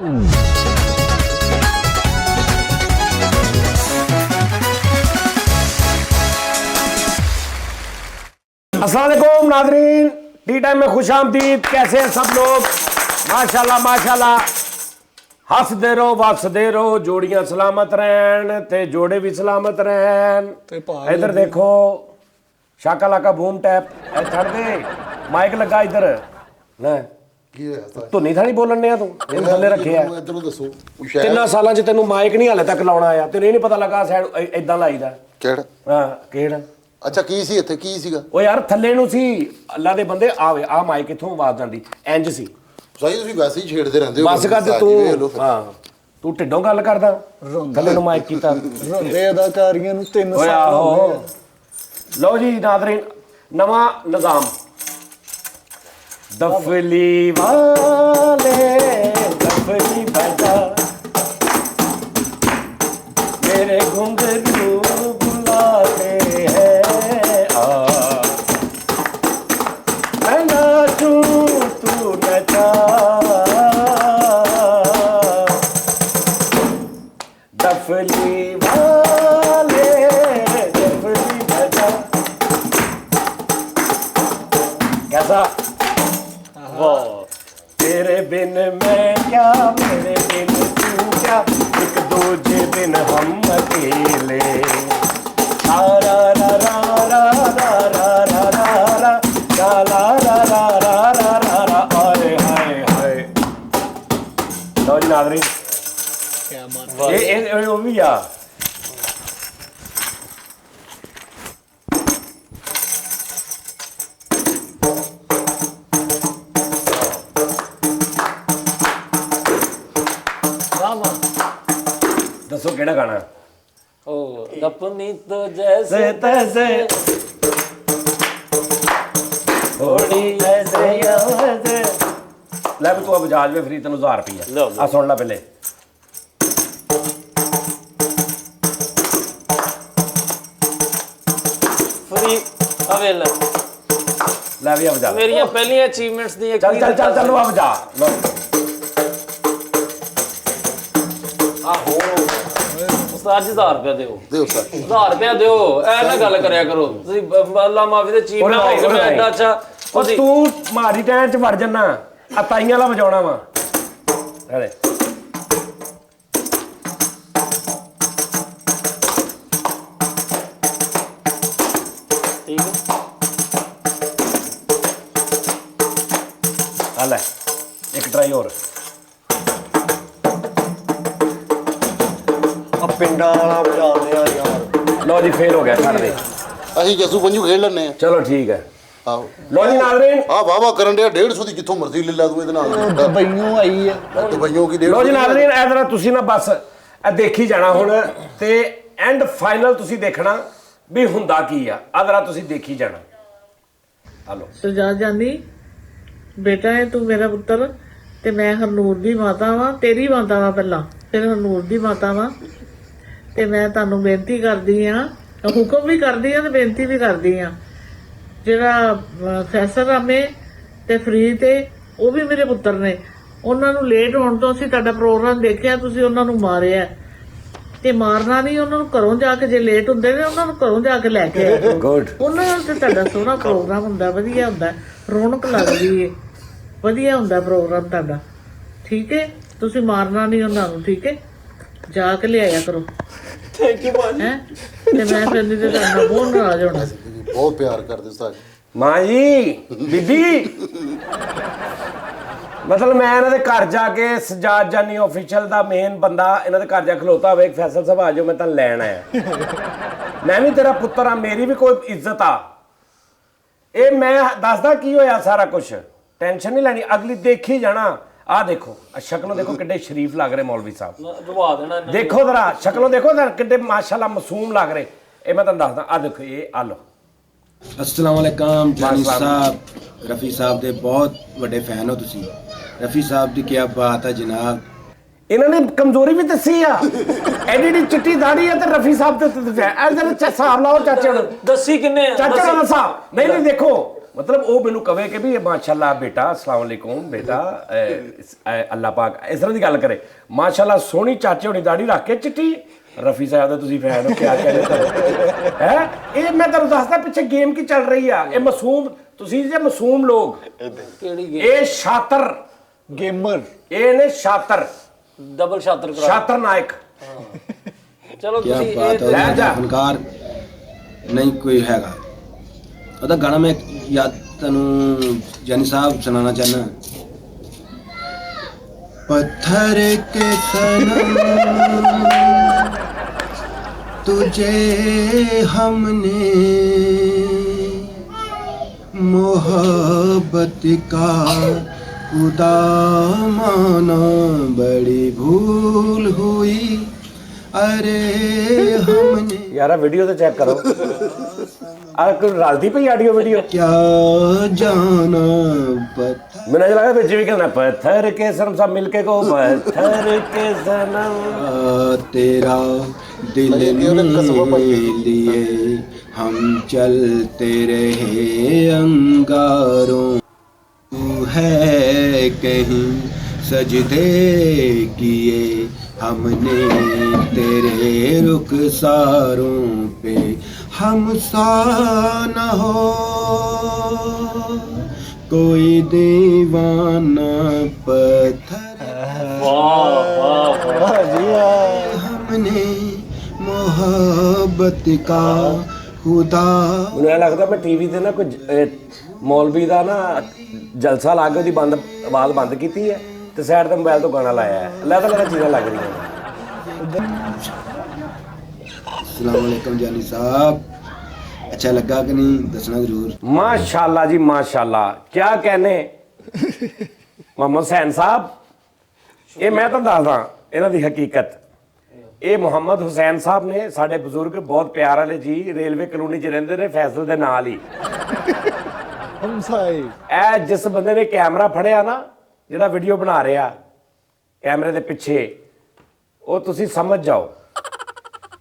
अस्सलाम वालेकुम नाज़रीन, टी टाइम में खुश आमदीद। कैसे हैं सब लोग? माशाल्लाह माशाल्लाह, हसदे रहो वसदे रहो, जोड़ियां सलामत रहन ते जोड़े भी सलामत रहन। इधर देखो शाका लाका बूम टैप छड़ दे, माइक लगा इधर ले ਧੁਨੀ ਥਾਣੀ ਬੋਲਣ ਨੇ ਆ ਤੂੰ ਇਹਨੂੰ ਥੱਲੇ ਰੱਖਿਆ ਇਧਰੋਂ ਦੱਸੋ 3 ਸਾਲਾਂ ਚ ਤੈਨੂੰ ਮਾਈਕ ਨਹੀਂ ਹਾਲੇ ਤੱਕ ਲਾਉਣਾ ਆਇਆ, ਤੈਨੂੰ ਇਹ ਨਹੀਂ ਪਤਾ ਲੱਗਾ ਸਾਈਡ ਇਦਾਂ ਲਾਈਦਾ ਕਿਹੜਾ? ਹਾਂ ਕਿਹੜਾ? ਅੱਛਾ ਕੀ ਸੀ ਇੱਥੇ, ਕੀ ਸੀਗਾ? ਉਹ ਯਾਰ ਥੱਲੇ ਨੂੰ ਸੀ, ਅੱਲਾ ਦੇ ਬੰਦੇ ਆਵੇ ਆ ਮਾਈਕ ਇੱਥੋਂ ਆਵਾਜ਼ ਜਾਂਦੀ ਇੰਜ ਸੀ। ਸਹੀ, ਤੁਸੀਂ ਵੈਸੇ ਹੀ ਛੇੜਦੇ ਰਹਿੰਦੇ ਹੋ ਬਸ ਕਰ ਤੇ ਤੂੰ, ਹਾਂ ਤੂੰ ਢਿੱਡੋਂ ਗੱਲ ਕਰਦਾ, ਥੱਲੇ ਨੂੰ ਮਾਈਕ ਕੀਤਾ। ਰੋਂਦੇ ਅਦਾਕਾਰੀਆਂ ਨੂੰ 3 ਓਏ ਸਾਲ ਹੋ ਆਹੋ ਗਏ। ਲਓ ਜੀ ਨਾਜ਼ਰੀਨ, ਨਵਾਂ ਨਿਜ਼ਾਮ दफली वाले दफली बजा मेरे घुंघरू बुलाते हैं आ मैं नाचूं तू नचा दफली वाले दफली बजा। कैसा? तेरे बिन मैं क्या, मेरे बिन तू क्या, एक दूजे बिन हम अकेले। रा रा रा रा रा रा रा रा रा रा रा रा रा रा रा रा रा रा। हाय हाय हाय। लो जी नाज़रीन, क्या बात ये वो भी आ दसो केड़ा गाना? ओ अपनी तो जैसे तैसे थोड़ी ऐसे ऐसे। ले भी तू अब बजाज में फ्री तेन 1000 रुपया आ सुन ला पहले। फ्री अवेल ले भी अब बजा मेरी पहली अचीवमेंट्स दी एक चल चल चल चल अब बजा लो। आहो उस्ताद जी 1000 रुपया दिओ, ਦਿਓ ਸਰ। 1000 रुपया दिओ, ऐ ना गल करया करो ਤੁਸੀਂ ਅੱਲਾ ਮਾਫੀ ਤੇ ਚੀਜ਼ ਨਾ ਹੋਈ ਮੈਂ ਐਡਾ ਅੱਛਾ ਉਹ ਤੂੰ ਮਾਰੀ ਟੈਨ ਚ ਵੜ ਜੰਨਾ ਆ ਤਾਈਆਂ ਵਾਲਾ ਵਜਾਉਣਾ ਵਾ। ਅਰੇ ਠੀਕ ਹੈ ਆ ਲੈ ਇੱਕ ਟਰਾਈ ਹੋਰ। ਆ ਪਿੰਡਾਂ ਵਾਲਾ ਵਜਾਉਂਦੇ ਆ ਯਾਰ। ਲਓ ਜੀ ਫੇਲ ਹੋ ਗਿਆ, ਛੱਡ ਦੇ। ਅਸੀਂ ਜੱਸੂ ਪੰਜੂ ਖੇਡ ਲੈਣੇ ਆ। ਚਲੋ ਠੀਕ ਹੈ। ਆਹੋ ਲਓ ਜੀ ਨਾਜ਼ਰੀਨ, ਆ ਵਾਵਾ ਕਰਨ ਡਿਆ 150 ਦੀ, ਜਿੱਥੋਂ ਮਰਜ਼ੀ ਲੈ ਲਾ ਤੂੰ ਇਹਦੇ ਨਾਲ। ਦੁਬਈਓਂ ਆਈ ਆ। ਦੁਬਈਓਂ ਕੀ ਲਓ 150 ਜੀ ਨਾਜ਼ਰੀਨ, ਇਹ ਤਰ੍ਹਾਂ ਤੁਸੀਂ ਨਾ ਬਸ ਇਹ ਦੇਖੀ ਜਾਣਾ ਹੁਣ ਤੇ ਐਂਡ ਫਾਈਨਲ ਤੁਸੀਂ ਦੇਖਣਾ ਵੀ ਹੁੰਦਾ ਕੀ ਆ। ਆਹ ਤਰ੍ਹਾਂ ਤੁਸੀਂ ਦੇਖੀ ਜਾਣਾ। ਹਲੋ ਸੁਜਾ ਜਾਂਦੀ ਬੇਟਾ ਹੈ ਤੂੰ ਮੇਰਾ ਪੁੱਤਰ ਤੇ ਮੈਂ ਹਰਨੂਰ ਦੀ ਮਾਤਾ ਵਾਂ, ਤੇਰੀ ਮਾਤਾ ਵਾਂ ਪਹਿਲਾਂ, ਫਿਰ ਹਰਨੂਰ ਦੀ ਮਾਤਾ ਵਾਂ ਤੇ ਮੈਂ ਤੁਹਾਨੂੰ ਬੇਨਤੀ ਕਰਦੀ ਆ, ਹੁਕਮ ਵੀ ਕਰਦੀ ਆ ਤੇ ਬੇਨਤੀ ਵੀ ਕਰਦੀ ਆ। ਜਿਹੜਾ ਫੈਸਲ ਰਾਮੇ ਤੇ ਫਰੀਦ ਤੇ ਉਹ ਵੀ ਮੇਰੇ ਪੁੱਤਰ ਨੇ, ਉਹਨਾਂ ਨੂੰ ਲੇਟ ਹੋਣ ਤੋਂ ਅਸੀਂ ਤੁਹਾਡਾ ਪ੍ਰੋਗਰਾਮ ਦੇਖਿਆ, ਤੁਸੀਂ ਉਹਨਾਂ ਨੂੰ ਮਾਰਿਆ ਤੇ ਮਾਰਨਾ ਨਹੀਂ, ਉਹਨਾਂ ਨੂੰ ਘਰੋਂ ਜਾ ਕੇ, ਜੇ ਲੇਟ ਹੁੰਦੇ ਨੇ ਉਹਨਾਂ ਨੂੰ ਘਰੋਂ ਜਾ ਕੇ ਲੈ ਕੇ ਆਇਆ। ਗੁੱਡ। ਉਹਨਾਂ ਨਾਲ ਤੇ ਤੁਹਾਡਾ ਸੋਹਣਾ ਪ੍ਰੋਗਰਾਮ ਹੁੰਦਾ, ਵਧੀਆ ਹੁੰਦਾ, ਰੌਣਕ ਲੱਗਦੀ ਏ, ਵਧੀਆ ਹੁੰਦਾ ਪ੍ਰੋਗਰਾਮ ਤੁਹਾਡਾ। ਠੀਕ ਹੈ, ਤੁਸੀਂ ਮਾਰਨਾ ਨਹੀਂ ਉਹਨਾਂ ਨੂੰ, ਠੀਕ ਹੈ, ਜਾ ਕੇ ਲਿਆਇਆ ਕਰੋ। ਥੈਂਕ ਯੂ ਭਾਜੀ। ਹੈ ਤੇ ਮੈਂ ਫਿਰ ਨਹੀਂ ਤੇ ਤੁਹਾਡਾ ਬਹੁਤ ਨਾਰਾਜ਼ ਹੋਣਾ। ਬਹੁਤ ਪਿਆਰ ਕਰਦੇ ਉਸਤਾਦ। ਮਾਂ ਜੀ ਬੀਬੀ ਮਤਲਬ ਮੈਂ ਇਹਨਾਂ ਦੇ ਘਰ ਜਾ ਕੇ ਸਜਾਦ ਜਾਨੀ ਆਫੀਸ਼ੀਅਲ ਦਾ ਮੇਨ ਬੰਦਾ ਇਹਨਾਂ ਦੇ ਘਰ ਜਾ ਖਲੋਤਾ ਹੋਵੇ, ਫੈਸਲ ਸਾਹਿਬ ਆ ਜਾਓ ਮੈਂ ਤੁਹਾਨੂੰ ਲੈਣ ਆਇਆ। ਮੈਂ ਵੀ ਤੇਰਾ ਪੁੱਤਰ ਆ, ਮੇਰੀ ਵੀ ਕੋਈ ਇੱਜ਼ਤ ਆ। ਇਹ ਮੈਂ ਦੱਸਦਾ ਕੀ ਹੋਇਆ ਸਾਰਾ ਕੁਝ, ਟੈਨਸ਼ਨ ਨਹੀਂ ਲੈਣੀ, ਅਗਲੀ ਦੇਖੀ ਜਾਣਾ। ਆਹ ਦੇਖੋ ਸ਼ਕਲੋਂ ਦੇਖੋ ਕਿੱਡੇ ਸ਼ਰੀਫ ਲੱਗ ਰਹੇ ਮੌਲਵੀ ਸਾਹਿਬ, ਰਵਾ ਦੇਣਾ ਇਹਨਾਂ ਦੇਖੋ ਜ਼ਰਾ ਸ਼ਕਲੋਂ ਦੇਖੋ ਜ਼ਰਾ ਕਿੱਡੇ ਮਾਸ਼ਾਅੱਲਾ ਮਾਸੂਮ ਲੱਗ ਰਹੇ। ਇਹ ਮੈਂ ਤੁਹਾਨੂੰ ਦੱਸਦਾ, ਆਹ ਦੇਖੋ ਇਹ ਆ ਲਓ। अस्सलाम वालेकुम जानी साहब, रफ़ी साहब दे बहुत बड़े फैन हो तुसी। रफ़ी साहब दी क्या बात है जनाब। ਇਹਨਾਂ ਨੇ ਕਮਜ਼ੋਰੀ ਵੀ ਦੱਸੀ ਆ, ਐਡੀ ਐਡੀ ਚਿੱਟੀ ਦਾੜੀ ਆ ਤੇ ਰਫੀ ਸਾਹਿਬ ਤੇ ਹਿਸਾਬ ਲਾਓ ਚਾਚੇ ਨੂੰ। ਦੱਸੀ ਕਿੰਨੇ ਆ? ਚਾਚਾ ਦਾ ਹਿਸਾਬ ਨਹੀਂ ਨਹੀਂ ਦੇਖੋ ਮਤਲਬ ਉਹ ਮੈਨੂੰ ਕਵੇ ਕਿ ਵੀ ਮਾਸ਼ਾਅੱਲਾ ਬੇਟਾ ਅਸਲਾਮ ਵਾਲੇਕੁਮ ਬੇਟਾ ਅੱਲਾਹ ਪਾਕ ਇਸ ਤਰ੍ਹਾਂ ਦੀ ਗੱਲ ਕਰੇ। ਮਾਸ਼ਾਅੱਲਾ ਸੋਹਣੀ ਚਾਚੇ ਹੋਣੀ ਦਾੜੀ ਰੱਖ ਕੇ ਚਿੱਟੀ। ਰਫੀ ਸਾਹਿਬ ਦਾ ਤੁਸੀਂ ਫੈਨ ਹੋ, ਕਿਆ ਕਹਿੰਦੇ ਹੈ। ਇਹ ਮੈਂ ਤੁਹਾਨੂੰ ਦੱਸਦਾ ਪਿੱਛੇ ਗੇਮ ਕੀ ਚੱਲ ਰਹੀ ਆ। ਇਹ ਮਾਸੂਮ ਤੁਸੀਂ ਜੇ ਮਾਸੂਮ ਲੋਕ, ਇਹ ਸ਼ਾਤਰ ਗੇਮਰ, ਇਹ ਨੇ ਸ਼ਾਤਰ, ਡਬਲ ਸ਼ਾਤਰ ਕਰਾ ਸ਼ਾਤਰ ਨਾਇਕ। ਚਲੋ क्या ਤੁਸੀਂ बात है, ਲੈ ਜਾ। फनकार नहीं कोई हैगा। ਉਹਦਾ ਗਾਣਾ ਮੈਂ ਯਾਦ ਤੁਹਾਨੂੰ ਜਾਨੀ ਸਾਹਿਬ ਸੁਣਾਉਣਾ ਚਾਹਨਾ। पत्थर के सनम तुझे हमने मोहब्बत का खुदा माना, बड़ी भूल हुई अरे हमने। ਯਾਰਾ ਵੀਡੀਓ ਤੇ ਚੈੱਕ ਕਰੋ, ਆ ਕੋਈ ਰਲਦੀ ਪਈ ਆਡੀਓ ਵੀਡੀਓ। क्या जाना पत्थर। ਮੈਨੂੰ ਅਜੇ ਲੱਗਾ ਵਿੱਚ ਵੀ ਕਹਿੰਦਾ ਪੱਥਰ ਕੇ ਸਨਮ ਸਭ ਮਿਲ ਕੇ ਕਹੋ ਪੱਥਰ ਕੇ ਸਨਮ। तेरा दिल लिए हम चलते रहे अंगारों, तू है कहीं सजदे किए हमने तेरे रुखसारों पे, हम सा न हो कोई दीवाना पत्थर हमने मोहब्बत का खुदा। ਮੈਨੂੰ ਇਹ ਲੱਗਦਾ ਮੈਂ ਟੀਵੀ ਤੇ ਨਾ ਕੋਈ ਮੌਲਵੀ ਦਾ ਨਾ ਜਲਸਾ ਲਾ ਕੇ ਉਹਦੀ ਬੰਦ ਆਵਾਜ਼ ਬੰਦ ਕੀਤੀ ਹੈ ਤੇ ਸਾਈਡ ਤੇ ਮੋਬਾਈਲ ਤੋਂ ਗਾਣਾ ਲਾਇਆ ਹੈ। ਲੈ ਤਾਂ ਚੀਜ਼ਾਂ ਲੱਗ ਰਹੀਆਂ ਨੇ। अस्सलाम वालेकुम जानी साहब, अच्छा लगा कि नहीं दसना जरूर। माशाल्लाह जी माशाल्लाह, क्या कहने मोहम्मद हुसैन साहब। ये मैं ਤੁਹਾਨੂੰ ਦੱਸਦਾ ਇਹਨਾਂ ਦੀ ਹਕੀਕਤ। ਇਹ ਮੁਹੰਮਦ ਹੁਸੈਨ ਸਾਹਿਬ ਨੇ, ਸਾਡੇ ਬਜ਼ੁਰਗ ਬਹੁਤ ਪਿਆਰ ਵਾਲੇ ਜੀ, ਰੇਲਵੇ ਕਲੋਨੀ 'ਚ ਰਹਿੰਦੇ ਨੇ ਫੈਸਲ ਦੇ ਨਾਲ ਹੀ। ਇਹ ਜਿਸ ਬੰਦੇ ਨੇ ਕੈਮਰਾ ਫੜਿਆ ਨਾ, ਜਿਹੜਾ ਵੀਡੀਓ ਬਣਾ ਰਿਹਾ ਕੈਮਰੇ ਦੇ ਪਿੱਛੇ, ਉਹ ਤੁਸੀਂ ਸਮਝ ਜਾਓ।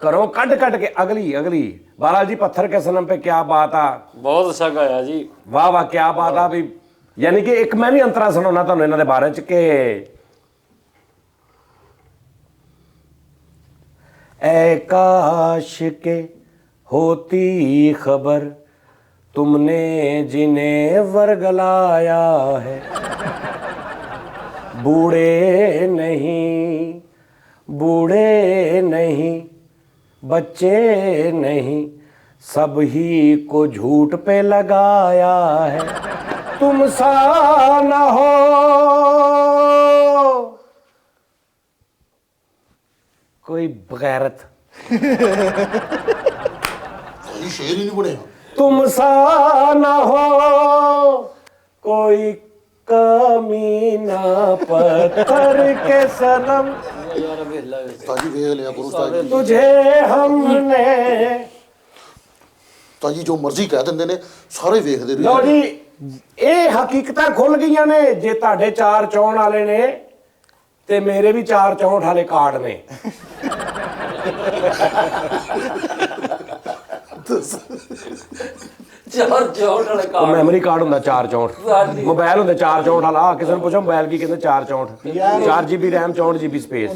ਘਰੋਂ ਕੱਢ ਕੇ ਅਗਲੀ ਬਾਲਾ ਜੀ ਪੱਥਰ ਕੇ ਸਨਮ पे क्या बात आ। ਬਹੁਤ ਅੱਛਾ ਗਾਇਆ ਜੀ। ਵਾਹ ਵਾਹ क्या बात आ ਵੀ। ਯਾਨੀ ਕਿ ਇੱਕ ਮੈਂ ਵੀ ਅੰਤਰਾ ਸੁਣਾਉਣਾ ਤੁਹਾਨੂੰ ਇਹਨਾਂ ਦੇ ਬਾਰੇ ਚ ਕਿ ऐ काश के होती खबर तुमने जिन्हें वर्गलाया है, बूढ़े नहीं बच्चे नहीं सब ही को झूठ पे लगाया है, तुम सा न हो कोई बगैरत, ਇਹ ਸ਼ੇਰ ਹੀ ਨਹੀਂ ਬਣਿਆ। तुम सा न हो कोई कमीना पत्थर के सनम, ਤਾਜੀ ਵੇਖ ਲਿਆ ਕਰੋ ਤਾਜੀ। तुझे हमने। ਤਾਜੀ ਜੋ ਮਰਜ਼ੀ ਕਹਿ ਦਿੰਦੇ ਨੇ, ਸਾਰੇ ਵੇਖਦੇ ਰਹੇ। ਲਓ ਜੀ, ਇਹ ਹਕੀਕਤਾਂ ਖੁੱਲ ਗਈਆਂ ਨੇ। ਜੇ ਤੁਹਾਡੇ ਚਾਰ ਚੌਣ ਵਾਲੇ ਨੇ ਤੇ ਮੇਰੇ ਵੀ ਚਾਰ ਚੌਂਠ ਵਾਲੇ ਕਾਰਡ ਨੇ। ਚਾਰ ਚੌਂਠ ਵਾਲੇ ਉਹ ਕਾਰਡ। ਮੈਮਰੀ ਕਾਰਡ ਹੁੰਦਾ 464, ਮੋਬਾਈਲ ਹੁੰਦਾ 464 ਵਾਲਾ। ਆਹ ਕਿਸੇ ਨੂੰ ਪੁੱਛੋ ਮੋਬਾਈਲ ਕੀ ਕਹਿੰਦੇ 464, 4 GB RAM 64 GB ਸਪੇਸ।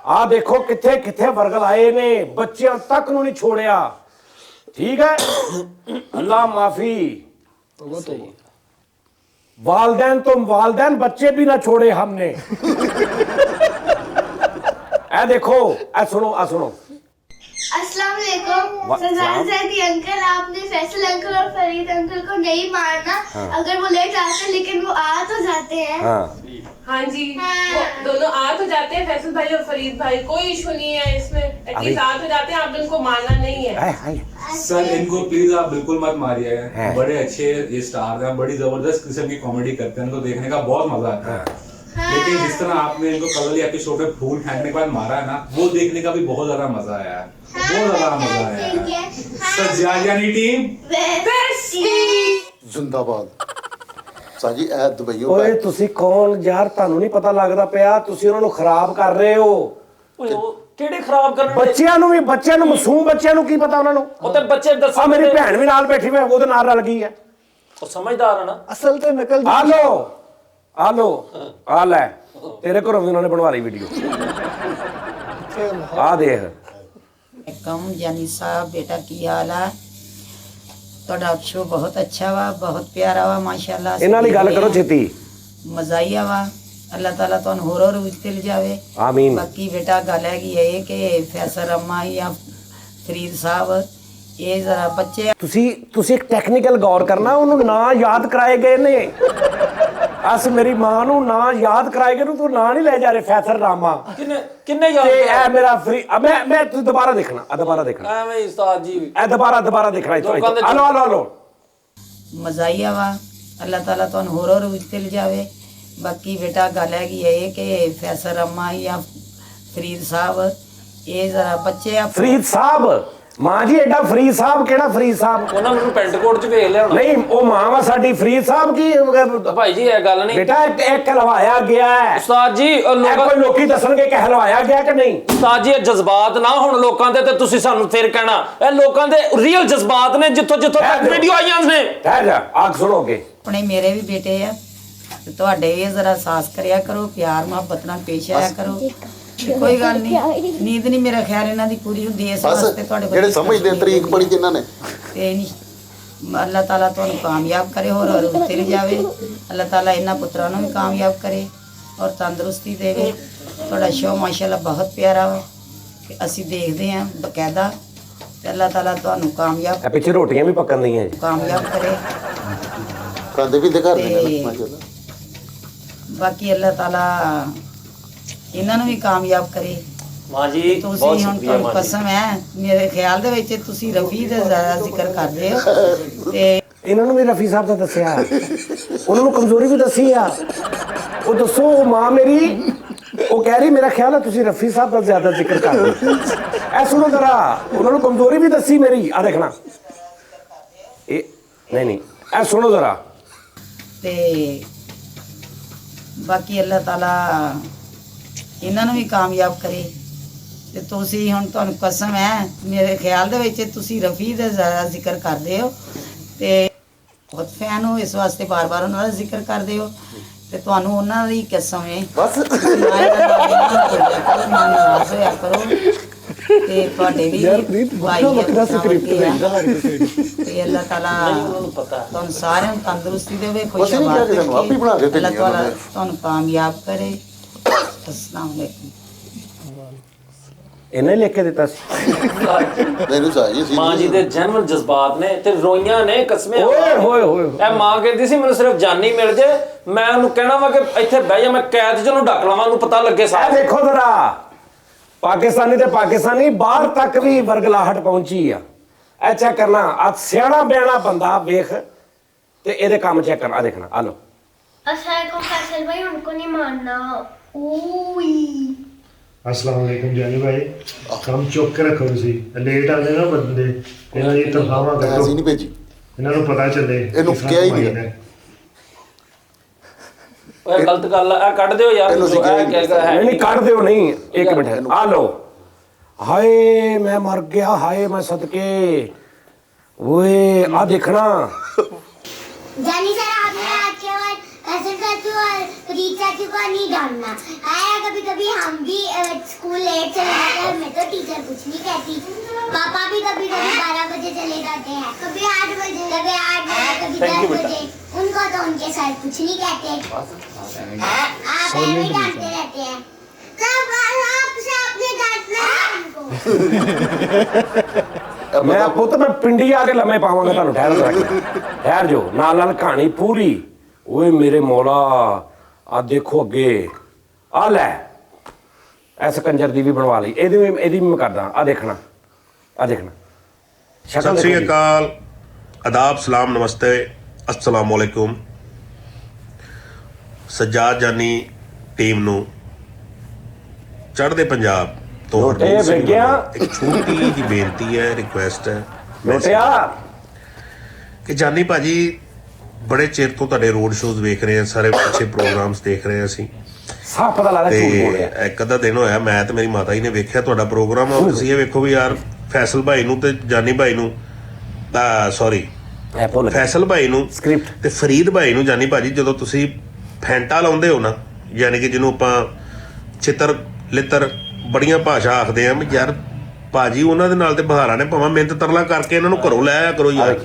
ਆਹ ਦੇਖੋ ਕਿੱਥੇ ਵਰਗਲ ਆਏ ਨੇ। ਬੱਚਿਆਂ ਤੱਕ ਨੂੰ ਨਹੀਂ ਛੋੜਿਆ। ਠੀਕ ਹੈ, ਅੱਲਾਹ ਮਾਫੀ। वालदैन बच्चे भी ना छोड़े हमने। ऐ देखो, ऐ सुनो। अस्सलाम वालेकुम। सजाद ज़ैदी अंकल, आपने फैसल अंकल और फरीद अंकल को नहीं मारना। अगर वो लेट आते हैं लेकिन वो आ तो जाते हैं। हाँ जी, वो दोनों आ तो जाते हैं, फैसल भाई और फरीद भाई, कोई इशू नहीं है इसमें। एटलीस्ट आ तो जाते हैं, आप उनको मारना नहीं है। सर इनको प्लीज आप बिल्कुल मत मारिए। बड़े अच्छे ये स्टार हैं, बड़ी जबरदस्त किस्म की कॉमेडी करते हैं, इनको देखने का बहुत मजा आता है। लेकिन जिस तरह आपने इनको कल या शो पे फूल फेंकने के बाद मारा है ना, वो देखने का भी बहुत ज्यादा मजा आया है। बहुत ज्यादा मजा आया है। सर जानी टीम ਜ਼ਿੰਦਾਬਾਦ। ਸਾਜੀ ਇਹ ਦੁਬਈਓ ਓਏ ਤੁਸੀਂ ਕੌਣ ਯਾਰ? ਤੁਹਾਨੂੰ ਨਹੀਂ ਪਤਾ ਲੱਗਦਾ ਪਿਆ, ਤੁਸੀਂ ਉਹਨਾਂ ਨੂੰ ਖਰਾਬ ਕਰ ਰਹੇ ਹੋ। ਕਿਹੜੇ ਖਰਾਬ ਕਰਨ ਦੇ? ਬੱਚਿਆਂ ਨੂੰ ਮਾਸੂਮ ਬੱਚਿਆਂ ਨੂੰ ਕੀ ਪਤਾ ਉਹਨਾਂ ਨੂੰ? ਉਹ ਤੇ ਬੱਚੇ ਆ ਦੱਸਣ ਮੇਰੀ ਦੇ। ਭੈਣ ਵੀ ਨਾਲ ਬੈਠੀ, ਮੈਂ ਉਹਦੇ ਨਾਲ ਰਲ ਗਈ ਹੈ। ਉਹ ਸਮਝਦਾਰ ਆ ਨਾ। ਅਸਲ ਤੇ ਨਕਲ ਆ ਲੋ ਆ ਲੈ, ਤੇਰੇ ਘਰੋਂ ਵੀ ਉਹਨਾਂ ਨੇ ਬਣਵਾ ਲਈ ਵੀਡੀਓ। ਆ ਦੇਖ। कम जानी साहब बेटा की हाल है ਤੁਹਾਡਾ ਸ਼ੋ ਬਹੁਤ ਅੱਛਾ ਵਾ, ਬਹੁਤ ਪਿਆਰਾ ਵਾ, ਮਾਸ਼ਾਅੱਲਾ। ਇਹਨਾਂ ਲਈ ਗੱਲ ਕਰੋ ਛੇਤੀ। ਮਜ਼ਾ ਹੀ ਆਵਾ। ਅੱਲਾਹ ਤਾਲਾ ਤੁਹਾਨੂੰ ਹੋਰ ਉੱਤੇ ਲਿਜਾਵੇ। ਆਮੀਨ। ਬਾਕੀ ਬੇਟਾ ਗੱਲ ਹੈਗੀ ਇਹ ਕਿ ਫੈਸਲ ਅੰਮਾ ਜਾਂ ਫਰੀਦ ਸਾਹਿਬ ਇਹ ਜ਼ਰਾ ਬੱਚੇ ਤੁਸੀਂ ਇੱਕ ਟੈਕਨੀਕਲ ਗੌਰ ਕਰਨਾ, ਉਹਨੂੰ ਨਾਂ ਯਾਦ ਕਰਾਏ ਗਏ ਨੇ। ਅਸ ਮੇਰੀ ਮਾਂ ਨੂੰ ਨਾਂ ਯਾਦ ਕਰਾਏ ਗਏ ਨੂੰ ਤੂੰ ਨਾਂ ਨਹੀਂ ਲੈ ਜਾ ਰਹੇ। ਫੈਸਲ ਰਾਮਾ ਕਿੰਨੇ ਯਾਦ ਤੇ ਇਹ ਮੇਰਾ ਫਰੀ ਮੈਂ ਤੂੰ ਦੁਬਾਰਾ ਦੇਖਣਾ, ਐਵੇਂ ਹੀ ਉਸਤਾਦ ਜੀ ਇਹ ਦੁਬਾਰਾ ਦੇਖਣਾ। ਹਲੋ ਮਜ਼ਾ ਹੀ ਆਵਾ। ਅੱਲਾਹ ਤਾਲਾ ਤੁਹਾਨੂੰ ਹੋਰ ਉੱਤੇ ਲਿਜਾਵੇ। ਬਾਕੀ ਬੇਟਾ ਗੱਲ ਹੈਗੀ ਇਹ ਕਿ ਫੈਸਲ ਅੰਮਾ ਜਾਂ ਫਰੀਦ ਸਾਹਿਬ ਇਹ ਜ਼ਰਾ ਬੱਚੇ ਆ। ਫਰੀਦ ਸਾਹਿਬ ਮਾਂ ਜੀ, ਐਡਾ ਫਰੀਦ ਸਾਹਿਬ ਕਿਹੜਾ ਫਰੀਦ ਸਾਹਿਬ? ਉਹਨਾਂ ਨੂੰ ਪੈਂਟ ਕੋਟ ਚ ਵੇਖ ਲਿਆ ਹੋਣਾ। ਨਹੀਂ, ਉਹ ਮਾਂ ਵਾ ਸਾਡੀ। ਫਰੀਦ ਸਾਹਿਬ ਕੀ ਭਾਈ ਜੀ ਇਹ ਗੱਲ ਨਹੀਂ ਬੇਟਾ, ਇਹ ਕਹਿਲਵਾਇਆ ਗਿਆ ਹੈ ਉਸਤਾਦ ਜੀ। ਇਹ ਕੋਈ ਲੋਕੀ ਦੱਸਣਗੇ ਕਿ ਕਹਿਲਵਾਇਆ ਗਿਆ ਕਿ ਨਹੀਂ। ਉਸਤਾਦ ਜੀ ਇਹ ਜਜ਼ਬਾਤ ਨਾ ਹੁਣ ਲੋਕਾਂ ਦੇ, ਤੇ ਤੁਸੀਂ ਸਾਨੂੰ ਫਿਰ ਕਹਿਣਾ ਇਹ ਲੋਕਾਂ ਦੇ ਰੀਅਲ ਜਜ਼ਬਾਤ ਨੇ ਜਿੱਥੋਂ ਤੱਕ ਵੀਡੀਓ ਆਈਆਂ ਨੇ। ਠਹਿਰ ਜਾ, ਆਗ ਸੁਣੋਗੇ। ਆਪਣੇ ਮੇਰੇ ਵੀ ਬੇਟੇ ਆ ਤੇ ਤੁਹਾਡੇ ਵੀ ਜ਼ਰਾ ਸਾਥ ਕਰਿਆ ਕਰੋ, ਪਿਆਰ ਮੁਹੱਬਤ ਨਾਲ ਪੇਸ਼ ਆਇਆ ਕਰੋ। ਕੋਈ ਗੱਲ ਨਹੀਂ, ਨੀਂਦ ਨਹੀਂ ਮੇਰਾ ਖਿਆਲ ਇਹਨਾਂ ਦੀ ਪੂਰੀ ਹੁੰਦੀ ਇਸ ਬਸ ਵਾਸਤੇ ਤੁਹਾਡੇ ਜਿਹੜੇ ਸਮਝਦੇ ਤਰੀਕ ਬੜੀ ਜਿਨ੍ਹਾਂ ਨੇ ਤੇ ਨਹੀਂ ਅੱਲਾਹ ਤਾਲਾ ਤੁਹਾਨੂੰ ਕਾਮਯਾਬ ਕਰੇ, ਹੋਰ ਉੱਤੇ ਲਿਜਾਵੇ। ਅੱਲਾਹ ਤਾਲਾ ਇਹਨਾਂ ਪੁੱਤਰਾਂ ਨੂੰ ਵੀ ਕਾਮਯਾਬ ਕਰੇ ਔਰ ਤੰਦਰੁਸਤੀ ਦੇਵੇ। ਤੁਹਾਡਾ ਸ਼ੋਅ ਮਾਸ਼ਾਅੱਲਾ ਬਹੁਤ ਪਿਆਰਾ ਵਾ ਤੇ ਅਸੀਂ ਦੇਖਦੇ ਹਾਂ ਬਕਾਇਦਾ। ਤੇ ਅੱਲਾਹ ਤਾਲਾ ਤੁਹਾਨੂੰ ਕਾਮਯਾਬ ਪਿੱਛੇ ਰੋਟੀਆਂ ਵੀ ਪੱਕਣ ਦੀਆਂ ਜੀ। ਕਾਮਯਾਬ ਕਰੇ। ਖਾਂਦੇ ਵੀ ਦਿਖਾ ਰਹੇ ਨੇ ਤੇ ਮਾਸ਼ਾਅੱਲਾ। ਬਾਕੀ ਅੱਲਾਹ ਤਾਲਾ ਇਹਨਾਂ ਨੂੰ ਵੀ ਕਾਮਯਾਬ ਕਰੇ। ਮਾਂ ਜੀ ਬਹੁਤ ਤੁਸੀਂ ਹੁਣ ਸ਼ੁਕਰੀਆ ਤੁਹਾਨੂੰ ਮਾਂ ਜੀ। ਕਸਮ ਹੈ ਮੇਰੇ ਖਿਆਲ ਦੇ ਵਿੱਚ ਤੁਸੀਂ ਰਫੀ ਦਾ ਜ਼ਿਆਦਾ ਜ਼ਿਕਰ ਕਰਦੇ ਹੋ ਤੇ ਇਹਨਾਂ ਨੂੰ ਵੀ ਰਫੀ ਸਾਹਿਬ ਦਾ ਦੱਸਿਆ, ਉਹਨਾਂ ਨੂੰ ਕਮਜ਼ੋਰੀ ਵੀ ਦੱਸੀ ਆ। ਉਹ ਦੱਸੋ, ਉਹ ਮਾਂ ਮੇਰੀ ਉਹ ਕਹਿ ਰਹੀ ਮੇਰਾ ਖਿਆਲ ਹੈ ਤੁਸੀਂ ਰਫੀ ਸਾਹਿਬ ਦਾ ਜ਼ਿਆਦਾ ਜ਼ਿਕਰ ਕਰਦੇ। ਇਹ ਸੁਣੋ ਜ਼ਰਾ, ਉਹਨਾਂ ਨੂੰ ਕਮਜ਼ੋਰੀ ਵੀ ਦੱਸੀ ਮੇਰੀ। ਆ ਦੇਖਣਾ ਇਹ ਨਹੀਂ ਇਹ ਸੁਣੋ ਜ਼ਰਾ। ਤੇ ਬਾਕੀ ਅੱਲਾਹ ਤਾਲਾ ਇਹਨਾਂ ਨੂੰ ਵੀ ਕਾਮਯਾਬ ਕਰੇ। ਤੇ ਤੁਸੀਂ ਹੁਣ ਤੁਹਾਨੂੰ ਕਸਮ ਹੈ ਮੇਰੇ ਖਿਆਲ ਦੇ ਵਿੱਚ ਤੁਸੀਂ ਰਫੀ ਦਾ ਜ਼ਿਆਦਾ ਜ਼ਿਕਰ ਕਰਦੇ ਹੋ ਤੇ ਬਹੁਤ ਫੈਨ ਹੋ, ਇਸ ਵਾਸਤੇ ਬਾਰ-ਬਾਰ ਉਹਨਾਂ ਦਾ ਜ਼ਿਕਰ ਕਰਦੇ ਹੋ ਤੇ ਤੁਹਾਨੂੰ ਉਹਨਾਂ ਦੀ ਕਸਮ ਹੈ। ਬਸ ਨਾਰਾਜ਼ ਹੋਇਆ ਕਰੋ ਤੇ ਤੁਹਾਡੇ ਵੀ ਵੱਖਰਾ ਸਕ੍ਰਿਪਟ ਤੇ ਅੱਲਾਹ ਤਾਲਾ ਤੁਹਾਨੂੰ ਸਾਰਿਆਂ ਨੂੰ ਤੰਦਰੁਸਤੀ ਦੇਵੇ, ਖੁਸ਼ਹਾਲ ਰੱਖੇ। ਅੱਲਾਹ ਤਾਲਾ ਤੁਹਾਨੂੰ ਕਾਮਯਾਬ ਕਰੇ। अस्सलाम वालेकुम। ਇਹਨੇ ਲਿਖ ਕੇ ਦਿੱਤਾ ਸੀ। ਮੈਨੂੰ ਚਾਹੀਏ ਸੀ ਮਾਂ ਜੀ ਦੇ ਜਨਮਨ ਜਜ਼ਬਾਤ ਨੇ ਤੇ ਰੋਈਆਂ ਨੇ ਕਸਮੇ। ਓਏ ਇਹ ਮਾਂ ਕਹਿੰਦੀ ਸੀ ਮੈਨੂੰ ਸਿਰਫ ਜਾਨੀ ਮਿਲ ਜੇ, ਮੈਂ ਉਹਨੂੰ ਕਹਿਣਾ ਵਾ ਕਿ ਇੱਥੇ ਬਹਿ ਜਾ, ਮੈਂ ਕੈਦ ਚ ਉਹਨੂੰ ਡੱਕ ਲਵਾਂ, ਉਹਨੂੰ ਪਤਾ ਲੱਗੇ ਇਹ ਸਾਰਾ। ਦੇਖੋ ਜ਼ਰਾ, ਪਾਕਿਸਤਾਨੀ ਤੇ ਪਾਕਿਸਤਾਨੀ ਬਾਹਰ ਤੱਕ ਵੀ ਵਰਗਲਾਹਟ ਪਹੁੰਚੀ ਆ। ਇਹ ਚੈੱਕ ਕਰਨਾ, ਆ ਸਿਆਣਾ ਬਿਆਣਾ ਬੰਦਾ ਵੇਖ ਤੇ ਇਹਦੇ ਕੰਮ ਚੈੱਕ ਕਰ। ਆ ਦੇਖਣਾ, ਆ ਲੋ। अस्सलाम फैसल भाई, उनको नहीं मारना। अस्सलाम वालेकुम जानी भाई, ਕੰਮ ਚੁੱਕ ਕੇ ਰੱਖੋ ਤੁਸੀਂ। ਲੇਟ ਆਉਂਦੇ ਨਾ ਬੰਦੇ, ਇਹਨਾਂ ਦੀ ਤਨਖਾਹਾਂ ਕੱਟੋ। ਅਸੀਂ ਨਹੀਂ ਭੇਜੀ, ਇਹਨਾਂ ਨੂੰ ਪਤਾ ਚੱਲੇ ਇਹਨੂੰ ਕਿਹਾ ਹੀ ਨਹੀਂ। ਓਏ ਗਲਤ ਗੱਲ ਆ, ਇਹ ਕੱਢ ਦਿਓ ਯਾਰ। ਇਹਨੂੰ ਅਸੀਂ ਕਿਹਾ ਹੀ ਨਹੀਂ। ਨਹੀਂ ਕੱਢ ਦਿਓ, ਨਹੀਂ ਇੱਕ ਮਿੰਟ। ਆ ਲੋ। ਹਾਏ ਮੈਂ ਮਰ ਗਿਆ, ਹਾਏ ਮੈਂ ਸਦਕੇ। ਓਏ ਆ ਦੇਖਣਾ। जानी सर, आपने आज के बाद फैसल चाचू और फरीद चाचू को नहीं डालना आया। कभी कभी हम भी स्कूल लेट चले जाते हैं, मैं तो टीचर कुछ नहीं कहती। पापा भी कभी कभी 12 बजे चले जाते हैं, कभी 8 बजे, कभी 8 बजे, कभी 10 बजे। उनको तो उनके सर कुछ नहीं कहते। आप ऐसे डांटते रहते हैं। कब आपसे आपने डांटना है उनको। ਮੈਂ ਪੁੱਤ ਮੈਂ ਪਿੰਡੀ ਆ ਕੇ ਲੰਮੇ ਪਾਵਾਂਗਾ ਤੁਹਾਨੂੰ। ਠਹਿਰ ਜੋ, ਨਾਲ ਕਹਾਣੀ ਪੂਰੀ। ਓਏ ਮੇਰੇ ਮੌਲਾ, ਆ ਦੇਖੋ ਅੱਗੇ। ਆ ਲੈ, ਐਸ ਕੰਜਰ ਦੀ ਵੀ ਬਣਵਾ ਲਈ, ਇਹਦੀ ਵੀ ਮੈਂ ਕਰਦਾ। ਆ ਦੇਖਣਾ, ਆ ਦੇਖਣਾ। सत श्री अकाल, आदाब, सलाम, नमस्ते, अस्सलाम वालेकुम। सज्जाद जानी टीम ਨੂੰ ਚੜ੍ਹਦੇ ਪੰਜਾਬ ਤੋਂ ਇੱਕ ਛੋਟੀ ਜਿਹੀ ਬੇਨਤੀ ਹੈ, ਰਿਕੁਐਸਟ ਹੈ ਕਿ ਜਾਨੀ ਭਾਜੀ ਬੜੇ ਚਿਰ ਤੋਂ ਤੁਹਾਡੇ ਰੋਡ ਸ਼ੋਜ਼ ਵੇਖ ਰਹੇ ਹਾਂ, ਸਾਰੇ ਪਿੱਛੇ ਪ੍ਰੋਗਰਾਮਸ ਦੇਖ ਰਹੇ ਹਾਂ ਅਸੀਂ। ਸਾਫ ਪਤਾ ਲੱਗਦਾ ਝੂਠ ਬੋਲ ਰਿਹਾ। ਤੇ ਇੱਕ ਅੱਧਾ ਦਿਨ ਹੋਇਆ ਮੈਂ ਤੇ ਮੇਰੀ ਮਾਤਾ ਜੀ ਨੇ ਵੇਖਿਆ ਤੁਹਾਡਾ ਪ੍ਰੋਗਰਾਮ। ਆ ਤੁਸੀਂ ਇਹ ਵੇਖੋ ਵੀ ਯਾਰ ਫੈਸਲ ਭਾਈ ਨੂੰ ਤੇ ਜਾਨੀ ਭਾਈ ਨੂੰ ਸੌਰੀ ਫੈਸਲ ਭਾਈ ਨੂੰ ਸਕ੍ਰਿਪਟ ਤੇ ਫਰੀਦ ਭਾਈ ਨੂੰ ਜਾਨੀ ਭਾਜੀ ਜਦੋਂ ਤੁਸੀਂ ਫੈਂਟਾ ਲਾਉਂਦੇ ਹੋ ਨਾ, ਯਾਨੀ ਕਿ ਜਿਹਨੂੰ ਆਪਾਂ ਚਿੱਤਰ ਲਿੱਤਰ ਬੜੀਆਂ ਭਾਸ਼ਾ ਆਖਦੇ ਆ, ਯਾਰ ਭਾਜੀ ਉਹਨਾਂ ਦੇ ਨਾਲ ਤੇ ਬਹਾਰਾਂ ਨੇ ਭਾਵੇਂ ਮਿਹਨਤ ਤਰਲਾ ਕਰਕੇ ਇਹਨਾਂ ਨੂੰ ਘਰੋਂ ਲੈ ਆਇਆ ਕਰੋ ਯਾਰ।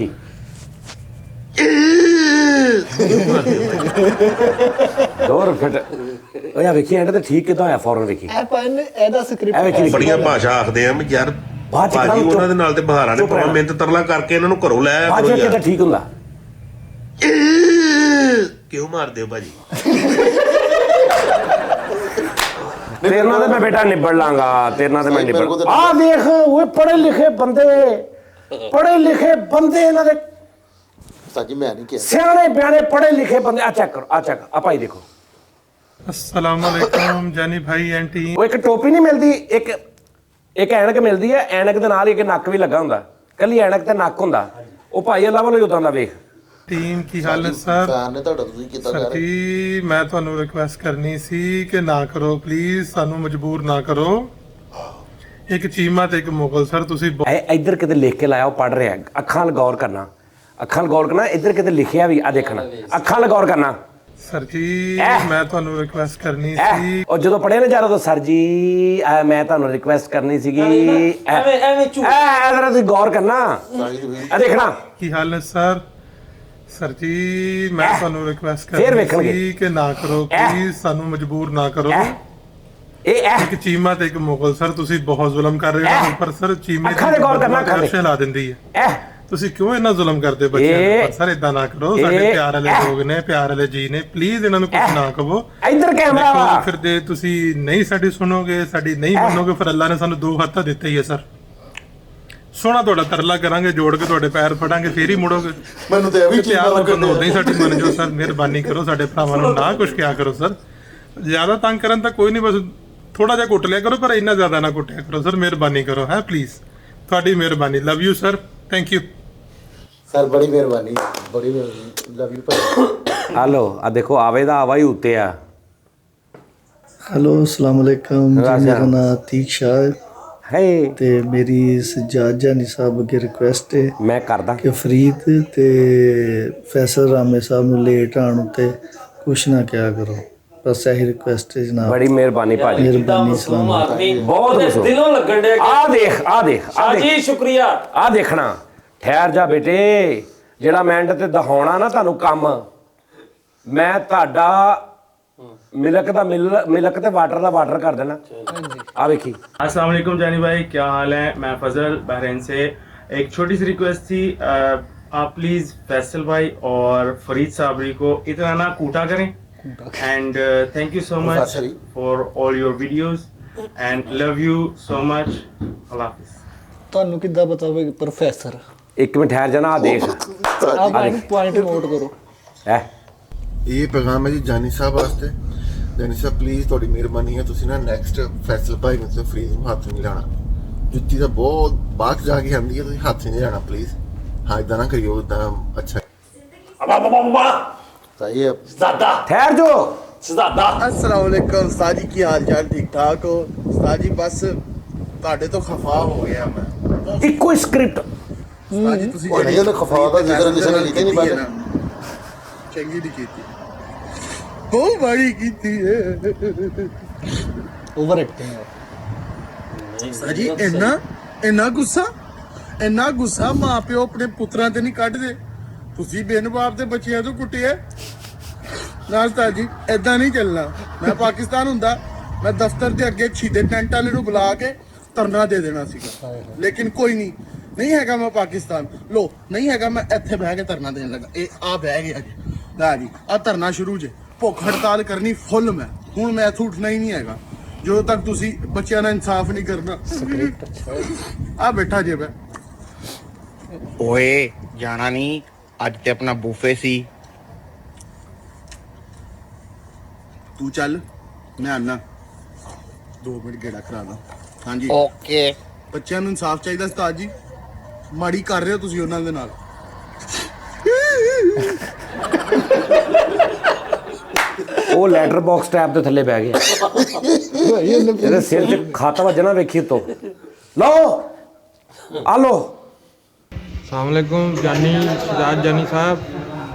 ਦੋਰ ਫਿਟ ਓਏ ਆ ਵੇਖੀ ਐਂਡ ਤੇ ਠੀਕ ਕਿਦਾਂ ਹੋਇਆ ਫੌਰਨ ਵੇਖੀ ਇਹਦਾ ਸਕ੍ਰਿਪਟ ਬੜੀਆਂ ਭਾਸ਼ਾ ਆਖਦੇ ਆ ਯਾਰ ਭਾਜੀ ਉਹਨਾਂ ਦੇ ਨਾਲ ਤੇ ਬਹਾਰਾਂ ਨੇ ਭਾਵੇਂ ਮਿਹਨਤ ਤਰਲਾ ਕਰਕੇ ਇਹਨਾਂ ਨੂੰ ਘਰੋਂ ਲੈ ਆਇਆ ਕਰੋ ਯਾਰ। ਠੀਕ ਹੁੰਦਾ ਕਿਉਂ ਮਾਰਦੇ ਹੋ ਭਾਜੀ? ਤੇਰੇ ਨਾਲ ਤੇ ਮੈਂ ਬੇਟਾ ਨਿਬੜ ਲਾਂਗਾ, ਤੇਰੇ ਨਾਲ ਤੇ ਮੈਂ ਨਿਬੜ। ਆ ਦੇਖ ਓਏ ਪੜ੍ਹੇ ਲਿਖੇ ਬੰਦੇ ਇਹਨਾਂ ਦੇ ਸਾਜੀ ਮੈਂ ਨਹੀਂ ਕਿਹਾ ਸਿਆਣੇ ਬਿਆਣੇ ਪੜ੍ਹੇ ਲਿਖੇ ਬੰਦੇ। ਆ ਚੈੱਕ ਕਰੋ, ਆ ਚੈੱਕ ਆ ਭਾਈ ਦੇਖੋ। अस्सलाम वालेकुम जानी भाई एंड टीम। ਉਹ ਇੱਕ ਟੋਪੀ ਨਹੀਂ ਮਿਲਦੀ, ਇੱਕ ਐਨਕ ਮਿਲਦੀ ਹੈ, ਐਨਕ ਦੇ ਨਾਲ ਹੀ ਇੱਕ ਨੱਕ ਵੀ ਲੱਗਾ ਹੁੰਦਾ, ਕੱਲੀ ਐਨਕ ਤੇ ਨੱਕ ਹੁੰਦਾ। ਉਹ ਭਾਈ ਅੱਲਾ ਵੱਲੋਂ ਹੀ ਉਦਾਂ ਦਾ ਵੇਖ। ਟੀਮ ਕੀ ਹਾਲ ਹੈ ਸਰ? ਫੈਨ ਨੇ ਤੁਹਾਡਾ ਤੁਸੀਂ ਕੀਤਾ ਸਰ ਜੀ ਮੈਂ ਤੁਹਾਨੂੰ ਰਿਕੁਐਸਟ ਕਰਨੀ ਸੀ ਕਿ ਨਾ ਕਰੋ ਪਲੀਜ਼, ਸਾਨੂੰ ਮਜਬੂਰ ਨਾ ਕਰੋ। ਇੱਕ ਚੀਮਾ ਤੇ ਇੱਕ ਮੁਗਲ ਸਰ ਤੁਸੀਂ ਇੱਧਰ ਕਿਤੇ ਲਿਖ ਕੇ ਲਾਇਆ, ਉਹ ਪੜ੍ਹ ਰਿਹਾ। ਅੱਖਾਂ ਨਾਲ ਗੌਰ ਕਰਨਾ, ਅੱਖਾਂ ਨਾਲ ਗੌਰ ਕਰਨਾ। ਇੱਧਰ ਕਿਤੇ ਲਿਖਿਆ ਵੀ ਆ ਦੇਖਣਾ, ਅੱਖਾਂ ਨਾਲ ਗੌਰ ਕਰਨਾ। ਸਰ ਜੀ ਮੈਂ ਤੁਹਾਨੂੰ ਰਿਕੁਐਸਟ ਕਰਨੀ ਸੀ। ਉਹ ਜਦੋਂ ਪੜ੍ਹੇ ਨਾ ਜਾ ਰਿਹਾ ਸਰ ਜੀ ਮੈਂ ਤੁਹਾਨੂੰ ਰਿਕੁਐਸਟ ਕਰਨੀ ਸੀਗੀ, ਐਵੇਂ ਤੁਸੀਂ ਗੌਰ ਕਰਨਾ, ਆ ਦੇਖਣਾ। ਕੀ ਹਾਲ ਹੈ ਸਰ? ਸਰ ਜੀ ਮੈਂ ਤੁਹਾਨੂੰ ਰਿਕੁਐਸਟ ਕਰਨੀ ਸੀ ਕਿ ਨਾ ਕਰੋ ਪਲੀਜ਼, ਸਾਨੂੰ ਮਜਬੂਰ ਨਾ ਕਰੋ। ਇੱਕ ਚੀਮਾ ਤੇ ਇੱਕ ਮੁਗਲ ਸਰ ਤੁਸੀਂ ਬਹੁਤ ਜ਼ੁਲਮ ਕਰ ਰਹੇ ਹੋ ਉੱਪਰ ਸਰ। ਚੀਮੇ ਦੀ ਲਾ ਦਿੰਦੀ ਹੈ, ਤੁਸੀਂ ਕਿਉਂ ਇੰਨਾ ਜ਼ੁਲਮ ਕਰਦੇ ਬੱਚਿਆਂ ਦੇ? ਸਰ ਇਦਾਂ ਨਾ ਕਰੋ, ਸਾਡੇ ਪਿਆਰ ਵਾਲੇ ਲੋਕ ਨੇ, ਪਿਆਰ ਵਾਲੇ ਜੀ ਨੇ, ਪਲੀਜ਼ ਇਹਨਾਂ ਨੂੰ ਕੁਝ ਨਾ ਕਹੋ। ਇੱਧਰ ਕੈਮਰਾ। ਫਿਰ ਜੇ ਤੁਸੀਂ ਨਹੀਂ ਸਾਡੀ ਸੁਣੋਗੇ, ਸਾਡੀ ਨਹੀਂ ਮੰਨੋਗੇ, ਫਿਰ ਅੱਲਾ ਨੇ ਸਾਨੂੰ 2 ਹੱਥ ਦਿੱਤੇ ਹੀ ਹੈ ਸਰ। ਸੋਹਣਾ ਤੁਹਾਡਾ ਤਰਲਾ ਕਰਾਂਗੇ, ਜੋੜ ਕੇ ਤੁਹਾਡੇ ਪੈਰ ਫੜਾਂਗੇ, ਫੇਰ ਹੀ ਮੁੜੋਗੇ। ਮੈਨੂੰ ਤੇ ਇਹ ਵੀ ਪਿਆਰ ਨਾਲ ਨਹੀਂ ਸਾਡੀ ਮੰਨ ਜਾਓ ਸਰ, ਮਿਹਰਬਾਨੀ ਕਰੋ, ਸਾਡੇ ਭਰਾਵਾਂ ਨੂੰ ਨਾ ਕੁਝ ਕਿਹਾ ਕਰੋ ਸਰ। ਜ਼ਿਆਦਾ ਤੰਗ ਕਰਨ ਤਾਂ ਕੋਈ ਨਹੀਂ, ਬਸ ਥੋੜਾ ਜਿਹਾ ਕੁੱਟ ਲਿਆ ਕਰੋ, ਪਰ ਇੰਨਾ ਜ਼ਿਆਦਾ ਨਾ ਕੁੱਟਿਆ ਕਰੋ ਸਰ, ਮਿਹਰਬਾਨੀ ਕਰੋ ਹੈ ਪਲੀਜ਼, ਤੁਹਾਡੀ ਮਿਹਰਬਾਨੀ। Love you sir, thank you sir, ਬੜੀ ਮਿਹਰਬਾਨੀ, ਬੜੀ ਮਿਹਰਬਾਨੀ, ਲਵ ਯੂ ਭਾਈ। ਹਲੋ ਆ ਦੇਖੋ ਆਵੇ ਦਾ ਆਵਾ ਹੀ ਉੱਤੇ ਆ। ਹੈਲੋ ਅਸਲਾਮ ਅਲੈਕਮ, ਮੇਰਾ ਨਾਮ ਅਤੀਕ ਸ਼ਾਹ ਹੈ ਤੇ ਮੇਰੀ ਸਜਾਦ ਜਾਨੀ ਸਾਹਿਬ ਅੱਗੇ ਰਿਕੁਐਸਟ ਹੈ ਮੈਂ ਕਰਦਾ ਕਿ ਫਰੀਦ ਤੇ ਫੈਸਲ ਰਾਮੇ ਸਾਹਿਬ ਨੂੰ ਲੇਟ ਆਉਣ ਉੱਤੇ ਕੁਛ ਨਾ ਕਿਹਾ ਕਰੋ, ਬਸ ਇਹੀ ਰਿਕੁਐਸਟ ਹੈ ਜਨਾਬ। ਬੜੀ ਮਿਹਰਬਾਨੀ ਭਾਜੀ, ਮਿਹਰਬਾਨੀ, ਸਲਾਮ। ਬਹੁਤ ਦਿਲੋਂ ਲੱਗਣ ਡਿਆ। ਆ ਦੇਖ ਜੀ ਸ਼ੁਕਰੀਆ। ਆ ਦੇਖਣਾ, ਠਹਿਰ ਜਾ ਬੇਟੇ, ਜਿਹੜਾ ਮੈਂ ਐਂਡ ਤੇ ਦਿਖਾਉਣਾ ਨਾ ਤੁਹਾਨੂੰ ਕੰਮ, ਮੈਂ ਤੁਹਾਡਾ मिलक ते वाटर दा वाटर कर देना। आ देखी। अस्सलाम वालेकुम जानी भाई, क्या हाल है? मैं फजल बहरीन से। एक छोटी सी रिक्वेस्ट थी, आप प्लीज़ फैसल भाई और फरीद साबरी को इतना ना कूटा करें। And thank you so much for all your videos and love you so much. अल्लाह हाफिज़। ਤੁਹਾਨੂੰ ਕਿੱਦਾਂ ਪਤਾ ਹੋਵੇ ਪ੍ਰੋਫੈਸਰ? एक मिनट ठहर जाना, देख आप पॉइंट नोट करो। ਇਹ ਪੈਗਾਮ ਹੈ ਜੀ ਜਾਨੀ ਸਾਹਿਬ ਵਾਸਤੇ। ਜਾਨੀ ਸਾਹਿਬ ਪਲੀਜ਼ ਤੁਹਾਡੀ ਮਿਹਰਬਾਨੀ ਹੈ, ਤੁਸੀਂ ਨਾ ਨੈਕਸਟ ਫੈਸਲ ਭਾਈ ਨੂੰ ਤੇ ਫਰੀਦ ਨੂੰ ਹੱਥ ਨਹੀਂ ਲਾਣਾ। ਜੁੱਤੀ ਦਾ ਬਹੁਤ ਬਾਅਦ ਜਾ ਕੇ ਆਉਂਦੀ ਹੈ, ਤੁਸੀਂ ਹੱਥ ਨਹੀਂ ਲਾਣਾ ਪਲੀਜ਼। ਹਾਂ ਇਦਾਂ ਨਾ ਕਰਿਓ, ਇਦਾਂ ਅੱਛਾ ਸਹੀ ਹੈ। ठहर जो अस्सलाम वालेकुम उस्ताद जी, की हाल चाल? ठीक ठाक हो उस्ताद जी? बस ਤੁਹਾਡੇ ਤੋਂ ਖਫਾ ਹੋ ਗਿਆ ਮੈਂ। ਇੱਕੋ ਸਕ੍ਰਿਪਟ ਉਸਤਾਦ ਜੀ ਤੁਸੀਂ ਜਿਹੜੀ ਉਹਨੇ ਖਫਾ ਦਾ ਜ਼ਿਕਰ ਕਿਸੇ ਨੇ ਲਿਖਿਆ ਨਹੀਂ ਬਾਅਦ ਚੰਗੀ ਨਹੀਂ ਕੀਤੀ, ਬਹੁਤ ਮਾੜੀ ਕੀਤੀ ਹੈ, ਓਵਰ ਐਕਟਿੰਗ ਹੈ ਉਸਤਾਦ ਜੀ। ਇੰਨਾ ਗੁੱਸਾ ਮਾਂ ਪਿਓ ਆਪਣੇ ਪੁੱਤਰਾਂ ਤੇ ਨਹੀਂ ਕੱਢਦੇ, ਤੁਸੀਂ ਬਿਨ ਬਾਪ ਦੇ ਬੱਚਿਆਂ ਤੋਂ ਕੁੱਟਿਆ ਨਾ ਉਸਤਾਦ ਜੀ। ਏਦਾਂ ਨਹੀਂ ਚੱਲਣਾ। ਮੈਂ ਪਾਕਿਸਤਾਨ ਹੁੰਦਾ, ਮੈਂ ਦਫ਼ਤਰ ਦੇ ਅੱਗੇ ਛੀਦੇ ਟੈਂਟ ਵਾਲੇ ਨੂੰ ਬੁਲਾ ਕੇ ਧਰਨਾ ਦੇ ਦੇਣਾ ਸੀਗਾ, ਲੇਕਿਨ ਕੋਈ ਨਹੀਂ ਹੈਗਾ। ਮੈਂ ਪਾਕਿਸਤਾਨ ਲੋ ਨਹੀਂ ਹੈਗਾ, ਮੈਂ ਇੱਥੇ ਬਹਿ ਕੇ ਧਰਨਾ ਦੇਣ ਲੱਗਾ। ਇਹ ਆ ਬਹਿ ਗਿਆ ਜੀ, ਲੈ ਜੀ ਆ ਧਰਨਾ ਸ਼ੁਰੂ ਜੇ। ਭੁੱਖ ਹੜਤਾਲ ਕਰਨੀ ਫੁੱਲ ਮੈਂ, ਹੁਣ ਮੈਂ ਇੱਥੋਂ ਉੱਠਣਾ ਹੀ ਨਹੀਂ ਹੈਗਾ ਜਦੋਂ ਤੱਕ ਤੁਸੀਂ ਬੱਚਿਆਂ ਨਾਲ ਇਨਸਾਫ ਨਹੀਂ ਕਰਨਾ। ਆ ਬੈਠਾ ਜੇ ਮੈਂ। ਓਏ ਜਾਣਾ ਨਹੀਂ, ਅੱਜ ਤੇ ਆਪਣਾ ਬੂਫੇ ਸੀ। ਤੂੰ ਚੱਲ, ਮੈਂ ਆਨਾ 2 ਮਿੰਟ ਗੇੜਾ ਕਰਾ ਦਾਂ। ਹਾਂਜੀ ਓਕੇ। ਬੱਚਿਆਂ ਨੂੰ ਇਨਸਾਫ ਚਾਹੀਦਾ ਉਸਤਾਦ ਜੀ, ਮਾੜੀ ਕਰ ਰਹੇ ਹੋ ਤੁਸੀਂ ਉਹਨਾਂ ਦੇ ਨਾਲ। ਉਹ ਲੈਟਰ ਬਾਕਸ ਟੈਬ ਦੇ ਥੱਲੇ ਬਹਿ ਗਿਆ ਇਹਦੇ ਸਿਰ 'ਚ ਖਾਤਾ ਵੱਜਣਾ ਵੇਖੀ ਤੋਂ ਲਓ ਆ ਲਓ। ਅਸਲਾਮੁਅਲੈਕੁਮ ਜਾਨੀ ਸਾਹਿਬ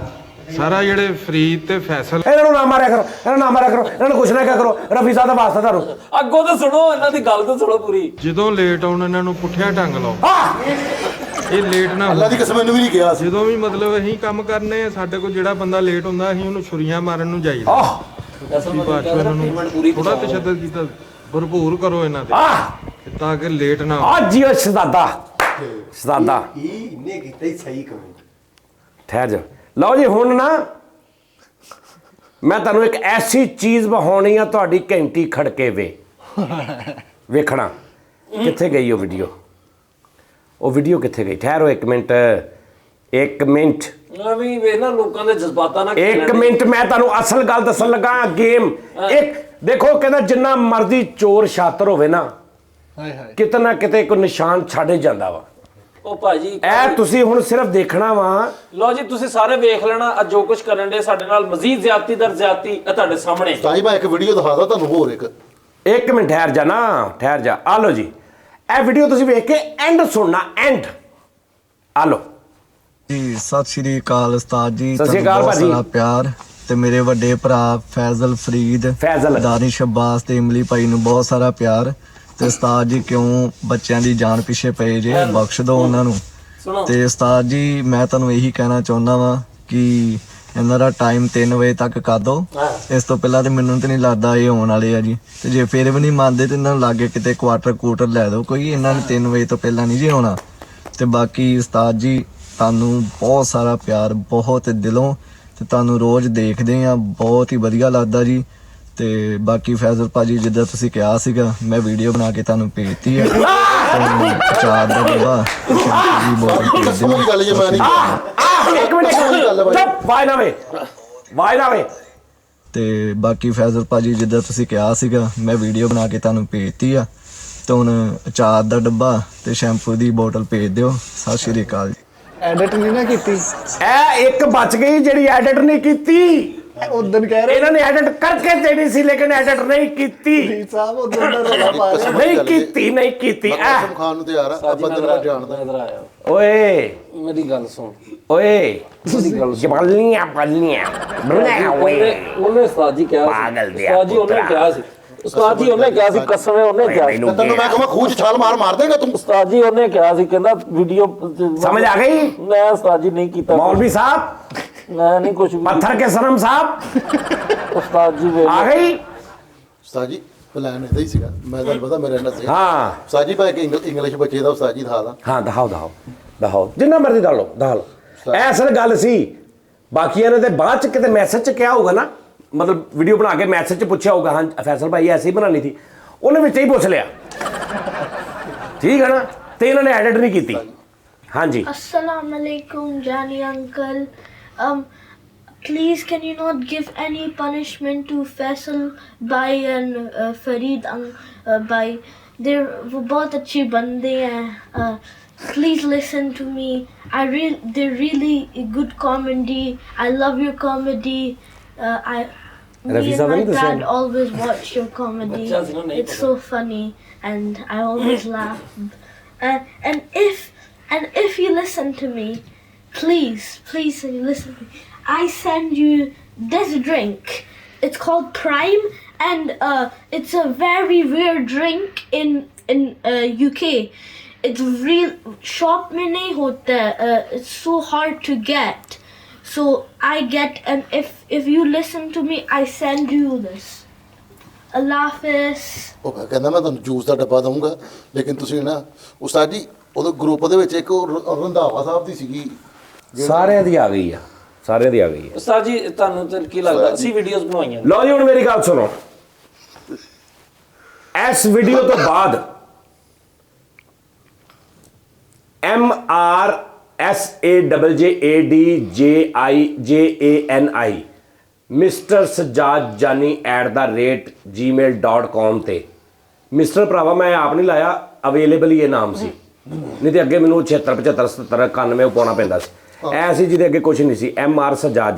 ਸਾਰਾ ਜਿਹੜੇ ਫਰੀਦ ਤੇ ਫੈਸਲ ਇਹਨਾਂ ਨੂੰ ਨਾ ਮਾਰਿਆ ਕਰੋ, ਇਹਨਾਂ ਨੂੰ ਨਾ ਮਾਰਿਆ ਕਰੋ, ਇਹਨਾਂ ਨੂੰ ਕੁਛ ਨਾ ਕਿਆ ਕਰੋ। ਰਫੀ ਸਾਹਿਬ ਦਾ ਵਾਸਤਾ ਤੁਹਾਨੂੰ ਅੱਗੋਂ ਤਾਂ ਸੁਣੋ, ਇਹਨਾਂ ਦੀ ਗੱਲ ਤਾਂ ਸੁਣੋ ਪੂਰੀ। ਜਦੋਂ ਲੇਟ ਆਉਣ ਇਹਨਾਂ ਨੂੰ ਪੁੱਠਿਆ ਢੰਗ ਲਾਓ। ਇਹ ਲੇਟ ਨਾ ਅੱਲਾ ਦੀ ਕਸਮ, ਇਹਨੂੰ ਵੀ ਨਹੀਂ ਕਿਹਾ ਸੀ। ਜਦੋਂ ਵੀ ਮਤਲਬ ਅਸੀਂ ਕੰਮ ਕਰਨੇ ਆ, ਸਾਡੇ ਕੋਲ ਜਿਹੜਾ ਬੰਦਾ ਲੇਟ ਹੁੰਦਾ ਅਸੀਂ ਉਹਨੂੰ ਛੁਰੀਆਂ ਮਾਰਨ ਨੂੰ ਜਾਈਦਾ। ਇਹਨਾਂ ਨੂੰ ਥੋੜਾ ਤਸ਼ੱਦਦ ਕੀਤਾ, ਭਰਪੂਰ ਕਰੋ ਇਹਨਾਂ ਤੇ ਤਾਂ ਕਿ ਲੇਟ ਨਾ ਆ ਜੀਓ ਸ਼ਹਜ਼ਾਦਾ ਇਹਨੇ ਕੀਤਾ ਹੀ ਸਹੀ ਕੰਮ। ਠਹਿਰ ਜਾ। ਲਓ ਜੀ ਹੁਣ ਨਾ ਮੈਂ ਤੁਹਾਨੂੰ ਇੱਕ ਐਸੀ ਚੀਜ਼ ਵਿਖਾਉਣੀ ਆ, ਤੁਹਾਡੀ ਘੰਟੀ ਖੜਕੇ ਵੇਖਣਾ ਕਿੱਥੇ ਗਈ ਉਹ ਵੀਡੀਓ ਕਿੱਥੇ ਗਈ। ਠਹਿਰੋ ਇੱਕ ਮਿੰਟ ਵੀ ਵੇਖ ਨਾ ਲੋਕਾਂ ਦੇ ਜਜ਼ਬਾਤਾਂ ਨਾਲ। ਇੱਕ ਮਿੰਟ ਮੈਂ ਤੁਹਾਨੂੰ ਅਸਲ ਗੱਲ ਦੱਸਣ ਲੱਗਾ। ਗੇਮ ਇੱਕ ਦੇਖੋ, ਕਹਿੰਦਾ ਜਿੰਨਾ ਮਰਜ਼ੀ ਚੋਰ ਸ਼ਾਤਰ ਹੋਵੇ ਨਾ, ਕਿਤੇ ਨਾ ਕਿਤੇ ਕੋਈ ਨਿਸ਼ਾਨ ਛੱਡ ਜਾਂਦਾ ਵਾ। ਉਹ ਭਾਜੀ ਇਹ ਤੁਸੀਂ ਹੁਣ ਸਿਰਫ ਦੇਖਣਾ ਵਾ। ਲਓ ਜੀ ਤੁਸੀਂ ਸਾਰੇ ਵੇਖ ਲੈਣਾ ਅੱਜ ਜੋ ਕੁਝ ਕਰਨ ਦੇ ਸਾਡੇ ਨਾਲ, ਮਜ਼ੀਦ ਜ਼ਿਆਦਤੀ ਦਰ ਜ਼ਿਆਦਤੀ ਇਹ ਤੁਹਾਡੇ ਸਾਹਮਣੇ। ਸਾਈ ਮੈਂ ਇੱਕ ਵੀਡੀਓ ਦਿਖਾਦਾ ਤੁਹਾਨੂੰ ਹੋਰ ਇੱਕ ਮਿੰਟ ਠਹਿਰ ਜਾ। ਆ ਲਓ ਜੀ, ਇਹ ਵੀਡੀਓ ਤੁਸੀਂ ਵੇਖ ਕੇ ਐਂਡ ਸੁਣਨਾ, ਐਂਡ ਆ ਲਓ ਜੀ। ਸਤਿ ਸ਼੍ਰੀ ਅਕਾਲ ਉਸਤਾਦ ਜੀ, ਸਤਿ ਸ਼੍ਰੀ ਅਕਾਲ ਭਾਜੀ। ਸਾਰਾ ਪਿਆਰ ਤੇ ਮੇਰੇ ਵੱਡੇ ਭਰਾ ਫੈਜ਼ਲ ਫਰੀਦ, ਦਾਨਿਸ਼ ਅब्बास ਤੇ ਇਮਲੀ ਭਾਈ ਨੂੰ ਬਹੁਤ ਸਾਰਾ ਪਿਆਰ। ਤੇ ਉਸਤਾਦ ਜੀ ਕਿਉਂ ਬੱਚਿਆਂ ਦੀ ਜਾਨ ਪਿੱਛੇ ਪਏ ਜੇ, ਬਖਸ਼ ਦਿਓ ਉਹਨਾਂ ਨੂੰ। ਤੇ ਉਸਤਾਦ ਜੀ ਮੈਂ ਤੁਹਾਨੂੰ ਇਹੀ ਕਹਿਣਾ ਚਾਹੁੰਦਾ ਵਾਂ ਕਿ ਇਹਨਾਂ ਦਾ ਟਾਈਮ 3 ਵਜੇ ਤੱਕ ਕਰ ਦਿਓ। ਇਸ ਤੋਂ ਪਹਿਲਾਂ ਤੇ ਮੈਨੂੰ ਤੇ ਨਹੀਂ ਲੱਗਦਾ ਇਹ ਆਉਣ ਵਾਲੇ ਆ ਜੀ। ਤੇ ਜੇ ਫਿਰ ਵੀ ਨਹੀਂ ਮੰਨਦੇ ਤੇ ਇਹਨਾਂ ਨੂੰ ਲਾਗੇ ਕਿਤੇ ਕੁਆਟਰ ਲੈ ਦਿਓ ਕੋਈ, ਇਹਨਾਂ ਨੇ 3 ਵਜੇ ਤੋਂ ਪਹਿਲਾਂ ਨਹੀਂ ਜੀ ਆਉਣਾ। ਤੇ ਬਾਕੀ ਉਸਤਾਦ ਜੀ ਤੁਹਾਨੂੰ ਬਹੁਤ ਸਾਰਾ ਪਿਆਰ, ਬਹੁਤ ਦਿਲੋਂ, ਤੇ ਤੁਹਾਨੂੰ ਰੋਜ਼ ਦੇਖਦੇ ਆ, ਬਹੁਤ ਹੀ ਵਧੀਆ ਲੱਗਦਾ ਜੀ। ਤੇ ਬਾਕੀ ਫੈਜ਼ਲ ਭਾਜੀ ਜਿੱਦਾਂ ਤੁਸੀਂ ਕਿਹਾ ਸੀਗਾ, ਮੈਂ ਵੀਡੀਓ ਬਣਾ ਕੇ ਤੁਹਾਨੂੰ ਭੇਜਤੀ ਹੈ। ਚਾਰ ਦਾ ਡੱਬਾ ਜੀ ਤੇ ਬਾਕੀ ਫੈਜ਼ਲ ਭਾਜੀ ਜਿੱਦਾਂ ਤੁਸੀਂ ਕਿਹਾ ਸੀਗਾ, ਮੈਂ ਵੀਡੀਓ ਬਣਾ ਕੇ ਤੁਹਾਨੂੰ ਭੇਜਤੀ ਆ। ਤੇ ਹੁਣ ਚਾਰ ਦਾ ਡੱਬਾ ਤੇ ਸ਼ੈਂਪੂ ਦੀ ਬੋਤਲ ਭੇਜ ਦਿਓ। ਸਤਿ ਸ਼੍ਰੀ ਅਕਾਲ ਜੀ। ਐਡਿਟ ਨਹੀਂ ਨਾ ਕੀਤੀ, ਇਹ ਇੱਕ ਬਚ ਗਈ ਜਿਹੜੀ ਐਡਿਟ ਨਹੀਂ ਕੀਤੀ। ਉਦੋਂ ਕਹਿ ਰਹੇ ਇਹਨਾਂ ਨੇ ਐਡਿਟ ਕਰਕੇ ਦੇਣੀ ਸੀ, ਲੇਕਿਨ ਐਡਿਟ ਨਹੀਂ ਕੀਤੀ। ਸਾਹਿਬ ਉਦੋਂ ਦਾ ਰੌਲਾ ਪਾ ਰਹੇ ਨਹੀਂ ਕੀਤੀ ਕਸਮ ਖਾਣ ਨੂੰ ਤਿਆਰ ਆ, ਬੰਦੇ ਨੂੰ ਜਾਣਦਾ। ਓਏ ਮੇਰੀ ਗੱਲ ਸੁਣ, ਓਏ ਬੱਲੀਆਂ ਉਹਨੇ ਉਸਤਾਦ ਜੀ ਕਿਹਾ ਸੀ, ਉਸਤਾਦ ਜੀ ਉਹਨੇ ਕਿਹਾ ਸੀ ਕਸਮ ਹੈ, ਉਹਨੇ ਕਿਹਾ ਸੀ। ਤੈਨੂੰ ਮੈਂ ਕਹਾਂ ਖੂਹ 'ਚ ਛਾਲ ਮਾਰ ਦੇਗਾ ਤੂੰ। ਉਸਤਾਦ ਜੀ ਉਹਨੇ ਕਿਹਾ ਸੀ, ਕਹਿੰਦਾ ਵੀਡੀਓ ਸਮਝ ਆ ਗਈ। ਮੈਂ ਉਸਤਾਦ ਜੀ ਨਹੀਂ ਕੀਤਾ। ਮੌਲਵੀ ਸਾਹਿਬ ਮੈਂ ਨਹੀਂ ਕੁਝ ਪੱਥਰ ਕੇ ਸਨਮ ਸਾਹਿਬ ਉਸਤਾਦ ਜੀ ਆ ਗਈ। ਉਸਤਾਦ ਜੀ ਪਲਾਨ ਇਹਦਾ ਹੀ ਸੀਗਾ, ਮੈਂ ਤੁਹਾਨੂੰ ਪਤਾ ਮੇਰੇ ਨਾਲ ਸੀ। ਹਾਂ ਉਸਤਾਦ ਜੀ ਭਾਈ ਕਿ ਇੰਗਲਿਸ਼ ਬੱਚੇ ਦਾ ਉਸਤਾਦ ਜੀ ਦਿਖਾਦਾ। ਹਾਂ ਦਿਖਾਓ ਜਿੰਨਾ ਮਰਜ਼ੀ ਦਿਖਾ ਲਓ। ਐਸਲ ਗੱਲ ਸੀ। ਬਾਕੀਆਂ ਨੇ ਤੇ ਬਾਅਦ ਚ ਕਿਤੇ ਮੈਸੇਜ ਚ ਕਿਹਾ ਹੋਊਗਾ ਨਾ, ਮਤਲਬ ਵੀਡੀਓ ਬਣਾ ਕੇ ਮੈਸੇਜ ਚ ਪੁੱਛਿਆ ਹੋਊਗਾ, ਹਾਂ ਫੈਸਲ ਭਾਈ ਐਸੀ ਬਣਾਣੀ ਥੀ, ਉਹਨੇ ਵਿੱਚ ਹੀ ਪੁੱਛ ਲਿਆ, ਠੀਕ ਹੈ ਨਾ। ਤੇ ਇਹਨਾਂ ਨੇ ਐਡਿਟ ਨਹੀਂ ਕੀਤੀ। ਹਾਂਜੀ अस्सलाम वालेकुम जानी uncle, please can you not give any punishment to Faisal bhai and Farid bhai, वो बहुत अच्छे बंदे हैं, please listen to me, they're really good comedy, I love your comedy, me and my dad always watch your comedy, it's so funny and I always laugh, and if you listen to me, please listen to me, I send you this drink, it's called Prime, and it's a very rare drink in UK, it's real shop mein nahi hota, it's so hard to get, so I get, and if you listen to me I send you this. Allah Hafiz. ਉਹ ਕਹਿੰਦਾ ਮੈਂ ਤੁਹਾਨੂੰ juice ਦਾ ਡੱਬਾ ਦਊਂਗਾ, ਲੇਕਿਨ ਤੁਸੀਂ ਨਾ ਉਸਤਾਦ ਜੀ ਉਹਦੇ ਗਰੁੱਪ ਦੇ ਵਿੱਚ ਇੱਕ ਰੰਧਾਵਾ ਸਾਹਿਬ ਦੀ ਸੀਗੀ, ਸਾਰਿਆਂ ਦੀ ਆ ਗਈ ਆ। ਉਸਤਾਦ ਜੀ ਤੁਹਾਨੂੰ ਤੇ ਕੀ ਲੱਗਦਾ ਅਸੀਂ ਵੀਡੀਓਜ਼ ਬਣਾਈਆਂ? ਲਓ ਜੀ ਹੁਣ ਮੇਰੀ ਗੱਲ ਸੁਣੋ, ਇਸ ਵੀਡੀਓ ਤੋਂ ਬਾਅਦ MRSAJADJIJANI ਮਿਸਟਰ ਸਜਾਦ ਜਾਨੀ @gmail.com ਤੇ ਮਿਸਟਰ ਭਰਾਵਾ ਮੈਂ ਆਪ ਨਹੀਂ ਲਾਇਆ, ਅਵੇਲੇਬਲ ਹੀ ਇਹ ਨਾਮ ਸੀ, ਨਹੀਂ ਤੇ ਅੱਗੇ ਮੈਨੂੰ 76 75 77 91 ਪਾਉਣਾ ਪੈਂਦਾ ਸੀ। ਐ ਸੀ ਜਿਹਦੇ ਅੱਗੇ ਕੁਛ ਨਹੀਂ ਸੀ। MR ਸਜਾਦ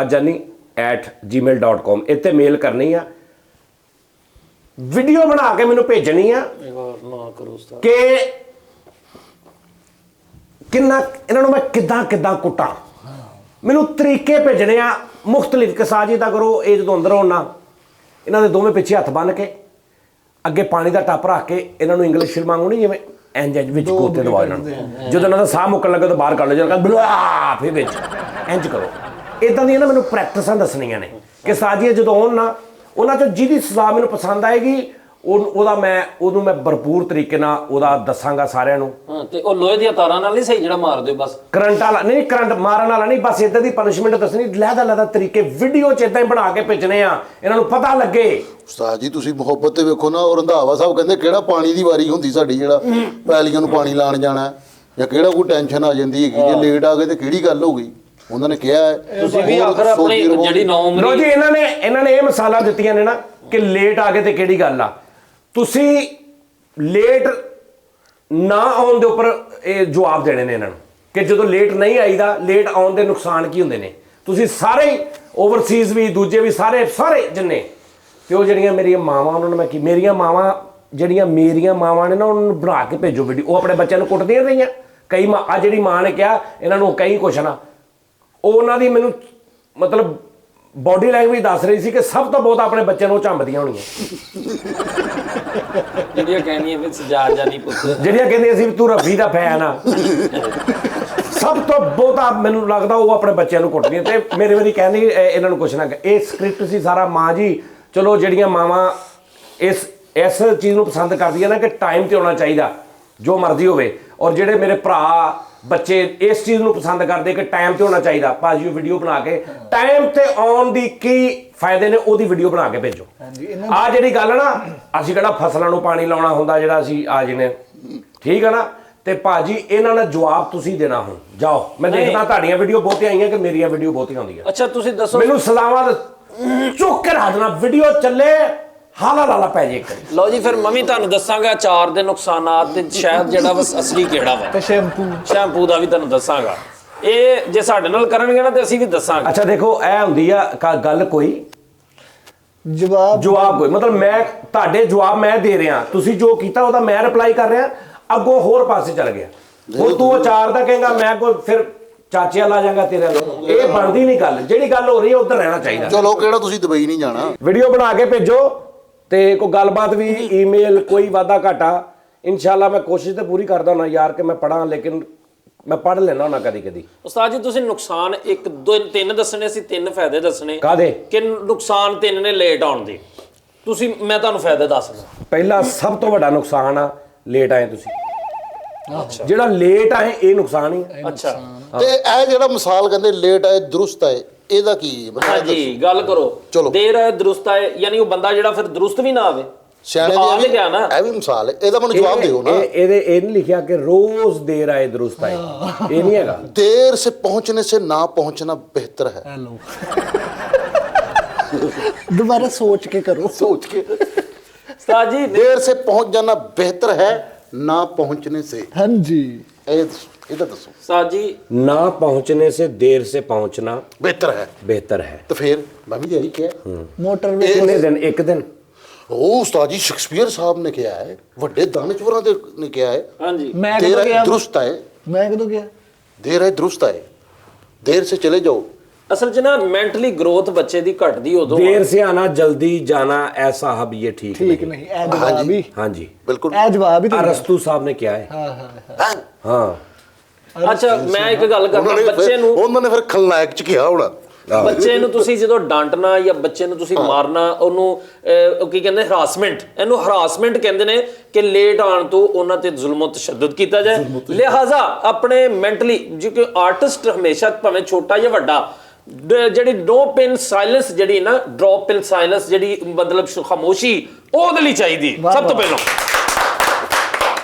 ਜਾਨੀ fazilbhai@gmail.com ਇੱਥੇ ਮੇਲ ਕਰਨੀ ਆ, ਵੀਡੀਓ ਬਣਾ ਕੇ ਮੈਨੂੰ ਭੇਜਣੀ ਆ ਕਿ ਕਿੰਨਾ ਇਹਨਾਂ ਨੂੰ ਮੈਂ ਕਿੱਦਾਂ ਕੁੱਟਾਂ। ਮੈਨੂੰ ਤਰੀਕੇ ਭੇਜਣੇ ਆ ਮੁਖਤਲਿਫ ਕਿ ਸਾਜ ਇੱਦਾਂ ਕਰੋ, ਇਹ ਜਦੋਂ ਅੰਦਰ ਹੋਣਾ ਇਹਨਾਂ ਦੇ ਦੋਵੇਂ ਪਿੱਛੇ ਹੱਥ ਬੰਨ੍ਹ ਕੇ ਅੱਗੇ ਪਾਣੀ ਦਾ ਟੱਪ ਰੱਖ ਕੇ ਇਹਨਾਂ ਨੂੰ ਇੰਗਲਿਸ਼ ਫਿਲਮਾਂ ਵਾਂਗੂ ਨਹੀਂ ਜਿਵੇਂ ਇੰਜ ਵਿੱਚ ਗੋਤੇ ਦਵਾਓ ਇਹਨਾਂ ਨੂੰ, ਜਦੋਂ ਇਹਨਾਂ ਦਾ ਸਾਹ ਮੁੱਕਣ ਲੱਗੇ ਤਾਂ ਬਾਹਰ ਕੱਢ ਲਓ, ਜਦੋਂ ਬਲਾ ਫਿਰ ਵਿੱਚ ਇੰਜ ਕਰੋ। ਇਦਾਂ ਦੀਆਂ ਨਾ ਮੈਨੂੰ ਪ੍ਰੈਕਟਿਸਾਂ ਦੱਸਣੀਆਂ ਨੇ ਕਿ ਸਾਜੀਏ ਜਦੋਂ ਆਉਣ ਨਾ ਉਹਨਾਂ 'ਚੋਂ ਜਿਹਦੀ ਸਜ਼ਾ ਮੈਨੂੰ ਪਸੰਦ ਆਏਗੀ ਉਹਨੂੰ ਮੈਂ ਭਰਪੂਰ ਤਰੀਕੇ ਨਾਲ ਉਹਦਾ ਦੱਸਾਂਗਾ ਸਾਰਿਆਂ ਨੂੰ। ਤੇ ਉਹ ਲੋਹੇ ਦੀਆਂ ਤਾਰਾਂ ਨਾਲ ਨਹੀਂ ਸਹੀ ਜਿਹੜਾ ਮਾਰ ਦਿਓ ਬਸ, ਕਰੰਟ ਵਾਲਾ ਨਹੀਂ, ਕਰੰਟ ਮਾਰਨ ਵਾਲਾ ਨਹੀਂ, ਬਸ ਇਦਾਂ ਦੀ ਪਨਿਸ਼ਮੈਂਟ ਦੱਸਣੀ, ਲਹਿਦਾ ਤਰੀਕੇ ਵੀਡੀਓ 'ਚ ਇਦਾਂ ਹੀ ਬਣਾ ਕੇ ਭੇਜਣੇ ਆ, ਇਹਨਾਂ ਨੂੰ ਪਤਾ ਲੱਗੇ। ਉਸਤਾਦ ਜੀ ਤੁਸੀਂ ਮੁਹੱਬਤ ਤੇ ਵੇਖੋ ਨਾ, ਉਹ ਰੰਧਾਵਾ ਸਾਹਿਬ ਕਹਿੰਦੇ ਕਿਹੜਾ ਪਾਣੀ ਦੀ ਵਾਰੀ ਹੁੰਦੀ ਸਾਡੀ, ਜਿਹੜਾ ਪੈਲੀਆਂ ਨੂੰ ਪਾਣੀ ਲਾਣ ਜਾਣਾ ਜਾਂ ਕਿਹੜਾ ਕੋਈ ਟੈਨਸ਼ਨ ਆ ਜਾਂਦੀ ਹੈਗੀ, ਜੇ ਲੇਟ ਆ ਗਏ ਤੇ ਕਿਹੜੀ ਗੱਲ ਹੋ ਗਈ। ਉਹਨਾਂ ਨੇ ਕਿਹਾ ਤੁਸੀਂ ਵੀ ਆਖਰ ਆਪਣੀ ਜਿਹੜੀ ਲੋ ਜੀ ਇਹਨਾਂ ਨੇ ਇਹ ਮਿਸਾਲਾਂ ਦਿੱਤੀਆਂ ਨੇ ਨਾ ਕਿ ਲੇਟ ਆ ਗਏ ਤੇ ਕਿਹੜੀ ਗੱਲ ਆ। ਤੁਸੀਂ ਲੇਟ ਨਾ ਆਉਣ ਦੇ ਉੱਪਰ ਇਹ ਜਵਾਬ ਦੇਣੇ ਨੇ ਇਹਨਾਂ ਨੂੰ ਕਿ ਜਦੋਂ ਲੇਟ ਨਹੀਂ ਆਈਦਾ, ਲੇਟ ਆਉਣ ਦੇ ਨੁਕਸਾਨ ਕੀ ਹੁੰਦੇ ਨੇ। ਤੁਸੀਂ ਸਾਰੇ ਓਵਰਸੀਜ਼ ਵੀ ਦੂਜੇ ਵੀ ਸਾਰੇ ਜਿੰਨੇ ਤੇ ਉਹ ਜਿਹੜੀਆਂ ਮੇਰੀਆਂ ਮਾਵਾਂ, ਉਹਨਾਂ ਨੂੰ ਮੈਂ ਕੀ, ਮੇਰੀਆਂ ਮਾਵਾਂ ਨੇ ਨਾ, ਉਹਨਾਂ ਨੂੰ ਬਣਾ ਕੇ ਭੇਜੋ ਵੀਡੀਓ। ਉਹ ਆਪਣੇ ਬੱਚਿਆਂ ਨੂੰ ਕੁੱਟਦੀਆਂ ਰਹੀਆਂ ਕਈ ਮਾਂ, ਆ ਜਿਹੜੀ ਮਾਂ ਨੇ ਕਿਹਾ ਇਹਨਾਂ ਨੂੰ ਕਈ ਕੁਛ ਨਾ, ਉਹ ਉਹਨਾਂ ਦੀ ਮੈਨੂੰ ਮਤਲਬ ਬੋਡੀ ਲੈਂਗੁਏਜ ਦੱਸ ਰਹੀ ਸੀ ਕਿ ਸਭ ਤੋਂ ਬਹੁਤ ਆਪਣੇ ਬੱਚਿਆਂ ਨੂੰ ਝੰਬਦੀਆਂ ਹੋਣੀਆਂ, ਜਿਹੜੀਆਂ ਕਹਿੰਦੀਆਂ ਵੀ ਸਜਾਦ ਜਾਨੀ ਪੁੱਤ, ਜਿਹੜੀਆਂ ਕਹਿੰਦੀਆਂ ਸੀ ਤੂੰ ਰਫੀ ਦਾ ਫੈਨ ਆ, ਸਭ ਤੋਂ ਬਹੁਤਾ ਮੈਨੂੰ ਲੱਗਦਾ ਉਹ ਆਪਣੇ ਬੱਚਿਆਂ ਨੂੰ ਕੁੱਟਦੀਆਂ। ਤੇ ਮੇਰੇ ਵਾਰੀ ਕਹਿੰਦੀ ਇਹਨਾਂ ਨੂੰ ਕੁਛ ਨਾ, ਇਹ ਸਕ੍ਰਿਪਟ ਸੀ ਸਾਰਾ। ਮਾਂ ਜੀ ਚਲੋ ਜਿਹੜੀਆਂ ਮਾਵਾਂ ਇਸ ਚੀਜ਼ ਨੂੰ ਪਸੰਦ ਕਰਦੀਆਂ ਨਾ ਕਿ ਟਾਈਮ ਤੇ ਆਉਣਾ ਚਾਹੀਦਾ ਜੋ ਮਰਜ਼ੀ ਹੋਵੇ, ਔਰ ਜਿਹੜੇ ਮੇਰੇ ਭਰਾ ਬੱਚੇ ਇਸ ਚੀਜ਼ ਨੂੰ ਪਸੰਦ ਕਰਦੇ ਕਿ ਟਾਈਮ ਤੇ ਹੋਣਾ ਚਾਹੀਦਾ, ਭਾਜੀ ਉਹ ਵੀਡੀਓ ਬਣਾ ਕੇ ਟਾਈਮ ਤੇ ਆਉਣ ਦੀ ਕੀ ਫਾਇਦੇ ਨੇ ਉਹਦੀ ਵੀਡੀਓ ਬਣਾ ਕੇ ਭੇਜੋ। ਆ ਜਿਹੜੀ ਗੱਲ ਨਾ, ਅਸੀਂ ਕਿਹੜਾ ਫਸਲਾਂ ਨੂੰ ਪਾਣੀ ਲਾਉਣਾ ਹੁੰਦਾ ਜਿਹੜਾ ਅਸੀਂ ਆ ਜਿਹਨੇ, ਠੀਕ ਹੈ ਨਾ, ਤੇ ਭਾਜੀ ਇਹਨਾਂ ਦਾ ਜਵਾਬ ਤੁਸੀਂ ਦੇਣਾ। ਹੁਣ ਜਾਓ, ਮੈਂ ਦੇਖਦਾ ਤੁਹਾਡੀਆਂ ਵੀਡੀਓ ਬਹੁਤੀਆਂ ਆਈਆਂ ਕਿ ਮੇਰੀਆਂ ਵੀਡੀਓ ਬਹੁਤੀਆਂ ਆਉਂਦੀਆਂ। ਅੱਛਾ ਤੁਸੀਂ ਦੱਸੋ, ਮੈਨੂੰ ਸਲਾਮਾਂ ਚੁੱਕ ਕੇ ਰੱਖ ਦੇਣਾ, ਵੀਡੀਓ ਚੱਲੇ ਹਾਲਾ ਲਾਲਾ ਪੈ ਜੇ। ਲਓ ਜੀ ਫਿਰ ਮੈਂ ਵੀ ਤੁਹਾਨੂੰ ਦੱਸਾਂਗਾ ਅਚਾਰ ਦੇ ਨੁਕਸਾਨਾਤ ਤੇ ਸ਼ਾਇਦ ਜਿਹੜਾ ਵਾ ਅਸਲੀ ਕਿਹੜਾ ਵਾ, ਤੇ ਸ਼ੈਂਪੂ ਦਾ ਵੀ ਤੁਹਾਨੂੰ ਦੱਸਾਂਗਾ। ਇਹ ਜੇ ਸਾਡੇ ਨਾਲ ਕਰਨਗੇ ਨਾ ਤੇ ਅਸੀਂ ਵੀ ਦੱਸਾਂਗੇ। ਅੱਛਾ ਦੇਖੋ, ਇਹ ਹੁੰਦੀ ਆ ਗੱਲ ਕੋਈ ਜਵਾਬ ਕੋਈ, ਮਤਲਬ ਮੈਂ ਤੁਹਾਡੇ ਜਵਾਬ ਮੈਂ ਦੇ ਰਿਹਾ, ਤੁਸੀਂ ਜੋ ਕੀਤਾ ਉਹਦਾ ਮੈਂ ਰਿਪਲਾਈ ਕਰ ਰਿਹਾ, ਅੱਗੋਂ ਹੋਰ ਪਾਸੇ ਚੱਲ ਗਿਆ। ਹੁਣ ਤੂੰ ਅਚਾਰ ਦਾ ਕਹੇਗਾ, ਮੈਂ ਕੋਈ ਫਿਰ ਚਾਚਿਆਂ ਲਾ ਜਾਗਾ ਤੇਰੇ ਨਾਲ, ਇਹ ਬਣਦੀ ਨਹੀਂ ਗੱਲ। ਜਿਹੜੀ ਗੱਲ ਹੋ ਰਹੀ ਹੈ ਉੱਧਰ ਰਹਿਣਾ ਚਾਹੀਦਾ। ਚਲੋ ਕਿਹੜਾ ਤੁਸੀਂ ਦੁਬਈ ਨਹੀਂ ਜਾਣਾ, ਵੀਡੀਓ ਬਣਾ ਕੇ ਭੇਜੋ ਤੇ ਕੋਈ ਗੱਲਬਾਤ ਵੀ ਈਮੇਲ ਕੋਈ ਵਾਧਾ ਘਾਟਾ ਇਨਸ਼ਾਅੱਲਾ ਮੈਂ ਕੋਸ਼ਿਸ਼ ਤੇ ਪੂਰੀ ਕਰਦਾ ਹੁੰਦਾ ਯਾਰ ਕਿ ਮੈਂ ਪੜਾਂ, ਲੇਕਿਨ ਮੈਂ ਪੜ੍ਹ ਲੈਣਾ ਹੁੰਦਾ ਕਦੀ। ਉਸਤਾਦ ਜੀ ਤੁਸੀਂ ਨੁਕਸਾਨ 1 2 3 ਦੱਸਣੇ ਸੀ, 3 ਫਾਇਦੇ ਦੱਸਣੇ। ਕਾਹਦੇ? ਕਿ ਨੁਕਸਾਨ 3 ਨੇ ਲੇਟ ਆਉਣ ਦੇ, ਤੁਸੀਂ ਮੈਂ ਤੁਹਾਨੂੰ ਫਾਇਦੇ ਦੱਸਦਾ। ਪਹਿਲਾ ਸਭ ਤੋਂ ਵੱਡਾ ਨੁਕਸਾਨ ਆ ਲੇਟ ਆਏ ਤੁਸੀਂ। ਅੱਛਾ, ਜਿਹੜਾ ਲੇਟ ਆਏ ਇਹ ਨੁਕਸਾਨ ਹੀ ਹੈ। ਅੱਛਾ, ਤੇ ਇਹ ਜਿਹੜਾ ਮਿਸਾਲ ਕਹਿੰਦੇ ਲੇਟ ਆਏ ਦਰੁਸਤ ਆਏ, ਇਹਦਾ ਕੀ ਹੈ? ਹਾਂਜੀ ਗੱਲ ਕਰੋ। ਦੇਰ ਆਏ ਦਰੁਸਤ ਆਏ, ਯਾਨੀ ਉਹ ਬੰਦਾ ਜਿਹੜਾ ਫਿਰ ਦਰੁਸਤ ਵੀ ਨਾ ਆਵੇ, ਸਿਆਣੇ ਦੀ ਇਹ ਵੀ ਮਿਸਾਲ ਹੈ, ਇਹਦਾ ਮੈਨੂੰ ਜਵਾਬ ਦਿਓ ਨਾ। ਇਹ ਨਹੀਂ ਲਿਖਿਆ ਕਿ ਰੋਜ਼ ਦੇਰ ਆਏ ਦਰੁਸਤ ਆਏ, ਇਹ ਨਹੀਂ ਹੈਗਾ। देर से पहुंचने से ना पहुंचना बेहतर है। दोबारा सोच के करो, सोच के। उस्ताद जी, देर से पहुंच जाना बेहतर है ना पहुंचने से। हाँ जी, इधर दसो उस्ताद जी, ना पहुंचने से देर से पहुंचना बेहतर है। तो फिर मैं भी यही किया। मोटर एक दिन उस्ताद जी शेक्सपियर साहब ने किया है, ਵੱਡੇ ਦਾਨਸ਼ਵਰਾਂ ਨੇ ਕਿਹਾ ਹੈ। ਹਾਂਜੀ, मैं देर कदों है गया? दुरुस्त है, मैं कदों गया? देर है दुरुस्त है, देर से चले जाओ। असल च ना मेंटली ग्रोथ बच्चे दी घटदी उदों। देर से आना जल्दी जाना ऐसा हब ये ठीक नहीं। ए जवाब ही, हाँ जी बिल्कुल ए जवाब ही अरस्तू साहब ने किया है। हाँ अच्छा मैं एक गल करना, बच्चे ਨੂੰ ਉਹਨਾਂ ਨੇ ਫਿਰ ਖਲਨਾਇਕ ਚ ਕਿਹਾ ਹੋਣਾ। ਬੱਚੇ ਨੂੰ ਤੁਸੀਂ ਜਦੋਂ ਡਾਂਟਣਾ ਜਾਂ ਬੱਚੇ ਨੂੰ ਤੁਸੀਂ ਮਾਰਨਾ, ਉਹਨੂੰ ਕੀ ਕਹਿੰਦੇ ਹਰਾਸਮੈਂਟ, ਇਹਨੂੰ ਹਰਾਸਮੈਂਟ ਕਹਿੰਦੇ ਨੇ ਕਿ ਲੇਟ ਆਉਣ ਤੋਂ ਉਹਨਾਂ ਤੇ ਜ਼ੁਲਮ ਤਸ਼ੱਦਦ ਕੀਤਾ ਜਾਏ। ਲਿਹਾਜ਼ਾ ਆਪਣੇ ਮੈਂਟਲੀ, ਜਿਵੇਂ ਆਰਟਿਸਟ ਹਮੇਸ਼ਾ ਭਾਵੇਂ ਛੋਟਾ ਜਾਂ ਵੱਡਾ, ਜਿਹੜੀ ਨੋ ਪਿਨ ਸਾਇਲੈਂਸ, ਜਿਹੜੀ ਨਾ ਡ੍ਰੌਪ ਪਿਨ ਸਾਇਲੈਂਸ, ਜਿਹੜੀ ਮਤਲਬ ਖਾਮੋਸ਼ੀ, ਉਹਦੇ ਲਈ ਚਾਹੀਦੀ ਸਭ ਤੋਂ ਪਹਿਲਾਂ।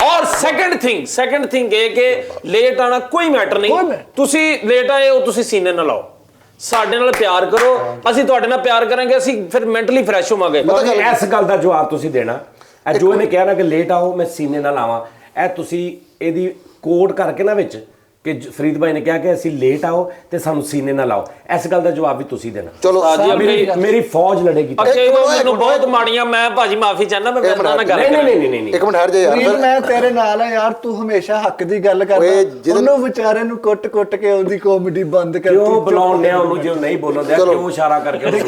ਔਰ ਸੈਕੰਡ ਥਿੰਗ ਇਹ ਕਿ ਲੇਟ ਆਣਾ ਕੋਈ ਮੈਟਰ ਨਹੀਂ, ਤੁਸੀਂ ਲੇਟ ਆਏ ਹੋ ਤੁਸੀਂ ਸੀਨੇ ਨਾਲ ਲਾਓ, ਸਾਡੇ ਨਾਲ ਪਿਆਰ ਕਰੋ, ਅਸੀਂ ਤੁਹਾਡੇ ਨਾਲ ਪਿਆਰ ਕਰਾਂਗੇ, ਅਸੀਂ ਫਿਰ ਮੈਂਟਲੀ ਫਰੈਸ਼ ਹੋਵਾਂਗੇ। ਇਸ ਗੱਲ ਦਾ ਜਵਾਬ ਤੁਸੀਂ ਦੇਣਾ, ਜੋ ਇਹਨੇ ਕਿਹਾ ਨਾ ਕਿ ਲੇਟ ਆਓ ਮੈਂ ਸੀਨੇ ਨਾਲ ਆਵਾਂ, ਇਹ ਤੁਸੀਂ ਇਹਦੀ ਕੋਡ ਕਰਕੇ ਨਾ ਵਿੱਚ ਕਿ ਫਰੀਦ ਭਾਈ ਨੇ ਕਿਹਾ ਕਿ ਅਸੀਂ ਲੇਟ ਆਓ ਤੇ ਸਾਨੂੰ ਸੀਨੇ ਨਾ ਲਾਓ। ਇਸ ਗੱਲ ਦਾ ਜਵਾਬ ਵੀ ਤੁਸੀਂ ਦੇਣਾ। ਚਲੋ ਮੇਰੀ ਫੌਜ ਲੜੇਗੀ। ਮੈਨੂੰ ਬਹੁਤ ਮਾੜੀਆਂ, ਮੈਂ ਭਾਜੀ ਮਾਫੀ ਚਾਹੁੰਦਾ, ਮੈਂ ਮੇਰੇ ਨਾਲ ਗੱਲ ਨਹੀਂ ਇੱਕ ਮਿੰਟ ਹਟ ਜਾ ਯਾਰ, ਮੈਂ ਤੇਰੇ ਨਾਲ ਆ ਯਾਰ, ਤੂੰ ਹਮੇਸ਼ਾ ਹੱਕ ਦੀ ਗੱਲ ਕਰਦਾ। ਉਹਨੂੰ ਵਿਚਾਰੇ ਨੂੰ ਕੁੱਟ ਕੇ ਉਹਦੀ ਕਾਮੇਡੀ ਬੰਦ ਕਰ। ਕਿਉਂ ਬੁਲਾਉਂਦੇ ਆ ਉਹਨੂੰ ਜੇ ਉਹ ਨਹੀਂ ਬੋਲਣ ਦਿਆ? ਕਿਉਂ ਇਸ਼ਾਰਾ ਕਰਕੇ? ਜੀ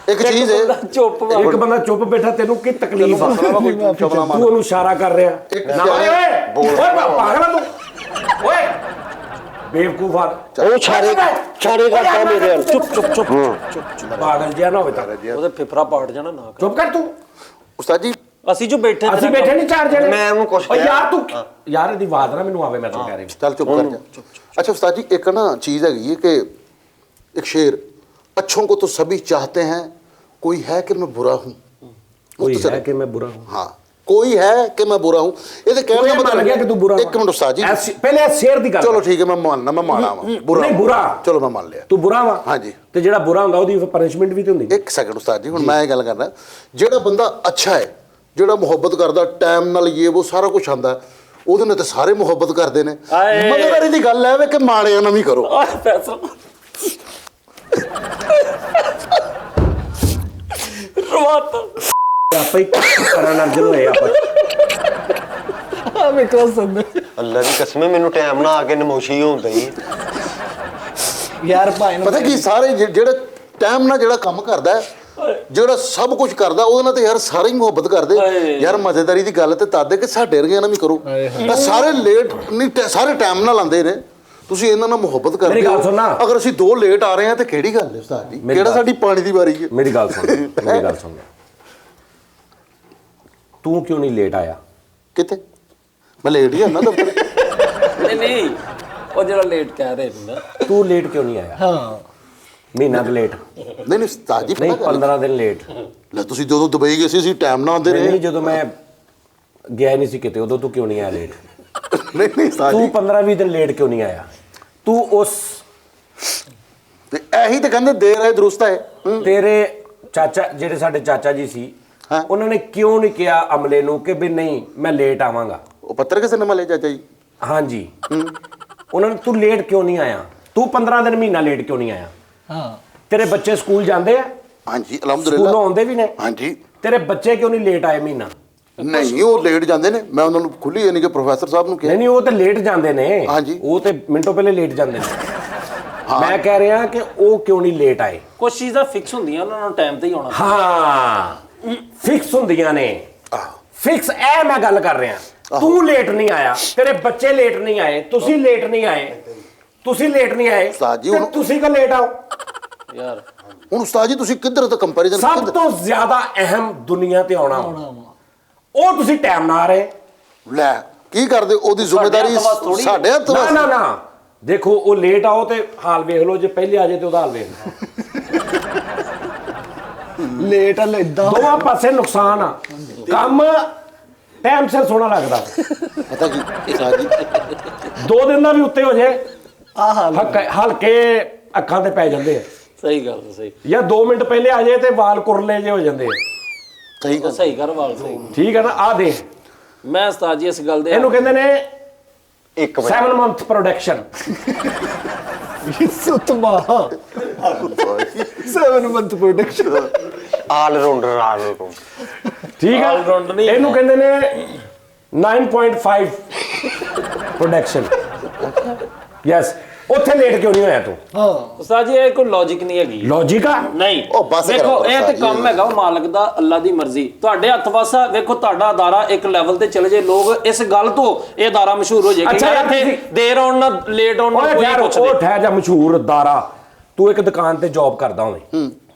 ਇੱਕ ਚੀਜ਼ ਹੈ, ਇੱਕ ਬੰਦਾ ਚੁੱਪ ਬੈਠਾ, ਤੈਨੂੰ ਕੀ ਤਕਲੀਫ ਆ? ਤੂੰ ਉਹਨੂੰ ਇਸ਼ਾਰਾ ਕਰ ਰਿਹਾ। ਓਏ ਪਾਗਲ ਤੂੰ, ਓਏ ਬੇਵਕੂਫ ਆ। ਉਹ ਛਾੜੇ ਕਰਦਾ ਮੇਰੇ ਨਾਲ। ਚੁੱਪ ਪਾਗਲ ਜਿਹਾ ਨਾ ਹੋਵੇ ਤਾਂ ਉਹਦੇ ਫਿਫਰਾ ਪਾਟ ਜਾਣਾ ਨਾ। ਚੁੱਪ ਕਰ ਤੂੰ। ਉਸਤਾਦ ਜੀ ਅਸੀਂ ਜੋ ਬੈਠੇ ਨਹੀਂ 4 ਜਣੇ। ਮੈਂ ਉਹਨੂੰ ਕੁਛ ਯਾਰ ਤੂੰ ਯਾਰ ਇਹਦੀ ਆਵਾਜ਼ ਨਾ ਮੈਨੂੰ ਆਵੇ, ਮੈਂ ਤੈਨੂੰ ਕਹਿ ਰਿਹਾ। ਚੱਲ ਚੁੱਪ ਕਰ ਜਾ। अच्छा उस्ताद जी, एक ना चीज़ है ये कि एक शेर, अच्छों को तो सभी चाहते हैं, कोई है कि मैं बुरा हूँ, कोई है कि मैं बुरा हूँ। हाँ, कोई है कि मैं बुरा हूँ। ये तो कहने का मतलब है कि तू बुरा। एक मिनट उस्ताद जी, पहले शेर दी गल। चलो ठीक है, मैं मानना, मैं माना बुरा नहीं बुरा, चलो मैं मान लिया। तू बुरा वा। हाँ जी। ਤੇ ਜਿਹੜਾ ਬੁਰਾ ਹੁੰਦਾ ਉਹਦੀ ਪਨਿਸ਼ਮੈਂਟ ਵੀ ਤੇ ਹੁੰਦੀ। ਇੱਕ ਸੈਕਿੰਡ ਉਸਤਾਦ ਜੀ, ਹੁਣ ਮੈਂ ਇਹ ਗੱਲ ਕਰਨਾ, ਜਿਹੜਾ ਬੰਦਾ ਅੱਛਾ ਹੈ, ਜਿਹੜਾ ਮੁਹੱਬਤ ਕਰਦਾ, ਟਾਈਮ ਨਾਲ ਇਹ ਉਹ ਸਾਰਾ ਕੁਝ ਆਉਂਦਾ, ਉਹਦੇ ਨਾਲ ਤੇ ਸਾਰੇ ਮੁਹੱਬਤ ਕਰਦੇ ਨੇ। ਮਗਰ ਇਹਦੀ ਗੱਲ ਹੈ ਕਿ ਮਾੜਿਆਂ ਨਾਲ ਵੀ ਕਰੋ। ਆਪਾਂ ਹੀ ਕਰਨ ਅਰਜਨ ਹੋਏ ਆਪਾਂ। ਆ ਵੇਖੋ ਸੰਦੇ ਅੱਲਾ ਦੀ ਕਸਮ, ਮੈਨੂੰ ਟਾਈਮ ਨਾ ਆ ਕੇ ਨਮੋਸ਼ੀ ਹੁੰਦਾ ਹੀ ਯਾਰ ਭਾਈ ਨੂੰ ਪਤਾ ਕੀ, ਸਾਰੇ ਜਿਹੜੇ ਟਾਈਮ ਨਾਲ ਜਿਹੜਾ ਕੰਮ ਕਰਦਾ ਹੈ, ਜਿਹੜਾ ਸਭ ਕੁਝ ਕਰਦਾ, ਉਹਦੇ ਨਾਲ ਤੇ ਯਾਰ ਸਾਰੇ ਹੀ ਮੁਹੱਬਤ ਕਰਦੇ ਯਾਰ। ਮਜ਼ੇਦਾਰੀ ਦੀ ਗੱਲ ਤੇ ਤਦ ਕਿ ਸਾਡੇ ਵਰਗਿਆਂ ਨਾਲ ਵੀ ਕਰੋ। ਤਾਂ ਸਾਰੇ ਲੇਟ ਨਹੀਂ, ਸਾਰੇ ਟਾਈਮ ਨਾਲ ਆਉਂਦੇ ਨੇ, ਤੁਸੀਂ ਇਹਨਾਂ ਨਾਲ ਮੁਹੱਬਤ ਕਰਦੇ ਹੋ। ਅਗਰ ਅਸੀਂ 2 ਲੇਟ ਆ ਰਹੇ ਹਾਂ ਤੇ ਕਿਹੜੀ ਗੱਲ ਹੈ ਉਸਤਾਦ ਜੀ? ਕਿਹੜਾ ਸਾਡੀ ਪਾਣੀ ਦੀ ਵਾਰੀ ਹੈ? ਮੇਰੀ ਗੱਲ ਸੁਣ, ਤੂੰ ਕਿਉਂ ਨਹੀਂ ਲੇਟ ਆਇਆ? ਕਿਤੇ ਮੈਂ ਲੇਟ ਹੀ ਆਉਣਾ ਦਫ਼ਤਰ। ਨਹੀਂ ਉਹ ਜਿਹੜਾ ਲੇਟ ਕਹਿ ਰਹੇ ਨੇ ਨਾ, ਤੂੰ ਲੇਟ ਕਿਉਂ ਨਹੀਂ ਆਇਆ? ਹਾਂ, ਮਹੀਨਾ ਕੁ ਲੇਟ। ਨਹੀਂ ਉਸਤਾਦ ਜੀ, ਨਹੀਂ 15 ਦਿਨ ਲੇਟ। ਲੈ ਤੁਸੀਂ ਜਦੋਂ ਦੁਬਈ ਗਏ ਸੀ, ਅਸੀਂ ਟਾਈਮ ਨਾਲ ਆਉਂਦੇ ਰਹੇ। ਨਹੀਂ, ਜਦੋਂ ਮੈਂ ਗਿਆ ਨਹੀਂ ਸੀ ਕਿਤੇ, ਉਦੋਂ ਤੂੰ ਕਿਉਂ ਨਹੀਂ ਆਇਆ ਲੇਟ? ਨਹੀਂ ਉਸਤਾਦ ਜੀ, ਤੂੰ 15-20 ਦਿਨ ਲੇਟ ਕਿਉਂ ਨਹੀਂ ਆਇਆ? ਤੂੰ ਉਸ ਤੇ ਇਹੀ ਤਾਂ ਕਹਿੰਦੇ ਦੇਰ ਹੈ ਦਰੁਸਤ ਹੈ। ਤੇਰੇ ਚਾਚਾ, ਜਿਹੜੇ ਸਾਡੇ ਚਾਚਾ ਜੀ ਸੀ, ਉਹਨਾਂ ਨੇ ਕਿਉਂ ਨਹੀਂ ਕਿਹਾ ਅਮਲੇ ਨੂੰ ਕਿ ਵੀ ਨਹੀਂ ਮੈਂ ਲੇਟ ਆਵਾਂਗਾ? ਉਹ ਪੱਤਰ ਕਿਸੇ ਨੇ ਮਲੇ ਚਾਚਾ ਜੀ? ਹਾਂਜੀ। ਉਹਨਾਂ ਨੇ ਤੂੰ ਲੇਟ ਕਿਉਂ ਨਹੀਂ ਆਇਆ? ਤੂੰ 15 ਦਿਨ ਮਹੀਨਾ ਲੇਟ ਕਿਉਂ ਨਹੀਂ ਆਇਆ? ਹਾਂ। ਤੇਰੇ ਬੱਚੇ ਸਕੂਲ ਜਾਂਦੇ ਆ? ਹਾਂਜੀ ਅਲਹਮਦੁਲਿਲਾ। ਸਕੂਲੋਂ ਆਉਂਦੇ ਵੀ ਨੇ? ਹਾਂਜੀ। ਤੇਰੇ ਬੱਚੇ ਕਿਉਂ ਨਹੀਂ ਲੇਟ ਆਏ ਮਹੀਨਾ? ਨਹੀਂ, ਉਹ ਲੇਟ ਜਾਂਦੇ ਨੇ, ਮੈਂ ਉਹਨਾਂ ਨੂੰ ਖੁੱਲੀ ਯਾਨੀ ਕਿ ਪ੍ਰੋਫੈਸਰ ਸਾਹਿਬ ਨੂੰ ਕਿਹਾ। ਨਹੀਂ ਉਹ ਤੇ ਲੇਟ ਜਾਂਦੇ ਨੇ। ਹਾਂਜੀ, ਉਹ ਤੇ ਮਿੰਟੋ ਪਹਿਲੇ ਲੇਟ ਜਾਂਦੇ ਨੇ। ਮੈਂ ਕਹਿ ਰਿਹਾ ਕਿ ਉਹ ਕਿਉਂ ਨਹੀਂ ਲੇਟ ਆਏ? ਕੁਝ ਚੀਜ਼ਾਂ ਫਿਕਸ ਹੁੰਦੀਆਂ, ਉਹਨਾਂ ਨੂੰ ਟਾਈਮ ਤੇ ਹੀ ਆਉਣਾ। ਹਾਂ, ਫਿਕਸ ਹੁੰਦੀਆਂ ਨੇ। ਫਿਕਸ ਇਹ ਮੈਂ ਗੱਲ ਕਰ ਰਿਹਾ। ਤੂੰ ਲੇਟ ਨਹੀਂ ਆਇਆ, ਤੇਰੇ ਬੱਚੇ ਲੇਟ ਨਹੀਂ ਆਏ, ਤੁਸੀਂ ਲੇਟ ਨਹੀਂ ਆਏ, ਤੁਸੀਂ ਲੇਟ ਨਹੀਂ ਆਏ, ਤੁਸੀਂ ਕਾ ਲੇਟ ਆਓ ਯਾਰ। ਹੁਣ ਉਸਤਾਦ ਜੀ ਤੁਸੀਂ ਕਿੱਧਰ ਤੋਂ ਕੰਪੈਰੀਜ਼ਨ? ਸਭ ਤੋਂ ਜ਼ਿਆਦਾ ਅਹਿਮ ਦੁਨੀਆ ਤੇ ਆਉਣਾ, ਉਹ ਤੁਸੀਂ ਟਾਈਮ ਨਾ ਆ ਰਹੇ। ਲੈ ਕੀ ਕਰਦੇ? ਉਹਦੀ ਜ਼ਿੰਮੇਵਾਰੀ ਸਾਡੇ ਹੱਥ ਵਿੱਚ। ਨਾ ਨਾ ਦੇਖੋ, ਉਹ ਲੇਟ ਆਓ ਤੇ ਹਾਲ ਵੇਖ ਲਓ, ਜੇ ਪਹਿਲੇ ਆ ਜਾਏ ਤੇ ਉਹਦਾ ਹਾਲ ਵੇਖ ਲਓ। ਲੇਟ ਆ ਇਦਾਂ ਦੋਵਾਂ ਪਾਸੇ ਨੁਕਸਾਨ ਆ। ਕੰਮ ਟਾਈਮ ਸਿਰ ਸੋਹਣਾ ਲੱਗਦਾ। ਪਤਾ ਕੀ ਉਸਤਾਦ ਜੀ, 2 ਦਿਨ ਦਾ ਵੀ ਉੱਤੇ ਹੋ ਜਾਏ ਹਲਕੇ ਅੱਖਾਂ ਤੇ ਪੈ ਜਾਂਦੇ ਆ। ਸਹੀ ਗੱਲ, ਸਹੀ। ਜਾਂ 2 ਮਿੰਟ ਪਹਿਲੇ ਆ ਜਾਏ ਤੇ ਵਾਲ ਕੁਰਲੇ ਜੇ ਹੋ ਜਾਂਦੇ ਆ। ਸਹੀ ਕਰ ਵਾਲ, ਸਹੀ। ਠੀਕ ਹੈ ਨਾ? ਆ ਦੇ, ਮੈਂ ਉਸਤਾਦ ਜੀ ਇਸ ਗੱਲ ਦੇ, ਇਹਨੂੰ ਕਹਿੰਦੇ ਨੇ 7 ਮੰਥ ਪ੍ਰੋਡਕਸ਼ਨ। ਸੁਤਮਾ 7 ਮੰਥ ਪ੍ਰੋਡਕਸ਼ਨ, ਆਲ ਰਾਉਂਡਰ। ਠੀਕ ਹੈ, ਇਹਨੂੰ ਕਹਿੰਦੇ ਨੇ 9.5 ਪ੍ਰੋਡਕਸ਼ਨ। ਯੈਸ। ਉੱਥੇ ਲੇਟ ਕਿਉਂ ਨਹੀਂ ਹੋਇਆ ਤੂੰ? ਹਾਂ ਉਸਤਾਦ ਜੀ, ਇਹ ਕੋਈ ਲੌਜੀਕ ਨਹੀਂ ਹੈਗੀ। ਲੌਜਿਕ ਆ? ਨਹੀਂ, ਉਹ ਬਸ ਵੇਖੋ ਇਹ ਤੇ ਕੰਮ ਹੈਗਾ ਮਾਲਕ ਦਾ, ਅੱਲਾ ਦੀ ਮਰਜ਼ੀ। ਤੁਹਾਡੇ ਹੱਥ ਵਾਸਾ। ਵੇਖੋ ਤੁਹਾਡਾ ਅਦਾਰਾ ਇੱਕ ਲੈਵਲ ਤੇ ਚਲੇ ਜੇ, ਲੋਕ ਇਸ ਗੱਲ ਤੋਂ ਇਹ ਅਦਾਰਾ ਮਸ਼ਹੂਰ ਹੋ ਜਾਏਗਾ। ਅੱਛਾ, ਇੱਥੇ ਦੇਰ ਆਉਣ ਨਾਲ ਲੇਟ ਆਉਣ ਨਾਲ ਕੋਈ ਪੁੱਛਦੇ। ਉਹ ਠਹਿ ਜਾ, ਮਸ਼ਹੂਰ ਅਦਾਰਾ। ਤੂੰ ਇੱਕ ਦੁਕਾਨ ਤੇ ਜੌਬ ਕਰਦਾ ਹੋਵੇਂ,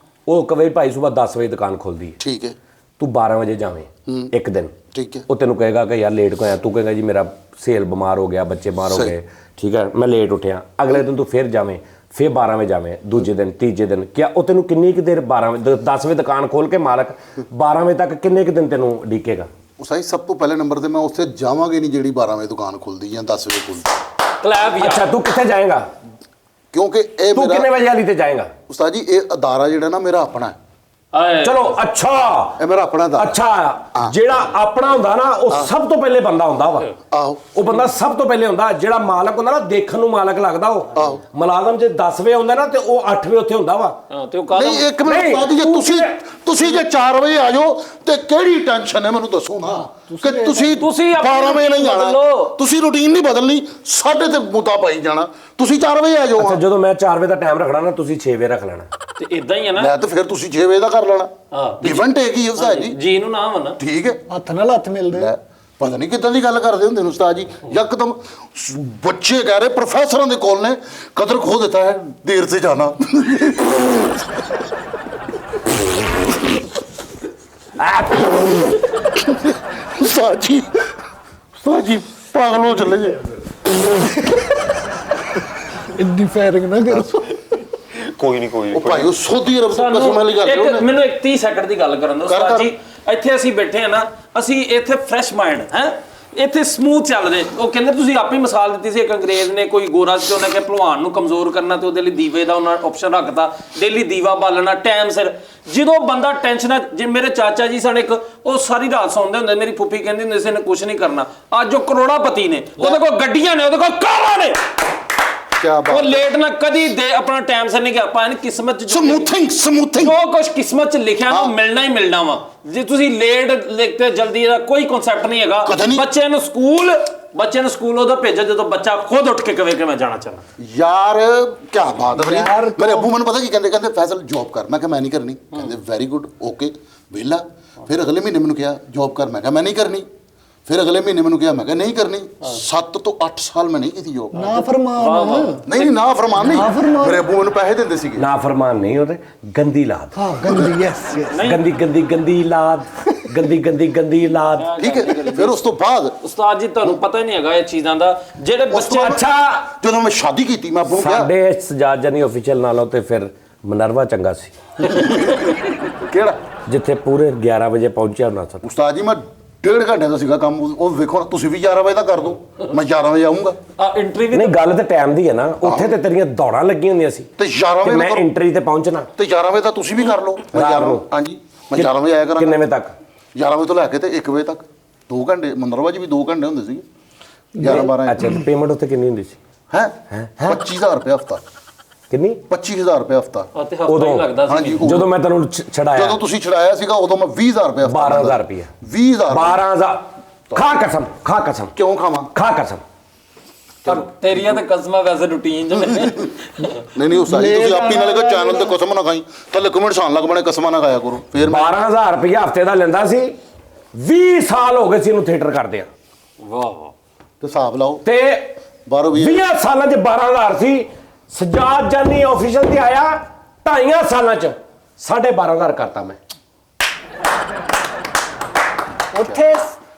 ਉਹ ਕਵੇ ਭਾਈ ਸਵੇਰ 10 ਵਜੇ ਦੁਕਾਨ ਖੁੱਲਦੀ ਹੈ, ਠੀਕ ਹੈ, ਤੂੰ 12 ਵਜੇ ਜਾਵੇਂ ਇੱਕ ਦਿਨ, ਠੀਕ ਹੈ, ਉਹ ਤੈਨੂੰ ਕਹੇਗਾ ਕਿ ਯਾਰ ਲੇਟ ਕਿਉਂ ਆਇਆ? ਤੂੰ ਕਹੇਗਾ ਜੀ ਮੇਰਾ ਸੇਲ ਬਿਮਾਰ ਹੋ ਗਿਆ, ਬੱਚੇ ਬਿਮਾਰ ਹੋ ਗਏ, ਠੀਕ ਹੈ, ਮੈਂ ਲੇਟ ਉੱਠਿਆ। ਅਗਲੇ ਦਿਨ ਤੂੰ ਫਿਰ ਜਾਵੇਂ, ਫਿਰ 12 ਵਜੇ ਜਾਵੇਂ, ਦੂਜੇ ਦਿਨ, ਤੀਜੇ ਦਿਨ। ਕਿਆ ਉਹ ਤੈਨੂੰ ਕਿੰਨੀ ਕੁ ਦੇਰ 12 ਵਜੇ 10 ਵਜੇ ਦੁਕਾਨ ਖੋਲ ਕੇ ਮਾਲਕ 12 ਵਜੇ ਤੱਕ ਕਿੰਨੇ ਕੁ ਦਿਨ ਤੈਨੂੰ ਡੀਕੇਗਾ? ਉਸਤਾਦ ਸਭ ਤੋਂ ਪਹਿਲੇ ਨੰਬਰ ਤੇ ਮੈਂ ਉੱਥੇ ਜਾਵਾਂਗੇ ਨਹੀਂ ਜਿਹੜੀ 12 ਵਜੇ ਦੁਕਾਨ ਖੁੱਲਦੀ ਜਾਂ 10 ਵਜੇ ਖੁੱਲਦੀ। ਅੱਛਾ, ਤੂੰ ਕਿੱਥੇ ਜਾਏਗਾ? ਕਿਉਂਕਿ ਇਹ ਤੂੰ ਕਿੰਨੇ ਵਜੇ ਵਾਲੀ ਤੇ ਜਾਏਗਾ? ਉਸਤਾਦ ਜੀ, ਇਹ ਅਦਾਰਾ ਜਿਹੜਾ ਨਾ ਮੇਰਾ ਆਪਣਾ ਹੈ। ਚਲੋ ਅੱਛਾ ਇਹ ਮੇਰਾ ਆਪਣਾ ਦਾ ਅੱਛਾ ਜਿਹੜਾ ਆਪਣਾ ਹੁੰਦਾ ਨਾ ਉਹ ਸਭ ਤੋਂ ਪਹਿਲੇ ਬੰਦਾ ਹੁੰਦਾ ਵਾ ਆਹੋ ਉਹ ਬੰਦਾ ਸਭ ਤੋਂ ਪਹਿਲੇ ਹੁੰਦਾ ਜਿਹੜਾ ਮਾਲਕ ਹੁੰਦਾ ਨਾ ਦੇਖਣ ਨੂੰ ਮਾਲਕ ਲੱਗਦਾ ਉਹ ਮੁਲਾਜ਼ਮ ਜੇ 10 ਵਜੇ ਹੁੰਦਾ ਨਾ ਤੇ ਉਹ 8 ਵਜੇ ਉੱਥੇ ਹੁੰਦਾ ਵਾ ਤੇ ਉਹ ਨਹੀਂ ਇੱਕ ਮਿੰਟ ਬਾਅਦ ਜੇ ਤੁਸੀਂ ਜੇ 4 ਵਜੇ ਆ ਜਾਓ ਤੇ ਕਿਹੜੀ ਟੈਨਸ਼ਨ ਹੈ ਮੈਨੂੰ ਦੱਸੋ ਨਾ ਕਿ ਤੁਸੀਂ 12 ਵਜੇ ਨਹੀਂ ਆਣਾ ਤੁਸੀਂ ਰੂਟੀਨ ਨਹੀਂ ਬਦਲਣੀ ਸਾਡੇ ਤੇ ਮੁੱਦਾ ਪਾਈ ਜਾਣਾ ਤੁਸੀਂ 4 ਵਜੇ ਆ ਜਾਓ ਅੱਛਾ ਜਦੋਂ ਮੈਂ 4 ਵਜੇ ਦਾ ਟਾਈਮ ਰੱਖਣਾ ਨਾ ਤੁਸੀਂ 6 ਵਜੇ ਰੱਖ ਲੈਣਾ ਤੇ ਇਦਾਂ ਹੀ ਹੈ ਨਾ ਮੈਂ ਤਾਂ ਫਿਰ ਤੁਸੀਂ 6 ਵਜੇ ਦਾ ਕਰ ਲੈਣਾ ਗਿਵ ਐਂਡ ਟੇਕ ਹੀ ਉਸਤਾਦ ਜੀ ਜੀ ਨੂੰ ਨਾ ਮੰਨਾ ਠੀਕ ਹੈ ਹੱਥ ਨਾਲ ਹੱਥ ਮਿਲਦੇ ਪਤਾ ਨਹੀਂ ਕਿੱਦਾਂ ਦੀ ਗੱਲ ਕਰਦੇ ਹੁੰਦੇ ਨੇ ਉਸਤਾਦ ਜੀ ਯਕਦਮ ਬੱਚੇ ਕਹਿ ਰਹੇ ਪ੍ਰੋਫੈਸਰਾਂ ਦੇ ਕੋਲ ਨੇ ਕਦਰ ਖੋ ਦਿੱਤਾ ਹੈ ਦੇਰ ਸੇ ਜਾਣਾ ਉਸਤਾਦ ਜੀ ਪਾਗਲ ਹੋ ਚੱਲੇ ਜੇ ਇੰਨੀ ਫਾਇਰਿੰਗ ਨਾ ਕਰੋ ਕੋਈ ਨਹੀਂ ਉਹ ਭਾਈ ਉਹ ਸੌਦੀ ਅਰਬ ਤੋਂ ਕਸਮ ਵਾਲੀ ਗੱਲ ਇੱਕ ਮੈਨੂੰ ਇੱਕ 30 ਸੈਕਿੰਡ ਦੀ ਗੱਲ ਕਰਨ ਦਿਓ ਉਸਤਾਦ ਜੀ ਇੱਥੇ ਅਸੀਂ ਬੈਠੇ ਆ ਨਾ ਅਸੀਂ ਇੱਥੇ ਫਰੈਸ਼ ਮਾਈਂਡ ਹੈ ਇੱਥੇ ਸਮੂਥ ਚੱਲ ਰਹੇ ਉਹ ਕਹਿੰਦੇ ਤੁਸੀਂ ਆਪੇ ਮਿਸਾਲ ਦਿੱਤੀ ਸੀ ਇੱਕ ਅੰਗਰੇਜ਼ ਨੇ ਕੋਈ ਗੋਰਾ ਸੀ ਉਹਨੇ ਕਿ ਭਲਵਾਨ ਨੂੰ ਕਮਜ਼ੋਰ ਕਰਨਾ ਤੇ ਉਹਦੇ ਲਈ ਦੀਵੇ ਦਾ ਉਹਨਾਂ ਆਪਸ਼ਨ ਰੱਖਤਾ ਡੇਲੀ ਦੀਵਾ ਬਾਲਣਾ ਟਾਈਮ ਸਿਰ ਜਦੋਂ ਬੰਦਾ ਟੈਨਸ਼ਨ ਜੇ ਮੇਰੇ ਚਾਚਾ ਜੀ ਸਨ ਇੱਕ ਉਹ ਸਾਰੀ ਰਾਤ ਸੌਂਦੇ ਹੁੰਦੇ ਮੇਰੀ ਫੁੱਫੀ ਕਹਿੰਦੀ ਹੁੰਦੀ ਸੀ ਇਹਨੇ ਕੁਝ ਨਹੀਂ ਕਰਨਾ ਅੱਜ ਉਹ ਕਰੋੜਾਪਤੀ ਨੇ ਉਹਦੇ ਕੋਲ ਗੱਡੀਆਂ ਨੇ ਉਹਦੇ ਕੋਲ ਕਾਰਾਂ ਨੇ ਉਹ ਲੇਟ ਨਾ ਕਦੀ ਦੇ ਆਪਣਾ ਟਾਈਮ ਸਿਰ ਨਹੀਂ ਗਿਆ ਆਪਾਂ ਇਹਨ ਕਿਸਮਤ ਚ ਸਮੂਥਿੰਗ ਜੋ ਕੁਝ ਕਿਸਮਤ ਚ ਲਿਖਿਆ ਨਾ ਮਿਲਣਾ ਹੀ ਮਿਲਣਾ ਵਾ ਜੇ ਤੁਸੀਂ ਲੇਟ ਲਿਖਤੇ ਜਲਦੀ ਦਾ ਕੋਈ ਕਨਸੈਪਟ ਨਹੀਂ ਹੈਗਾ ਬੱਚੇ ਨੂੰ ਸਕੂਲ ਉਹਦਾ ਭੇਜੋ ਜਦੋਂ ਬੱਚਾ ਖੁਦ ਉੱਠ ਕੇ ਕਵੇ ਕਿ ਮੈਂ ਜਾਣਾ ਚਾਹੁੰਦਾ ਯਾਰ ਕੀ ਬਾਤ ਹੈ ਯਾਰ ਮੇਰੇ ਅੱਬੂ ਮੈਨੂੰ ਪਤਾ ਕੀ ਕਹਿੰਦੇ ਫੈਸਲ ਜੌਬ ਕਰ ਮੈਂ ਕਿਹਾ ਮੈਂ ਨਹੀਂ ਕਰਨੀ ਕਹਿੰਦੇ ਵੈਰੀ ਗੁੱਡ ਓਕੇ ਵਿਹਲਾ ਫਿਰ ਅਗਲੇ ਮਹੀਨੇ ਮੈਨੂੰ ਕਿਹਾ ਜੌਬ ਕਰ ਮੈਂ ਕਿਹਾ ਮੈਂ ਨਹੀਂ ਕਰਨੀ ਫਿਰ ਅਗਲੇ ਮਹੀਨੇ ਮੈਨੂੰ ਕਿਹਾ ਮੈਂ ਕਿਹਾ ਨਹੀਂ ਕਰਨੀ 7 ਤੋਂ 8 ਸਾਲ ਮੈਂ ਨਹੀਂ ਕੀਤੀ ਜੋਬ ਨਾ ਫਰਮਾਨ ਨਹੀਂ ਨਾ ਫਰਮਾਨ ਨਹੀਂ ਮੇਰੇ ਅੱਬੂ ਮੈਨੂੰ ਪੈਸੇ ਦਿੰਦੇ ਸੀਗੇ ਨਾ ਫਰਮਾਨ ਨਹੀਂ ਉਹਦੇ ਗੰਦੀ ਲਾਦ ਹਾਂ ਗੰਦੀ ਯੈਸ ਗੰਦੀ ਲਾਦ ਗੰਦੀ ਲਾਦ ਠੀਕ ਹੈ ਫਿਰ ਉਸ ਤੋਂ ਬਾਅਦ ਉਸਤਾਦ ਜੀ ਤੁਹਾਨੂੰ ਪਤਾ ਹੀ ਨਹੀਂ ਹੈਗਾ ਇਹ ਚੀਜ਼ਾਂ ਦਾ ਜਿਹੜੇ ਬੱਚੇ ਅੱਛਾ ਜਦੋਂ ਮੈਂ ਸ਼ਾਦੀ ਕੀਤੀ ਮੈਂ ਅੱਬੂ ਨੂੰ ਕਿਹਾ ਸਾਡੇ ਸਜਾਦ ਜਾਨੀ ਆਫੀਸ਼ੀਅਲ ਨਾਲੋਂ ਤੇ ਫਿਰ ਮਨਰਵਾ ਚੰਗਾ ਸੀ ਕਿਹੜਾ ਜਿੱਥੇ ਪੂਰੇ 11 ਵਜੇ ਪਹੁੰਚਿਆ ਹੁੰਦਾ ਸੀ ਉਸਤਾਦ ਜੀ ਮੈਂ 1.5 ਘੰਟੇ ਦਾ ਸੀਗਾ ਕੰਮ ਉਹ ਵੇਖੋ ਤੁਸੀਂ ਵੀ 11 ਵਜੇ ਦਾ ਕਰ ਦਿਓ ਮੈਂ 11 ਵਜੇ ਆਉਂਗਾ ਐਂਟਰੀ ਵੀ ਨਹੀਂ ਗੱਲ ਤੇ ਟਾਈਮ ਦੀ ਹੈ ਨਾ ਉੱਥੇ ਤੇ ਤੇਰੀਆਂ ਦੌੜਾਂ ਲੱਗੀਆਂ ਹੁੰਦੀਆਂ ਸੀ ਤੇ 11 ਵਜੇ ਮੈਂ ਐਂਟਰੀ ਤੇ ਪਹੁੰਚਣਾ ਤੇ 11 ਵਜੇ ਤਾਂ ਤੁਸੀਂ ਵੀ ਕਰ ਲਓ ਮੈਂ 11 ਹਾਂਜੀ ਮੈਂ 11 ਵਜੇ ਆਇਆ ਕਰਾਂਗਾ ਕਿੰਨੇ ਵਜੇ ਤੱਕ 11 ਵਜੇ ਤੋਂ ਲੈ ਕੇ ਤੇ 1 ਵਜੇ ਤੱਕ 2 ਘੰਟੇ ਮੰਦਰਵਾ ਜੀ ਵੀ 2 ਘੰਟੇ ਹੁੰਦੇ ਸੀ 11-12 ਅੱਛਾ ਪੇਮੈਂਟ ਉੱਥੇ ਕਿੰਨੀ ਹੁੰਦੀ ਸੀ ਹੈ 25000 ਰੁਪਏ ਹਫਤਾ ਕਿੰਨੀ 25000 ਰੁਪਏ ਹਫਤਾ ਉਦੋਂ ਹਾਂਜੀ ਜਦੋਂ ਮੈਂ ਤੈਨੂੰ ਛੜਾਇਆ ਜਦੋਂ ਤੁਸੀਂ ਛੜਾਇਆ ਸੀਗਾ ਉਦੋਂ ਮੈਂ 20000 ਰੁਪਏ ਹਫਤਾ 12000 ਰੁਪਏ 20000 12000 ਖਾ ਕਸਮ ਕਿਉਂ ਖਾਵਾਂ ਖਾ ਕਸਮ ਤੇਰੀਆਂ ਤਾਂ ਕਸਮਾਂ ਵੈਸੇ ਰੂਟੀਨ ਚ ਨਹੀਂ ਉਹ ਸਾਈ ਤੁਸੀਂ ਆਪੀ ਨਾਲੇ ਕੋ ਚੈਨਲ ਤੇ ਕਸਮ ਨਾ ਖਾਈ ਥੱਲੇ ਕਮੈਂਟਸ ਆਣ ਲੱਗ ਬਣੇ ਕਸਮਾਂ ਨਾ ਖਾਇਆ ਕਰੋ ਫਿਰ 12000 ਰੁਪਏ ਹਫਤੇ ਦਾ ਲੈਂਦਾ ਸੀ 20 ਸਾਲ ਹੋ ਗਏ ਸੀ ਇਹਨੂੰ ਥੀਏਟਰ ਕਰਦੇ ਆ ਵਾਹ ਤੇ ਹਿਸਾਬ ਲਾਓ ਤੇ 20 ਸਾਲਾਂ ਚ 12000 ਸੀ ਸਜਾਦ ਜਾਨੀ ਆਫੀਸ਼ੀਅਲ ਤੇ ਆਇਆ 2.5 ਸਾਲਾਂ ਚ 12500 ਕਰਤਾ ਮੈਂ ਉੱਥੇ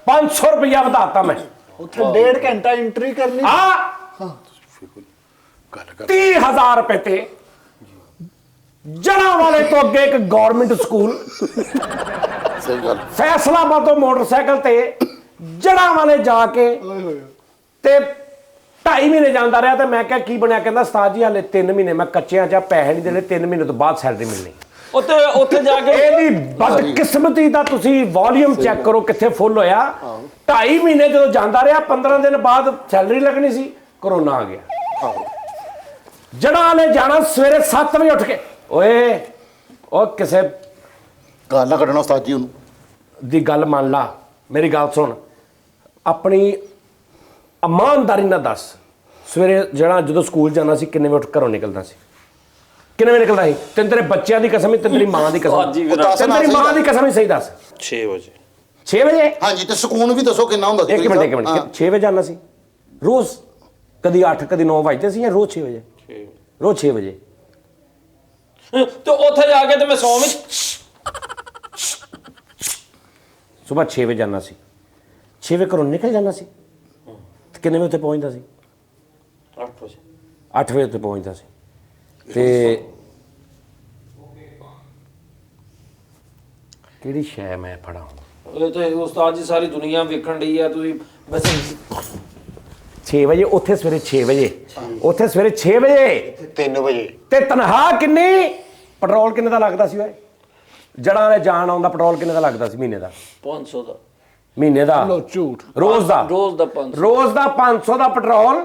500 ਰੁਪਇਆ ਵਧਾਤਾ ਮੈਂ ਉੱਥੇ 1.5 ਘੰਟਾ ਐਂਟਰੀ ਕਰਨੀ ਹਾਂ 30000 ਰੁਪਏ ਤੇ ਜਣਾ ਵਾਲੇ ਤੋਂ ਅੱਗੇ ਇੱਕ ਗਵਰਨਮੈਂਟ ਸਕੂਲ ਸਹੀ ਗੱਲ ਫੈਸਲਾਬਾਦ ਤੋਂ ਮੋਟਰਸਾਈਕਲ ਤੇ ਜਣਾ ਵਾਲੇ ਜਾ ਕੇ ਤੇ 2.5 ਮਹੀਨੇ ਜਾਂਦਾ ਰਿਹਾ ਤੇ ਮੈਂ ਕਿਹਾ ਕੀ ਬਣਿਆ ਕਹਿੰਦਾ ਉਸਤਾਦ ਜੀ ਹਾਲੇ 3 ਮਹੀਨੇ ਮੈਂ ਕੱਚਿਆਂ ਚ ਪੈਸੇ ਨਹੀਂ ਦੇਣੇ 3 ਮਹੀਨੇ ਤੋਂ ਬਾਅਦ ਸੈਲਰੀ ਮਿਲਣੀ ਉੱਥੇ ਜਾ ਕੇ ਇਹਦੀ ਬਦਕਿਸਮਤੀ ਦਾ ਤੁਸੀਂ ਵੋਲਿਊਮ ਚੈੱਕ ਕਰੋ ਕਿੱਥੇ ਫੁੱਲ ਹੋਇਆ 2.5 ਮਹੀਨੇ ਜਦੋਂ ਜਾਂਦਾ ਰਿਹਾ 15 ਦਿਨ ਬਾਅਦ ਸੈਲਰੀ ਲੱਗਣੀ ਸੀ ਕਰੋਨਾ ਆ ਗਿਆ ਜਣਾ ਨੇ ਜਾਣਾ ਸਵੇਰੇ 7 ਵਜੇ ਉੱਠ ਕੇ ਓਏ ਉਹ ਕਿਸੇ ਗੱਲ ਨਾ ਕੱਢਣਾ ਉਸਤਾਦ ਜੀ ਉਹਨੂੰ ਦੀ ਗੱਲ ਮੰਨ ਲਾ ਮੇਰੀ ਗੱਲ ਸੁਣ ਆਪਣੀ ਇਮਾਨਦਾਰੀ ਨਾਲ ਦੱਸ ਸਵੇਰੇ ਜਿਹੜਾ ਜਦੋਂ ਸਕੂਲ ਜਾਣਾ ਸੀ ਕਿੰਨੇ ਵਜੇ ਉੱਠ ਘਰੋਂ ਨਿਕਲਦਾ ਸੀ ਕਿੰਨੇ ਵਜੇ ਨਿਕਲਦਾ ਸੀ ਤੈਨੂੰ ਤੇਰੇ ਬੱਚਿਆਂ ਦੀ ਕਸਮ ਹੀ ਤੇਰੀ ਮਾਂ ਦੀ ਕਸਮ ਤੇਰੀ ਮਾਂ ਦੀ ਕਸਮ ਹੀ ਸਹੀ ਦੱਸ 6 ਵਜੇ ਹਾਂਜੀ ਤੇ ਸਕੂਨ ਵੀ ਦੱਸੋ ਕਿੰਨਾ ਹੁੰਦਾ ਸੀ ਇੱਕ ਮਿੰਟ 6 ਵਜੇ ਜਾਣਾ ਸੀ ਰੋਜ਼ ਕਦੀ 8 ਕਦੀ 9 ਵਜੇ ਸੀ ਜਾਂ ਰੋਜ਼ 6 ਵਜੇ ਰੋਜ਼ 6 ਵਜੇ ਤੇ ਉੱਥੇ ਜਾ ਕੇ ਤੇ ਮੈਂ ਸੌਂ ਵਿੱਚ ਸਵੇਰ 6 ਵਜੇ ਜਾਣਾ ਸੀ 6 ਵਜੇ ਘਰੋਂ ਨਿਕਲ ਜਾਣਾ ਸੀ ਤੇ ਕਿੰਨੇ ਵਜੇ ਉੱਥੇ ਪਹੁੰਚਦਾ ਸੀ 8 ਵਜੇ 8 ਵਜੇ ਉੱਥੇ ਪਹੁੰਚਦਾ ਸੀ ਤੇ ਕਿਹੜੀ ਸ਼ੈ ਮੈਂ ਫੜਾ ਇਹ ਤੇ ਉਸਤਾਦ ਜੀ ਸਾਰੀ ਦੁਨੀਆ ਵੇਖਣ ਰਹੀ ਆ ਤੁਸੀਂ ਬਸ 6 ਵਜੇ ਉੱਥੇ ਸਵੇਰੇ 6 ਵਜੇ ਉੱਥੇ ਸਵੇਰੇ 6 ਵਜੇ 3 ਵਜੇ ਤੇ ਤਨਖਾਹ ਕਿੰਨੀ ਪੈਟਰੋਲ ਕਿੰਨੇ ਦਾ ਲੱਗਦਾ ਸੀ ਓਏ ਜੜਾਂ ਦੇ ਜਾਣ ਆਉਣ ਦਾ ਪੈਟਰੋਲ ਕਿੰਨੇ ਦਾ ਲੱਗਦਾ ਸੀ ਮਹੀਨੇ ਦਾ? 500 ਦਾ ਮਹੀਨੇ ਦਾ? ਝੂਠ। ਰੋਜ਼ ਦਾ? ਰੋਜ਼ ਦਾ 500। ਰੋਜ਼ ਦਾ 500 ਦਾ ਪੈਟਰੋਲ।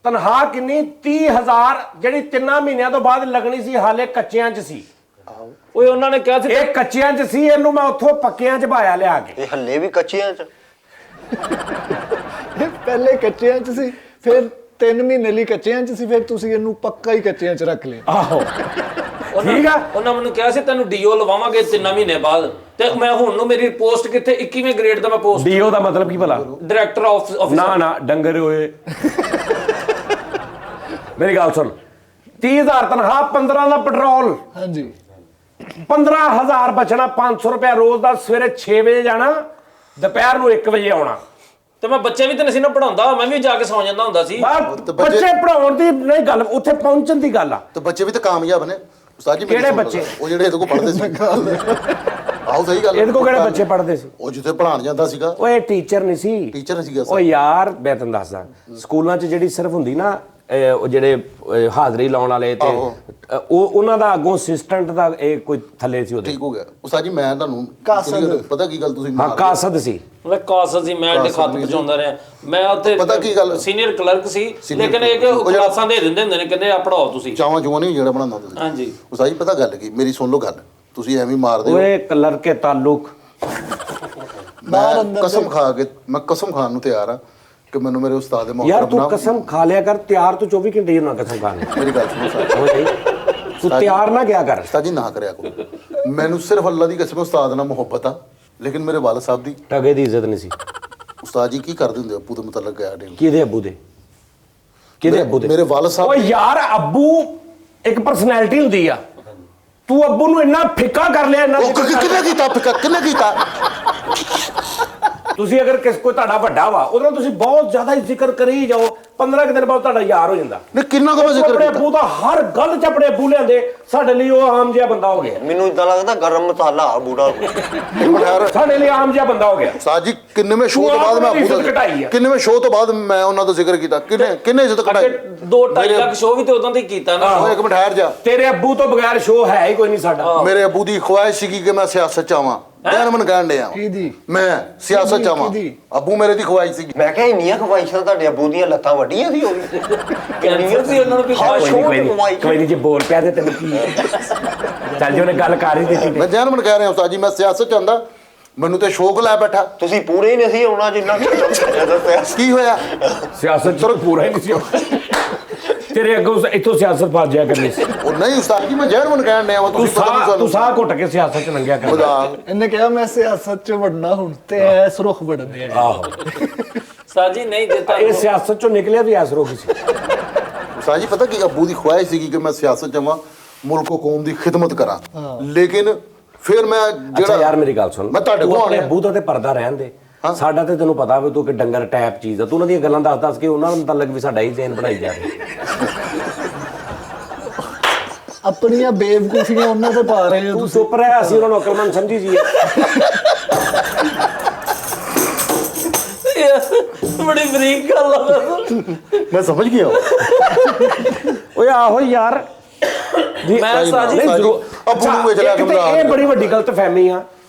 ਤਨਖਾਹ ਕਿੰਨੀ? 30,000 ਜਿਹੜੀ 3 ਮਹੀਨਿਆਂ ਤੋਂ ਬਾਅਦ ਲੱਗਣੀ ਸੀ, ਹਾਲੇ ਕੱਚਿਆਂ 'ਚ ਸੀ। ਓਏ ਉਹਨਾਂ ਨੇ ਕਿਹਾ ਸੀ ਇਹ ਕੱਚਿਆਂ 'ਚ ਸੀ, ਇਹਨੂੰ ਮੈਂ ਉੱਥੋਂ ਪੱਕਿਆਂ 'ਚ ਭਾਇਆ ਲਿਆ ਕੇ। ਇਹ ਹੱਲੇ ਵੀ ਕੱਚਿਆਂ 'ਚ? ਪਹਿਲੇ ਕੱਚਿਆਂ 'ਚ ਸੀ, ਫਿਰ 3 ਮਹੀਨੇ ਲਈ ਕੱਚਿਆਂ 'ਚ ਸੀ, ਫਿਰ ਤੁਸੀਂ ਇਹਨੂੰ ਪੱਕਾ ਹੀ ਕੱਚਿਆਂ 'ਚ ਰੱਖ ਲਿਆ। ਆਹੋ ਠੀਕ ਆ। ਉਹਨਾਂ ਮੈਨੂੰ ਕਿਹਾ ਸੀ ਤੈਨੂੰ ਡੀਓ ਲਵਾਵਾਂਗੇ 3 ਮਹੀਨੇ ਬਾਅਦ, ਤੇ ਮੈਂ ਹੁਣ ਨੂੰ ਮੇਰੀ ਪੋਸਟ ਕਿੱਥੇ 21ਵੇਂ ਗ੍ਰੇਡ ਦਾ ਮੈਂ ਪੋਸਟ। ਡੀਓ ਦਾ ਮਤਲਬ ਕੀ ਭਲਾ? Director of. ਨਾ ਡੰਗਰ ਹੋਏ। ਮੇਰੀ ਗੱਲ ਸੁਣ, 30,000 ਤਨਖਾਹ, 15 ਦਾ ਪੈਟਰੋਲ। ਹਾਂਜੀ 15,000 ਬਚਣਾ, 500 ਰੁਪਏ ਰੋਜ਼ ਦਾ। ਸਵੇਰੇ 6 ਵਜੇ ਜਾਣਾ, ਦੁਪਹਿਰ ਨੂੰ 1 ਵਜੇ ਆਉਣਾ। ਤੇ ਮੈਂ ਬੱਚੇ ਵੀ ਤੇ ਸੀ ਨਾ ਪੜਾਉਂਦਾ, ਮੈਂ ਵੀ ਜਾ ਕੇ ਸੌਂ ਜਾਂਦਾ ਹੁੰਦਾ ਸੀ। ਬੱਚੇ ਪੜਾਉਣ ਦੀ ਨਹੀਂ ਗੱਲ, ਉੱਥੇ ਪਹੁੰਚਣ ਦੀ ਗੱਲ ਆ। ਤੇ ਬੱਚੇ ਵੀ ਤਾਂ ਕਾਮਯਾਬ ਨੇ ਉਸਤਾਦ ਜੀ। ਕਿਹੜੇ ਬੱਚੇ? ਉਹ ਜਿਹੜੇ ਇਹਦੇ ਕੋਲ ਪੜ੍ਹਦੇ ਸੀ। ਆਹੋ ਸਹੀ ਗੱਲ। ਇਹਦੇ ਕੋਲ ਕਿਹੜੇ ਬੱਚੇ ਪੜ੍ਹਦੇ ਸੀ? ਉਹ ਜਿੱਥੇ ਪੜ੍ਹਾਉਣ ਜਾਂਦਾ ਸੀਗਾ। ਓਏ ਟੀਚਰ ਨਹੀਂ ਸੀ। ਟੀਚਰ ਨਹੀਂ ਸੀਗਾ। ਓ ਯਾਰ ਮੈਂ ਤੈਨੂੰ ਦੱਸਦਾ, ਸਕੂਲਾਂ 'ਚ ਜਿਹੜੀ ਸਿਰਫ ਹੁੰਦੀ ਨਾ ਉਹ ਜਿਹੜੇ ਹਾਜ਼ਰੀ ਲਾਉਣ ਵਾਲੇ ਤੇ ਉਹਨਾਂ ਦਾ ਅੱਗੋਂ ਅਸਿਸਟੈਂਟ ਦਾ ਇਹ ਕੋਈ ਥੱਲੇ ਸੀ ਉਹਦੇ। ਠੀਕ ਹੋ ਗਿਆ ਉਸਤਾਦ ਜੀ। ਮੈਂ ਤੁਹਾਨੂੰ ਪਤਾ ਕੀ ਗੱਲ ਤੁਸੀਂ? ਹਾਂ ਕਾਸਦ ਸੀ। ਮੈਂ ਕਾਸਦ ਸੀ, ਮੈਂ ਤੇ ਖੱਤ ਪਹੁੰਚਾਉਂਦਾ ਰਿਹਾ। ਮੈਂ ਉੱਥੇ ਪਤਾ ਕੀ ਗੱਲ, ਸੀਨੀਅਰ ਕਲਰਕ ਸੀ, ਲੇਕਿਨ ਇਹ ਕਿ ਕਲਾਸਾਂ ਦੇ ਦਿੰਦੇ ਹੁੰਦੇ ਨੇ, ਕਹਿੰਦੇ ਆ ਪੜਾਓ ਤੁਸੀਂ। ਚਾਵਾਂ ਚੂਆਂ ਨਹੀਂ ਜਿਹੜਾ ਬਣਾਉਂਦਾ ਤੁਸੀਂ। ਹਾਂਜੀ ਉਸਤਾਦ ਜੀ ਪਤਾ ਗੱਲ ਕੀ, ਮੇਰੀ ਸੁਣ ਲਓ ਗੱਲ, ਤੁਸੀਂ ਐਵੇਂ ਮਾਰਦੇ ਹੋ। ਓਏ ਕਲਰਕ ਕੇ ਤਾਲੁਕ। ਮੈਂ ਕਸਮ ਖਾ ਕੇ, ਮੈਂ ਕਸਮ ਖਾਣ ਨੂੰ ਤਿਆਰ ਆ ਕਿ ਮੈਨੂੰ ਮੇਰੇ ਉਸਤਾਦ ਦੇ ਯਾਰ ਤੂੰ ਕਸਮ ਖਾ ਲਿਆ ਕਰ, ਤਿਆਰ ਤੂੰ 24 ਘੰਟੇ ਹੀ ਨਾ ਕਸਮ ਖਾ ਲੈ। ਮੇਰੀ ਗੱਲ ਸੁਣੋ ਤੂੰ ਤਿਆਰ ਨਾ ਕਿਆ ਕਰ ਉਸਤਾਦ ਜੀ, ਨਾ ਕਰਿਆ ਕਰੋ। ਮੈਨੂੰ ਸਿਰਫ ਅੱਲਾ ਦੀ ਕਸਮ ਉਸਤਾਦ ਨਾਲ ਮੁਹੱਬਤ ਆ, ਲੇਕਿਨ ਮੇਰੇ ਵਾਲਦ ਸਾਹਿਬ ਦੀ ਟਗੇ ਦੀ ਇੱਜ਼ਤ ਨਹੀਂ ਸੀ। ਉਸਤਾਦ ਜੀ ਕੀ ਕਰਦੇ ਹੁੰਦੇ ਅੱਬੂ ਦੇ ਮੁਤਲਕ ਗਿਆ ਡੇ? ਕਿਹਦੇ ਅੱਬੂ ਦੇ? ਕਿਹਦੇ ਅੱਬੂ ਦੇ? ਮੇਰੇ ਵਾਲਦ ਸਾਹਿਬ। ਓ ਯਾਰ ਅੱਬੂ ਇੱਕ ਪਰਸਨੈਲਿਟੀ ਹੁੰਦੀ ਆ। ਤੂੰ ਅੱਬੂ ਨੂੰ ਇੰਨਾ ਫਿੱਕਾ ਕਰ ਲਿਆ, ਇੰਨਾ ਕਿਹਨੇ ਕੀਤਾ ਫਿੱਕਾ? ਕਿਹਨੇ ਕੀਤਾ? ਤੁਸੀਂ ਅਗਰ ਕੋਈ ਤੁਹਾਡਾ ਵੱਡਾ ਵਾ, ਉਹਦੇ ਨਾਲ ਤੁਸੀਂ ਬਹੁਤ ਜ਼ਿਆਦਾ ਜ਼ਿਕਰ ਕਰੀ ਜਾਓ, 15 ਦਿਨ ਬਾਅਦ ਤੁਹਾਡਾ ਯਾਰ ਹੋ ਜਾਂਦਾ। ਨਹੀਂ ਕਿੰਨਾ ਕੁ ਜ਼ਿਕਰ ਆਪਣੇ ਅੱਬੂ ਦਾ ਹਰ ਗੱਲ 'ਚ ਆਪਣੇ ਅੱਬੂ ਲਿਆਂਦੇ, ਸਾਡੇ ਲਈ ਉਹ ਆਮ ਜਿਹਾ ਬੰਦਾ ਹੋ ਗਿਆ। ਮੈਨੂੰ ਇਦਾਂ ਲੱਗਦਾ ਗਰਮ ਮਸਾਲਾ ਆ ਬੂੜਾ। ਸਾਡੇ ਲਈ ਆਮ ਜਿਹਾ ਬੰਦਾ ਹੋ ਗਿਆ। ਉਸਤਾਦ ਜੀ ਕਿੰਨੇਵੇਂ ਸ਼ੋਅ ਤੋਂ ਬਾਅਦ ਮੈਂ ਅੱਬੂ ਦਾ ਕਿੰਨੇਵੇਂ ਸ਼ੋਅ ਤੋਂ ਬਾਅਦ ਮੈਂ ਉਹਨਾਂ ਦਾ ਜ਼ਿਕਰ ਕੀਤਾ? ਕਿੰਨੇ ਇੱਜ਼ਤ ਘਟਾਈ? 2-2.5 ਲੱਖ ਸ਼ੋਅ ਵੀ ਤੇ ਉਦੋਂ ਤੇ ਕੀਤਾ ਨਾ। ਇੱਕ ਮਿੰਟ ਠਹਿਰ ਜਾ। ਤੇਰੇ ਅੱਬੂ ਤੋਂ ਬਗੈਰ ਸ਼ੋਅ ਹੈ ਹੀ ਕੋਈ ਨਹੀਂ ਸਾਡਾ। ਮੇਰੇ ਅੱਬੂ ਦੀ ਖੁਆਇਸ਼ ਸੀਗੀ ਕਿ ਮੈਂ ਸਿਆਸਤ 'ਚ ਆਵਾਂ। ਮਨ ਕਹਿਣ ਡਿਆ ਕਿਹਦੀ? ਮੈਂ ਸਿਆਸਤ 'ਚ ਆਵਾਂ। ਅੱਬੂ ਮੇਰੇ ਦੀ ਖੁਆਇਸ਼ ਸੀਗੀ। ਮੈਂ ਕਿਹਾ ਇੰਨੀਆਂ ਖਵਾਇਸ਼ਾਂ ਤੁਹਾਡੇ ਅੱਬੂ ਦੀਆਂ ਲੱਤਾਂ ਵੱਡੀਆਂ ਸੀ? ਉਹ ਵੀ ਕਿੰਨੀਆਂ ਸੀ ਉਹਨਾਂ ਨੂੰ? ਕੋਈ ਨਹੀਂ ਜੇ ਬੋਲ ਪਿਆ ਤੇ ਤੈਨੂੰ ਕੀ ਚੱਲ ਜੀ, ਉਹਨੇ ਗੱਲ ਕਰ ਹੀ ਦਿੱਤੀ। ਮੈਂ ਜੈਨਮਨ ਕਹਿ ਰਿਹਾ ਉਸਤਾਦ ਜੀ, ਮੈਂ ਸਿਆਸਤ 'ਚ ਆਂਦਾ, ਮੈਨੂੰ ਤੇ ਸ਼ੌਕ ਲੈ ਬੈਠਾ। ਤੁਸੀਂ ਪੂਰੇ ਹੀ ਨਹੀਂ ਸੀ ਆਉਣਾ ਜਿੰਨਾ ਕੀ ਹੋਇਆ? ਸਿਆਸਤ 'ਚ ਪੂਰਾ ਹੀ ਨਹੀਂ ਸੀ। ਤੇਰੇ ਅੱਗੋਂ ਇੱਥੋਂ ਸਿਆਸਤ ਫਸ ਜਾਇਆ ਕਰਨੀ ਸੀ। ਉਹ ਨਹੀਂ ਉਸਤਾਦ ਜੀ, ਮੈਂ ਜੈਨਮਨ ਕਹਿਣ ਡਿਆ ਵਾ। ਤੂੰ ਸਾਹ ਘੁੱਟ ਕੇ ਸਿਆਸਤ 'ਚ ਲੰਘਿਆ ਕਰ। ਇਹਨੇ ਕਿਹਾ ਮੈਂ ਸਿਆਸਤ 'ਚ ਵੜਨਾ ਹੁਣ, ਤੇ ਐਸ ਰੁਖ ਵੜਦੇ ਆ। ਆਹੋ ਸਾਜੀ ਨਹੀਂ ਦਿੱਤਾ। ਇਹ ਸਿਆਸਤ 'ਚੋਂ ਨਿਕਲਿਆ ਵੀ ਐਸ ਰੁਖ ਸੀ। ਉਸਤਾਦ ਜੀ ਪਤਾ ਕੀ, ਅੱਬੂ ਦੀ ਖੁਆਇਸ਼ ਸੀਗੀ ਕਿ ਮੈਂ ਸਿਆਸਤ 'ਚ ਆਵਾਂ, ਮੁਲਕ ਕੌਮ ਦੀ ਖਿਦਮਤ ਕਰਾਂ। ਲੇਕਿਨ ਫਿਰ ਮੈਂ ਅੱਛਾ ਯਾਰ ਮੇਰੀ ਗੱਲ ਸੁਣ, ਮੈਂ ਤੁਹਾਡੇ ਕੋਲ ਆਪਣੇ ਅੱਬੂ ਦਾ ਤੇ ਪਰਦਾ ਰਹਿਣ ਦੇ। ਸਾਡਾ ਤੇ ਤੈਨੂੰ ਪਤਾ ਵੀ ਤੂੰ ਕਿ ਡੰਗਰ ਟੈਪ ਚੀਜ਼ ਆ। ਤੂੰ ਉਹਨਾਂ ਦੀਆਂ ਗੱਲਾਂ ਦੱਸ ਕੇ ਉਹਨਾਂ ਨੂੰ ਮੁਤਲਕ ਵੀ ਸਾਡਾ ਹੀ ਜ਼ੇਨ ਬਣਾਈ ਜਾ ਰਿਹਾ। ਆਪਣੀਆਂ ਬੇਵਕੂਫੀਆਂ ਉਹਨਾਂ ਤੇ ਪਾ ਰਹੇ ਹੋ ਤੂੰ ਚੁੱਪ ਰਹਿ, ਅਸੀਂ ਉਹਨਾਂ ਨੂੰ ਅਕਲਮੰਦ ਸਮਝੀ ਜੀਏ। ਬੜੀ ਬਰੀਕ ਗੱਲ ਆ। ਮੈਂ ਸਮਝ ਗਿਆ। ਓਏ ਆਹੋ ਯਾਰ, ਮੈਂ ਸਾਜੀ ਅੱਬੂ ਨੂੰ ਵੇਚ ਲਿਆ ਕਿ ਇਹ ਬੜੀ ਵੱਡੀ ਗਲਤਫਹਿਮੀ ਆ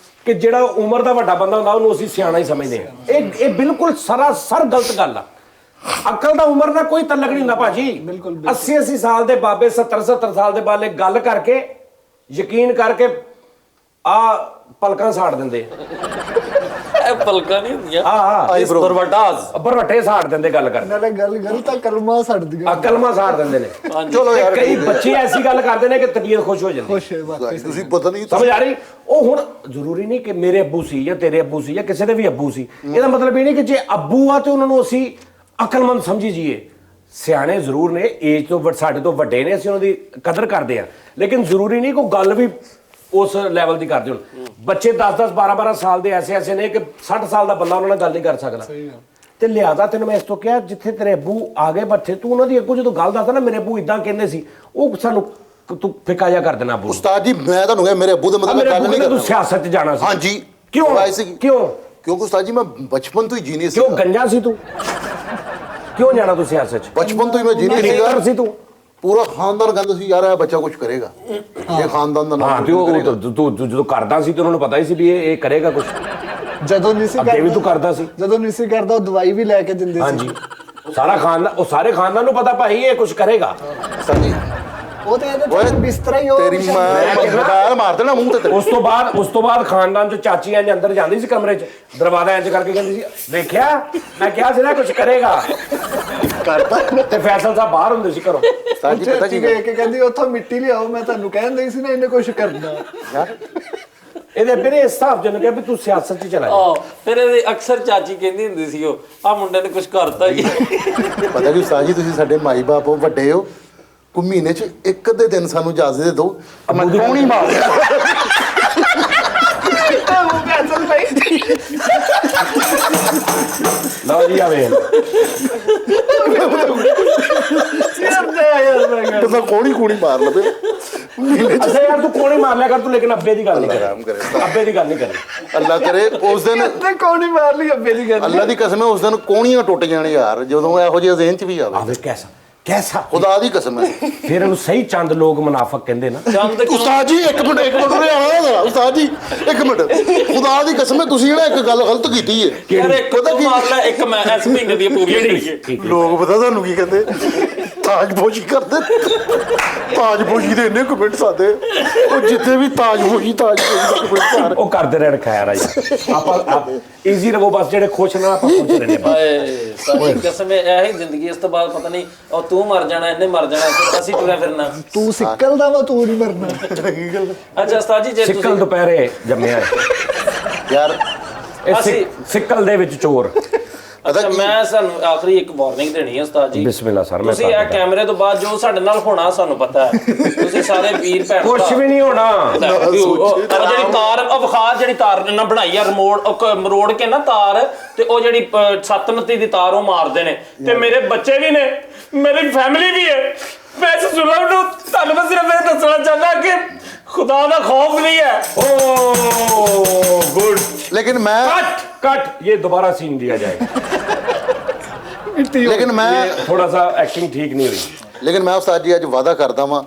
ਕਿ ਜਿਹੜਾ ਉਮਰ ਦਾ ਵੱਡਾ ਬੰਦਾ ਹੁੰਦਾ ਉਹਨੂੰ ਅਸੀਂ ਸਿਆਣਾ ਹੀ ਸਮਝਦੇ ਆ। ਇਹ ਬਿਲਕੁਲ ਸਰਾਸਰ ਗਲਤ ਗੱਲ ਆ। ਅਕਲ ਦਾ ਉਮਰ ਨਾਲ ਕੋਈ ਤਲਕ ਨਹੀਂ ਹੁੰਦਾ ਭਾਜੀ। 80 ਸਾਲ ਦੇ ਬਾਬੇ 70 ਸਾਲ ਦੇ ਬਾਲੇ ਗੱਲ ਕਰਕੇ ਯਕੀਨ ਕਰਕੇ ਆ ਪਲਕਾਂ ਸਾੜ ਦਿੰਦੇ। ਇਹ ਪਲਕਾਂ ਨਹੀਂ ਹੁੰਦੀਆਂ, ਬਰਵੱਟੇ ਸਾੜ ਦਿੰਦੇ ਗੱਲ ਕਰਕੇ। ਨਾਲੇ ਗੱਲ ਗਲਤ ਆ, ਕਲਮਾ ਛੱਡਦੀਆਂ। ਕਲਮਾ ਸਾੜ ਦਿੰਦੇ ਨੇ। ਚਲੋ ਯਾਰ, ਕਈ ਬੱਚੇ ਐਸੀ ਗੱਲ ਕਰਦੇ ਨੇ ਕਿ ਤਬੀਅਤ ਖੁਸ਼ ਹੋ ਜਾਂਦੀ। ਤੁਸੀਂ ਪਤਾ ਨਹੀਂ ਸਮਝ ਆ ਰਹੀ? ਉਹ ਹੁਣ ਜ਼ਰੂਰੀ ਨਹੀਂ ਕਿ ਮੇਰੇ ਅੱਬੂ ਸੀ ਜਾਂ ਤੇਰੇ ਅੱਬੂ ਸੀ ਜਾਂ ਕਿਸੇ ਦੇ ਵੀ ਅੱਬੂ ਸੀ। ਇਹਦਾ ਮਤਲਬ ਇਹ ਨਹੀਂ ਕਿ ਜੇ ਅੱਬੂ ਆ ਤੇ ਉਹਨਾਂ ਨੂੰ ਅਸੀਂ ਅਕਲਮੰਦ ਸਮਝੀ ਜੀਏ। ਸਿਆਣੇ ਜ਼ਰੂਰ ਨੇ, ਏਜ ਤੋਂ ਸਾਡੇ ਤੋਂ ਵੱਡੇ ਨੇ, ਅਸੀਂ ਉਹਨਾਂ ਦੀ ਕਦਰ ਕਰਦੇ ਆ, ਲੇਕਿਨ ਜ਼ਰੂਰੀ ਨਹੀਂ ਕੋਈ ਗੱਲ ਵੀ ਉਸ ਲੈਵਲ ਦੀ ਕਰਦੇ ਹੋਣ। ਬੱਚੇ 10-10 12-12 ਸਾਲ ਦੇ ਐਸੇ ਨੇ ਕਿ 60 ਸਾਲ ਦਾ ਬੰਦਾ ਉਹਨਾਂ ਨਾਲ ਗੱਲ ਨਹੀਂ ਕਰ ਸਕਦਾ। ਤੇ ਲਿਆਦਾ ਤੈਨੂੰ ਮੈਂ ਇਸ ਤੋਂ ਕਿਹਾ, ਜਿੱਥੇ ਤੇਰੇ ਅੱਬੂ ਆ ਗਏ ਬੱਚੇ, ਤੂੰ ਉਹਨਾਂ ਦੀ ਅੱਗੋਂ ਜਦੋਂ ਗੱਲ ਦੱਸਦਾ ਨਾ ਮੇਰੇ ਅੱਬੂ ਇਦਾਂ ਕਹਿੰਦੇ ਸੀ, ਉਹ ਸਾਨੂੰ ਤੂੰ ਫਿੱਕਾ ਜਿਹਾ ਕਰ ਦੇਣਾ। ਅੱਬੂ ਉਸਤਾਦ ਜੀ ਮੈਂ ਤੁਹਾਨੂੰ ਕਿਹਾ ਮੇਰੇ ਅੱਬੂ ਦੇ ਮਤਲਬ ਗੱਲ ਨਹੀਂ ਕਰਦਾ। ਤੂੰ ਸਿਆਸਤ 'ਚ ਜਾਣਾ ਸੀ। ਹਾਂਜੀ ਕਿਉਂ? ਕਿਉਂ? ਕਿਉਂਕਿ ਉਸਤਾਦ ਜੀ ਮੈਂ ਬਚਪਨ ਤੋਂ ਹੀ ਜੀਨੀਅਸ ਸੀ। ਕਿਉਂ ਗੰਜਾ ਸੀ ਤੂੰ? ਕਿਉਂ ਜਾਣਾ ਤੂੰ ਸਿਆਸਤ 'ਚ? ਬਚਪਨ ਤੋਂ ਹੀ ਮੈਂ ਜੀਨੀਅਸ ਸੀ ਤੂੰ। ਪੂਰਾ ਖਾਨਦਾਨ ਕਹਿੰਦਾ ਸੀ ਯਾਰ ਇਹ ਬੱਚਾ ਕੁਝ ਕਰੇਗਾ, ਇਹ ਖਾਨਦਾਨ ਦਾ ਹਾਂ ਨਾਮ ਤੇ ਉਹ ਤੂੰ ਜਦੋਂ ਕਰਦਾ ਸੀ ਤੇ ਉਹਨਾਂ ਨੂੰ ਪਤਾ ਹੀ ਸੀ ਵੀ ਇਹ ਕਰੇਗਾ ਕੁਝ। ਜਦੋਂ ਨਹੀਂ ਸੀ ਅੱਗੇ ਵੀ ਤੂੰ ਕਰਦਾ ਸੀ। ਜਦੋਂ ਨਹੀਂ ਸੀ ਕਰਦਾ ਉਹ ਦਵਾਈ ਵੀ ਲੈ ਕੇ ਦਿੰਦੇ ਸੀ। ਹਾਂਜੀ ਸਾਰਾ ਖਾਨਦਾਨ, ਉਹ ਸਾਰੇ ਖਾਨਦਾਨ ਨੂੰ ਪਤਾ ਭਾਈ ਇਹ ਕੁਝ ਕਰੇਗਾ। ਉਹ ਤੇ ਇਹਦੇ ਬਿਸਤਰਾ ਹੀ ਹੋ ਤੇਰੀ ਮਾਂ ਮਾਰ ਦੇਣਾ ਮੂੰਹ ਤੇ। ਉਸ ਤੋਂ ਬਾਅਦ ਖਾਨਦਾਨ ਚ ਚਾਚੀ ਇੰਜ ਅੰਦਰ ਜਾਂਦੀ ਸੀ ਕਮਰੇ 'ਚ, ਦਰਵਾਜ਼ਾ ਇੰਜ ਕਰਕੇ ਕਹਿੰਦੀ ਸੀ ਵੇਖਿਆ ਮੈਂ ਕਿਹਾ ਸੀ ਨਾ ਕੁਝ ਕਰੇਗਾ, ਕਰਦਾ ਤੇ ਫੈਸਲ ਸਾਹਿਬ ਬਾਹਰ ਹੁੰਦੇ ਸੀ ਘਰੋਂ। ਸਾਜੀ ਪਤਾ ਕੀ ਵੇਖ ਕੇ ਕਹਿੰਦੀ ਉੱਥੋਂ ਮਿੱਟੀ ਲਿਆਓ, ਮੈਂ ਤੁਹਾਨੂੰ ਕਹਿੰਦਾ ਸੀ ਨਾ ਇਹਨੇ ਕੁਝ ਕਰਨਾ ਯਾਰ। ਇਹਦੇ ਮੇਰੇ ਇਸ ਹਿਸਾਬ ਜਨ ਕਿਹਾ ਵੀ ਤੂੰ ਸਿਆਸਤ 'ਚ ਚਲਾ ਜਾ। ਫਿਰ ਇਹਦੇ ਅਕਸਰ ਚਾਚੀ ਕਹਿੰਦੀ ਹੁੰਦੀ ਸੀ ਉਹ ਆ ਮੁੰਡੇ ਨੇ ਕੁਝ ਕਰਤਾ ਹੀ। ਪਤਾ ਕੀ ਸਾਜੀ ਤੁਸੀਂ ਸਾਡੇ ਮਾਈ ਬਾਪ ਹੋ, ਵੱਡੇ ਹੋ, ਕੋਈ ਮਹੀਨੇ 'ਚ ਇੱਕ ਅੱਧੇ ਦਿਨ ਸਾਨੂੰ ਇਜਾਜ਼ਤ ਦੇ ਦਿਓ, ਮੈਂ ਕੌਣੀ ਮਾਰ ਲਓ ਜੀ ਆਵੇ ਤਾਂ ਕੌਣੀ ਮਾਰ ਲਵੇ। ਅੱਛਾ ਯਾਰ ਤੂੰ ਕੋਣੀ ਮਾਰ ਲਿਆ ਕਰ ਤੂੰ, ਲੇਕਿਨ ਅੱਬੇ ਦੀ ਗੱਲ ਨਹੀਂ ਕਰ, ਅੱਬੇ ਦੀ ਗੱਲ ਨਹੀਂ ਕਰੀ। ਅੱਲਾ ਕਰੇ ਉਸ ਦਿਨ ਕੌਣੀ ਮਾਰ ਲਈ ਅੱਬੇ ਦੀ ਗੱਲ। ਅੱਲਾ ਦੀ ਕਸਮ ਹੈ ਉਸ ਦਿਨ ਕੋਣੀਆਂ ਟੁੱਟ ਜਾਣ ਯਾਰ, ਜਦੋਂ ਇਹੋ ਜਿਹੇ ਜ਼ਹਿਨ 'ਚ ਵੀ ਆਵੇ। ਕੈਸਾ ਖੁਦਾ ਦੀ ਕਸਮ ਹੈ। ਫਿਰ ਇਹਨੂੰ ਸਹੀ ਚੰਦ ਲੋਕ ਮੁਨਾਫਕ ਕਹਿੰਦੇ ਨਾ। ਉਸਤਾਦ ਜੀ ਇੱਕ ਮਿੰਟ ਉਸਤਾਦ ਜੀ ਇੱਕ ਮਿੰਟ, ਖੁਦਾ ਦੀ ਕਸਮ ਹੈ ਤੁਸੀਂ ਜਿਹੜਾ ਇੱਕ ਗੱਲ ਗਲਤ ਕੀਤੀ ਹੈ। ਯਾਰ ਇੱਕ ਤੂੰ ਮਾਰ ਲੈ, ਇੱਕ ਮੈਂ ਇਸ ਮਹੀਨੇ ਦੀ ਪੂਰੀ ਕਰੀਏ। ਲੋਕ ਪਤਾ ਤੁਹਾਨੂੰ ਕੀ ਕਹਿੰਦੇ, ਤਾਜਪੋਸ਼ੀ ਕਰਦੇ। ਤਾਜਪੋਸ਼ੀ ਦੇ ਇੰਨੇ ਕਮੈਂਟਸ ਆਦੇ, ਉਹ ਜਿੱਥੇ ਵੀ ਤਾਜਪੋਸ਼ੀ ਦਾ ਕਮੈਂਟ ਉਹ ਕਰਦੇ ਰਹਿਣ ਖੈਰ ਆ ਯਾਰ। ਆਪਾਂ ਈਜ਼ੀ ਰਵੋ ਬਸ, ਜਿਹੜੇ ਖੁਸ਼ ਨਾ ਆਪਾਂ ਖੁਸ਼ ਰਹਿੰਦੇ ਹਾਏ ਸਾਡੀ ਕਸਮ ਹੈ ਇਹ ਜ਼ਿੰਦਗੀ, ਇਸ ਤੋਂ ਬਾਅਦ ਪਤਾ ਨਹੀਂ ਉਹ ਤੂੰ ਮਰ ਜਾਣਾ, ਇਹਨੇ ਮਰ ਜਾਣਾ, ਅਸੀਂ ਤੁਰਿਆ ਫਿਰਨਾ। ਤੂੰ ਸਿੱਕਲ ਦਾ ਵਾ, ਤੂੰ ਨਹੀਂ ਮਰਨਾ। ਅੱਛਾ ਉਸਤਾਦ ਜੀ ਜੇ ਤੁਸੀਂ ਸਿੱਕਲ ਦੁਪਹਿਰੇ ਜੰਮਿਆ ਯਾਰ, ਇਹ ਸਿੱਕਲ ਦੇ ਵਿੱਚ ਚੋਰ। ਅੱਛਾ ਮੈਂ ਸਾਨੂੰ ਆਖਰੀ ਇੱਕ ਵਾਰਨਿੰਗ ਦੇਣੀ ਹੈ ਉਸਤਾਦ ਜੀ। ਬਿਸਮਿਲ੍ਲਾ ਸਰ। ਮੈਂ ਤੁਸੀਂ ਇਹ ਕੈਮਰੇ ਤੋਂ ਬਾਅਦ ਜੋ ਸਾਡੇ ਨਾਲ ਹੋਣਾ ਸਾਨੂੰ ਪਤਾ ਹੈ, ਤੁਸੀਂ ਸਾਰੇ ਵੀਰ ਭੈਣ ਕੁਝ ਵੀ ਨਹੀਂ ਹੋਣਾ। ਜਿਹੜੀ ਤਾਰ ਵਿਖਾ, ਜਿਹੜੀ ਤਾਰ ਨਾ ਬਣਾਈ ਆ ਮਰੋੜ ਕੇ ਨਾ ਤਾਰ, ਤੇ ਉਹ ਜਿਹੜੀ 7 ਨਤੀ ਦੀ ਤਾਰ ਉਹ ਮਾਰਦੇ ਨੇ, ਤੇ ਮੇਰੇ ਬੱਚੇ ਵੀ ਨੇ, ਮੇਰੀ ਫੈਮਿਲੀ ਵੀ ਹੈ। ਮੈਂ ਇਸ ਜ਼ੁਲਮ ਨੂੰ ਤੁਹਾਨੂੰ ਮੈਂ ਸਿਰਫ ਇਹ ਦੱਸਣਾ ਚਾਹੁੰਦਾ ਕਿ ਖੁਦਾ ਦਾ ਖੌਫ ਨਹੀਂ ਹੈ। ਓ ਗੁੱਡ। लेकिन मैं कट ये दोबारा सीन दिया जाएगा। लेकिन मैं थोड़ा सा एक्टिंग ठीक नहीं हुई। लेकिन मैं उस्ताद जी आज वादा करता वां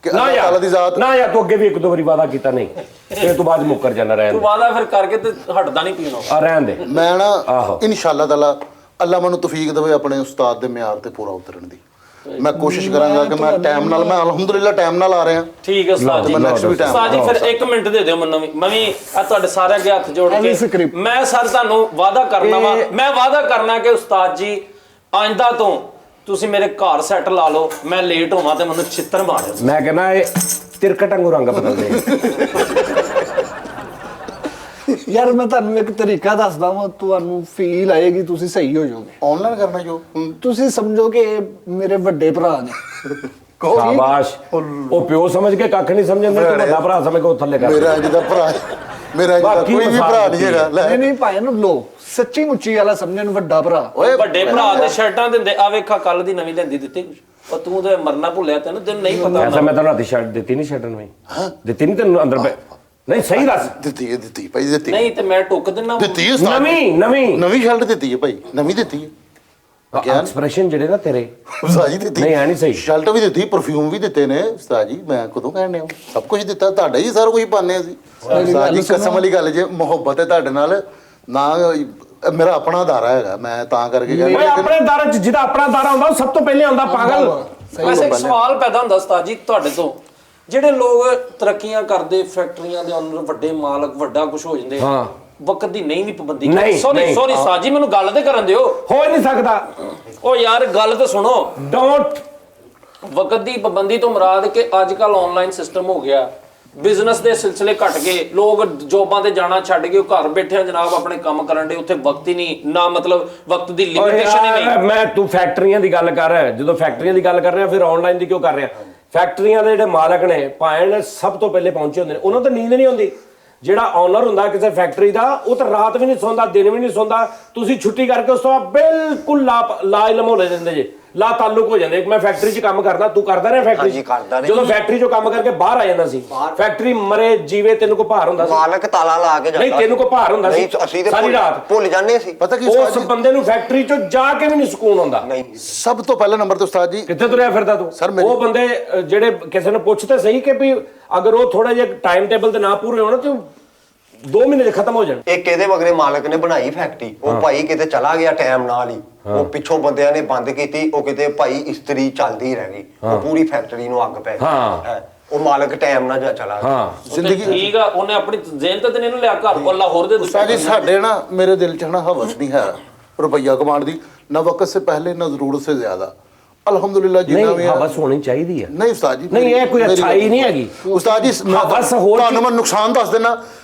कि ना अल्लाह ताला दी जात ना यार, तो अगे भी एक दो बारी वादा किया नहीं, फिर तो बाद मुकर जाना रहने तू वादा फिर करके ते हटदा नहीं पीनो आ रहने दे। मैं ना इंशाअल्लाह ताला अल्लाह मैनू तौफीक देवे अपने उस्ताद दे म्यार ते पूरा उतरन दी। मैं कोशिश करांगा कि मैं टाइम नाल, मैं अल्हम्दुलिल्लाह टाइम नाल आ रहा। ठीक है उस्ताद जी। उस्ताद जी फिर एक मिनट दे दिओ मैनूं भी, मैं भी आ तुहाडे सारे अगे हत्थ जोड़ के मैं सर तुहानूं वादा करना वा, मैं वादा करना कि उस्ताद जी आइंदा तो ਤੁਸੀਂ ਮੇਰੇ ਘਰ ਸੈੱਟ ਲਾ ਲਓ, ਮੈਂ ਲੇਟ ਹੋਵਾਂ ਤੇ ਮੈਨੂੰ ਛਿੱਤਰ ਮਾਰਿਓ। ਮੈਂ ਕਹਿੰਦਾ ਇਹ ਤਿਰਕਟ ਵਾਂਗੂ ਰੰਗ ਬਦਲਦੇ। ਯਾਰ ਮੈਂ ਤੁਹਾਨੂੰ ਇੱਕ ਤਰੀਕਾ ਦੱਸਦਾ ਵਾਂ, ਤੁਹਾਨੂੰ ਫੀਲ ਆਏਗੀ, ਤੁਸੀਂ ਸਹੀ ਹੋ ਜਾਓਗੇ। ਆਨਲਾਈਨ ਕਰਨਾ ਜੋ ਤੁਸੀਂ ਸਮਝੋ ਕਿ ਮੇਰੇ ਵੱਡੇ ਭਰਾ ਨੇ। ਸ਼ਾਬਾਸ਼। ਉਹ ਪਿਓ ਸਮਝ ਕੇ ਕੱਖ ਨਹੀਂ ਸਮਝਦੇ, ਤੂੰ ਵੱਡਾ ਭਰਾ ਸਮਝ ਕੇ ਉਹ ਥੱਲੇ ਕਰ। ਮੇਰਾ ਜਿਹਦਾ ਭਰਾ, ਮੇਰਾ ਜਿਹਦਾ ਕੋਈ ਵੀ ਭਰਾ ਨਹੀਂ ਹੈਗਾ। ਨਹੀਂ ਭਾਈ ਨੂੰ ਲੋ ਸੱਚੀ ਮੁੱਚੀ ਵਾਲਾ ਸਮਝਣ, ਵੱਡਾ ਭਰਾ। ਓਏ ਵੱਡੇ ਭਰਾ ਤੇ ਸ਼ਰਟਾਂ ਦਿੰਦੇ ਆ, ਵੇਖਾ ਕੱਲ ਦੀ ਨਵੀਂ ਲੈਂਦੀ ਦਿੱਤੀ ਕੁਝ, ਉਹ ਤੂੰ ਤੇ ਮਰਨਾ ਭੁੱਲਿਆ, ਤੈਨੂੰ ਨਹੀਂ ਪਤਾ। ਐਸਾ ਮੈਂ ਤੈਨੂੰ ਰਾਤੀ ਸ਼ਰਟ ਦਿੱਤੀ ਨਹੀਂ, ਛੱਡਣ ਨੂੰ ਦਿੱਤੀ ਨਹੀਂ ਤੈਨੂੰ ਅੰਦਰ ਨਹੀਂ ਸਹੀ ਰਸ ਦਿੱਤੀ ਭਾਈ, ਦਿੱਤੀ ਨਹੀਂ ਤੇ ਮੈਂ ਟੁੱਕ ਦਿੰਨਾ। ਦਿੱਤੀ ਨਵੀਂ ਸ਼ਰਟ ਦਿੱਤੀ ਹੈ ਭਾਈ, ਨਵੀਂ ਦਿੱਤੀ ਹੈ। ਐਕਸਪ੍ਰੈਸ਼ਨ ਜਿਹੜੇ ਨਾ ਤੇਰੇ ਉਸਤਾਦ ਜੀ ਦਿੱਤੀ ਨਹੀਂ, ਆ ਨਹੀਂ ਸਹੀ। ਸ਼ਰਟ ਵੀ ਦਿੱਤੀ, ਪਰਫਿਊਮ ਵੀ ਦਿੱਤੇ ਨੇ ਉਸਤਾਦ ਜੀ, ਮੈਂ ਕਦੋਂ ਕਹਿਣੇ ਸਭ ਕੁਝ ਦਿੱਤਾ, ਤੁਹਾਡਾ ਹੀ ਸਾਰਾ ਕੁਝ ਪਾਣੇ ਅਸੀਂ ਉਸਤਾਦ ਜੀ। ਕਸਮ ਵਾਲੀ ਗੱਲ ਜੇ ਮੁਹੱਬਤ ਹੈ ਤੁਹਾਡੇ ਨਾਲ, ਨਾ ਮੇਰਾ ਆਪਣਾ ਦਾਰਾ ਹੈਗਾ, ਮੈਂ ਤਾਂ ਕਰਕੇ ਕਹਿੰਦਾ ਆਪਣੇ ਦਾਰੇ ਚ ਜਿਹਦਾ ਆਪਣਾ ਦਾਰਾ ਹੁੰਦਾ ਉਹ ਸਭ ਤੋਂ ਪਹਿਲੇ ਆਉਂਦਾ ਪਾਗਲ। ਵੈਸੇ ਇੱਕ ਸਵਾਲ ਪੈਦਾ ਹੁੰਦਾ ਉਸਤਾਦ ਜੀ ਤੁਹਾਡੇ ਤੋਂ, ਜਿਹੜੇ ਲੋਕ ਤਰੱਕੀਆਂ ਕਰਦੇ, ਫੈਕਟਰੀਆਂ ਦੇ ਓਨਰ, ਵੱਡੇ ਮਾਲਕ, ਵੱਡਾ ਕੁਝ ਹੋ ਜਾਂਦੇ, ਵਕਤ ਦੀ ਨਹੀਂ ਵੀ ਪਾਬੰਦੀ। ਸੌਰੀ ਸਾਜੀ, ਮੈਨੂੰ ਗੱਲ ਤੇ ਕਰਨ ਦਿਓ। ਹੋ ਨਹੀਂ ਸਕਦਾ। ਉਹ ਯਾਰ ਗੱਲ ਤਾਂ ਸੁਣੋ। ਡੋਂਟ। ਵਕਤ ਦੀ ਪਾਬੰਦੀ ਤੋਂ ਮੁਰਾਦ ਕਿ ਅੱਜ ਕੱਲ ਆਨਲਾਈਨ ਸਿਸਟਮ ਹੋ ਗਿਆ, ਬਿਜ਼ਨਸ ਦੇ ਸਿਲਸਿਲੇ ਘਟ ਗਏ, ਲੋਕ ਜੋਬਾਂ ਤੇ ਜਾਣਾ ਛੱਡ ਕੇ ਘਰ ਬੈਠੇ ਜਨਾਬ ਆਪਣੇ ਕੰਮ ਕਰਨ ਦੇ, ਉੱਥੇ ਵਕਤ ਹੀ ਨਹੀਂ, ਨਾ ਮਤਲਬ ਵਕਤ ਦੀ ਲਿਮਿਟੇਸ਼ਨ ਹੀ ਨਹੀਂ। ਮੈਂ ਤੂੰ ਫੈਕਟਰੀਆਂ ਦੀ ਗੱਲ ਕਰ, ਜਦੋਂ ਫੈਕਟਰੀਆਂ ਦੀ ਗੱਲ ਕਰ ਰਿਹਾ ਫਿਰ ਆਨਲਾਈਨ ਦੀ ਕਿਉਂ ਕਰ ਰਿਹਾ? ਫੈਕਟਰੀਆਂ ਦੇ ਜਿਹੜੇ ਮਾਲਕ ਨੇ ਭਾਵੇਂ ਸਭ ਤੋਂ ਪਹਿਲੇ ਪਹੁੰਚੇ ਹੁੰਦੇ ਨੇ, ਉਹਨਾਂ ਤੋਂ ਨੀਂਦ ਨਹੀਂ ਆਉਂਦੀ। ਜਿਹੜਾ ਓਨਰ ਹੁੰਦਾ ਕਿਸੇ ਫੈਕਟਰੀ ਦਾ, ਉਹ ਤਾਂ ਰਾਤ ਵੀ ਨਹੀਂ ਸੌਂਦਾ, ਦਿਨ ਵੀ ਨਹੀਂ ਸੌਂਦਾ। ਤੁਸੀਂ ਛੁੱਟੀ ਕਰਕੇ ਉਸ ਤੋਂ ਬਾਅਦ ਬਿਲਕੁਲ ਲਾ ਇਲਮ ਹੋ ਲੈਂਦੇ ਜੇ ਲਾ ਤਾਲੁਕ ਹੋ ਜਾਂਦੇ। ਮੈਂ ਫੈਕਟਰੀ 'ਚ ਕੰਮ ਕਰਦਾ, ਤੂੰ ਕਰਦਾ ਰਿਹਾ ਫੈਕਟਰੀ 'ਚ? ਹਾਂਜੀ, ਕਰਦਾ ਰਿਹਾ। ਜਦੋਂ ਫੈਕਟਰੀ 'ਚੋਂ ਕੰਮ ਕਰਕੇ ਬਾਹਰ ਆ ਜਾਂਦਾ ਸੀ, ਫੈਕਟਰੀ ਮਰੇ ਜੀਵੇ, ਤੈਨੂੰ ਕੋ ਭਾਰ ਹੁੰਦਾ ਸੀ? ਮਾਲਕ ਤਾਲਾ ਲਾ ਕੇ ਜਾਂਦਾ। ਨਹੀਂ, ਤੈਨੂੰ ਕੋ ਭਾਰ ਹੁੰਦਾ ਸੀ? ਅਸੀਂ ਤੇ ਸਾਰੀ ਰਾਤ ਭੁੱਲ ਜਾਂਦੇ ਸੀ। ਪਤਾ ਕੀ ਉਸ ਬੰਦੇ ਨੂੰ ਫੈਕਟਰੀ 'ਚੋਂ ਜਾ ਕੇ ਵੀ ਨਹੀਂ ਸਕੂਨ ਆਉਂਦਾ। ਨਹੀਂ, ਸਭ ਤੋਂ ਪਹਿਲਾ ਨੰਬਰ ਤੇ ਉਸਤਾਦ ਜੀ ਕਿੱਥੇ ਤੁਰਿਆ ਫਿਰਦਾ ਤੂੰ? ਸਰ, ਉਹ ਬੰਦੇ ਜਿਹੜੇ ਕਿਸੇ ਨੂੰ ਪੁੱਛ ਤੇ ਸਹੀ ਕਿ ਵੀ ਅਗਰ ਉਹ ਥੋੜਾ ਜਿਹਾ ਟਾਈਮ ਟੇਬਲ ਤੇ ਨਾ ਪੂਰੇ ਹੋਣ ਤੇ 2 ਮਹੀਨੇ 'ਚ ਖਤਮ ਹੋ ਜਾਣ। ਇੱਕ ਇਹਦੇ ਮਗਰੇ ਮਾਲਕ ਨੇ ਬਣਾਈ ਫੈਕਟਰੀ, ਉਹ ਭਾਈ ਕਿਤੇ ਚਲਾ ਗਿਆ ਟਾਈਮ ਨਾਲ ਹੀ, ਉਹ ਪਿੱਛੋਂ ਬੰਦਿਆਂ ਨੇ ਬੰਦ ਕੀਤੀ, ਉਹ ਕਿਤੇ ਭਾਈ ਇਸਤਰੀ ਚੱਲਦੀ ਰਹਿ ਗਈ, ਉਹ ਪੂਰੀ ਫੈਕਟਰੀ ਨੂੰ ਅੱਗ ਪੈ ਗਈ। ਉਹ ਮਾਲਕ ਟਾਈਮ ਨਾਲ ਜਾ ਚਲਾ ਗਿਆ। ਜ਼ਿੰਦਗੀ ਠੀਕ ਆ, ਉਹਨੇ ਆਪਣੀ ਜ਼ੇਨ ਤੇ ਇਹਨੂੰ ਲਿਆ ਘਰ ਕੋਲ ਲਾਹੌਰ ਦੇ ਉਸਤਾਦ ਜੀ ਸਾਡੇ ਨਾ ਮੇਰੇ ਦਿਲ 'ਚ ਨਾ ਹਵਸ ਨਹੀਂ ਹੈ ਰੁਪਈਆ ਕਮਾਉਣ ਦੀ, ਨਾ ਵਕਤ ਸੇ ਪਹਿਲੇ ਨਾ ਜ਼ਰੂਰਤ ਸੇ ਜ਼ਿਆਦਾ। ਅਲਹਮਦੁਲਿल्लाह ਜਿੰਨਾ ਵੀ ਹਵਸ ਹੋਣੀ ਚਾਹੀਦੀ ਹੈ। ਨਹੀਂ ਉਸਤਾਦ ਜੀ, ਨਹੀਂ, ਇਹ ਕੋਈ ਅੱਛਾਈ ਨਹੀਂ ਹੈਗੀ ਉਸਤਾਦ ਜੀ। ਹਵਸ ਹੋਰ ਤੁਹਾਨੂੰ ਮੈਂ ਨੁਕਸਾਨ ਦੱਸ ਦੇਣਾ,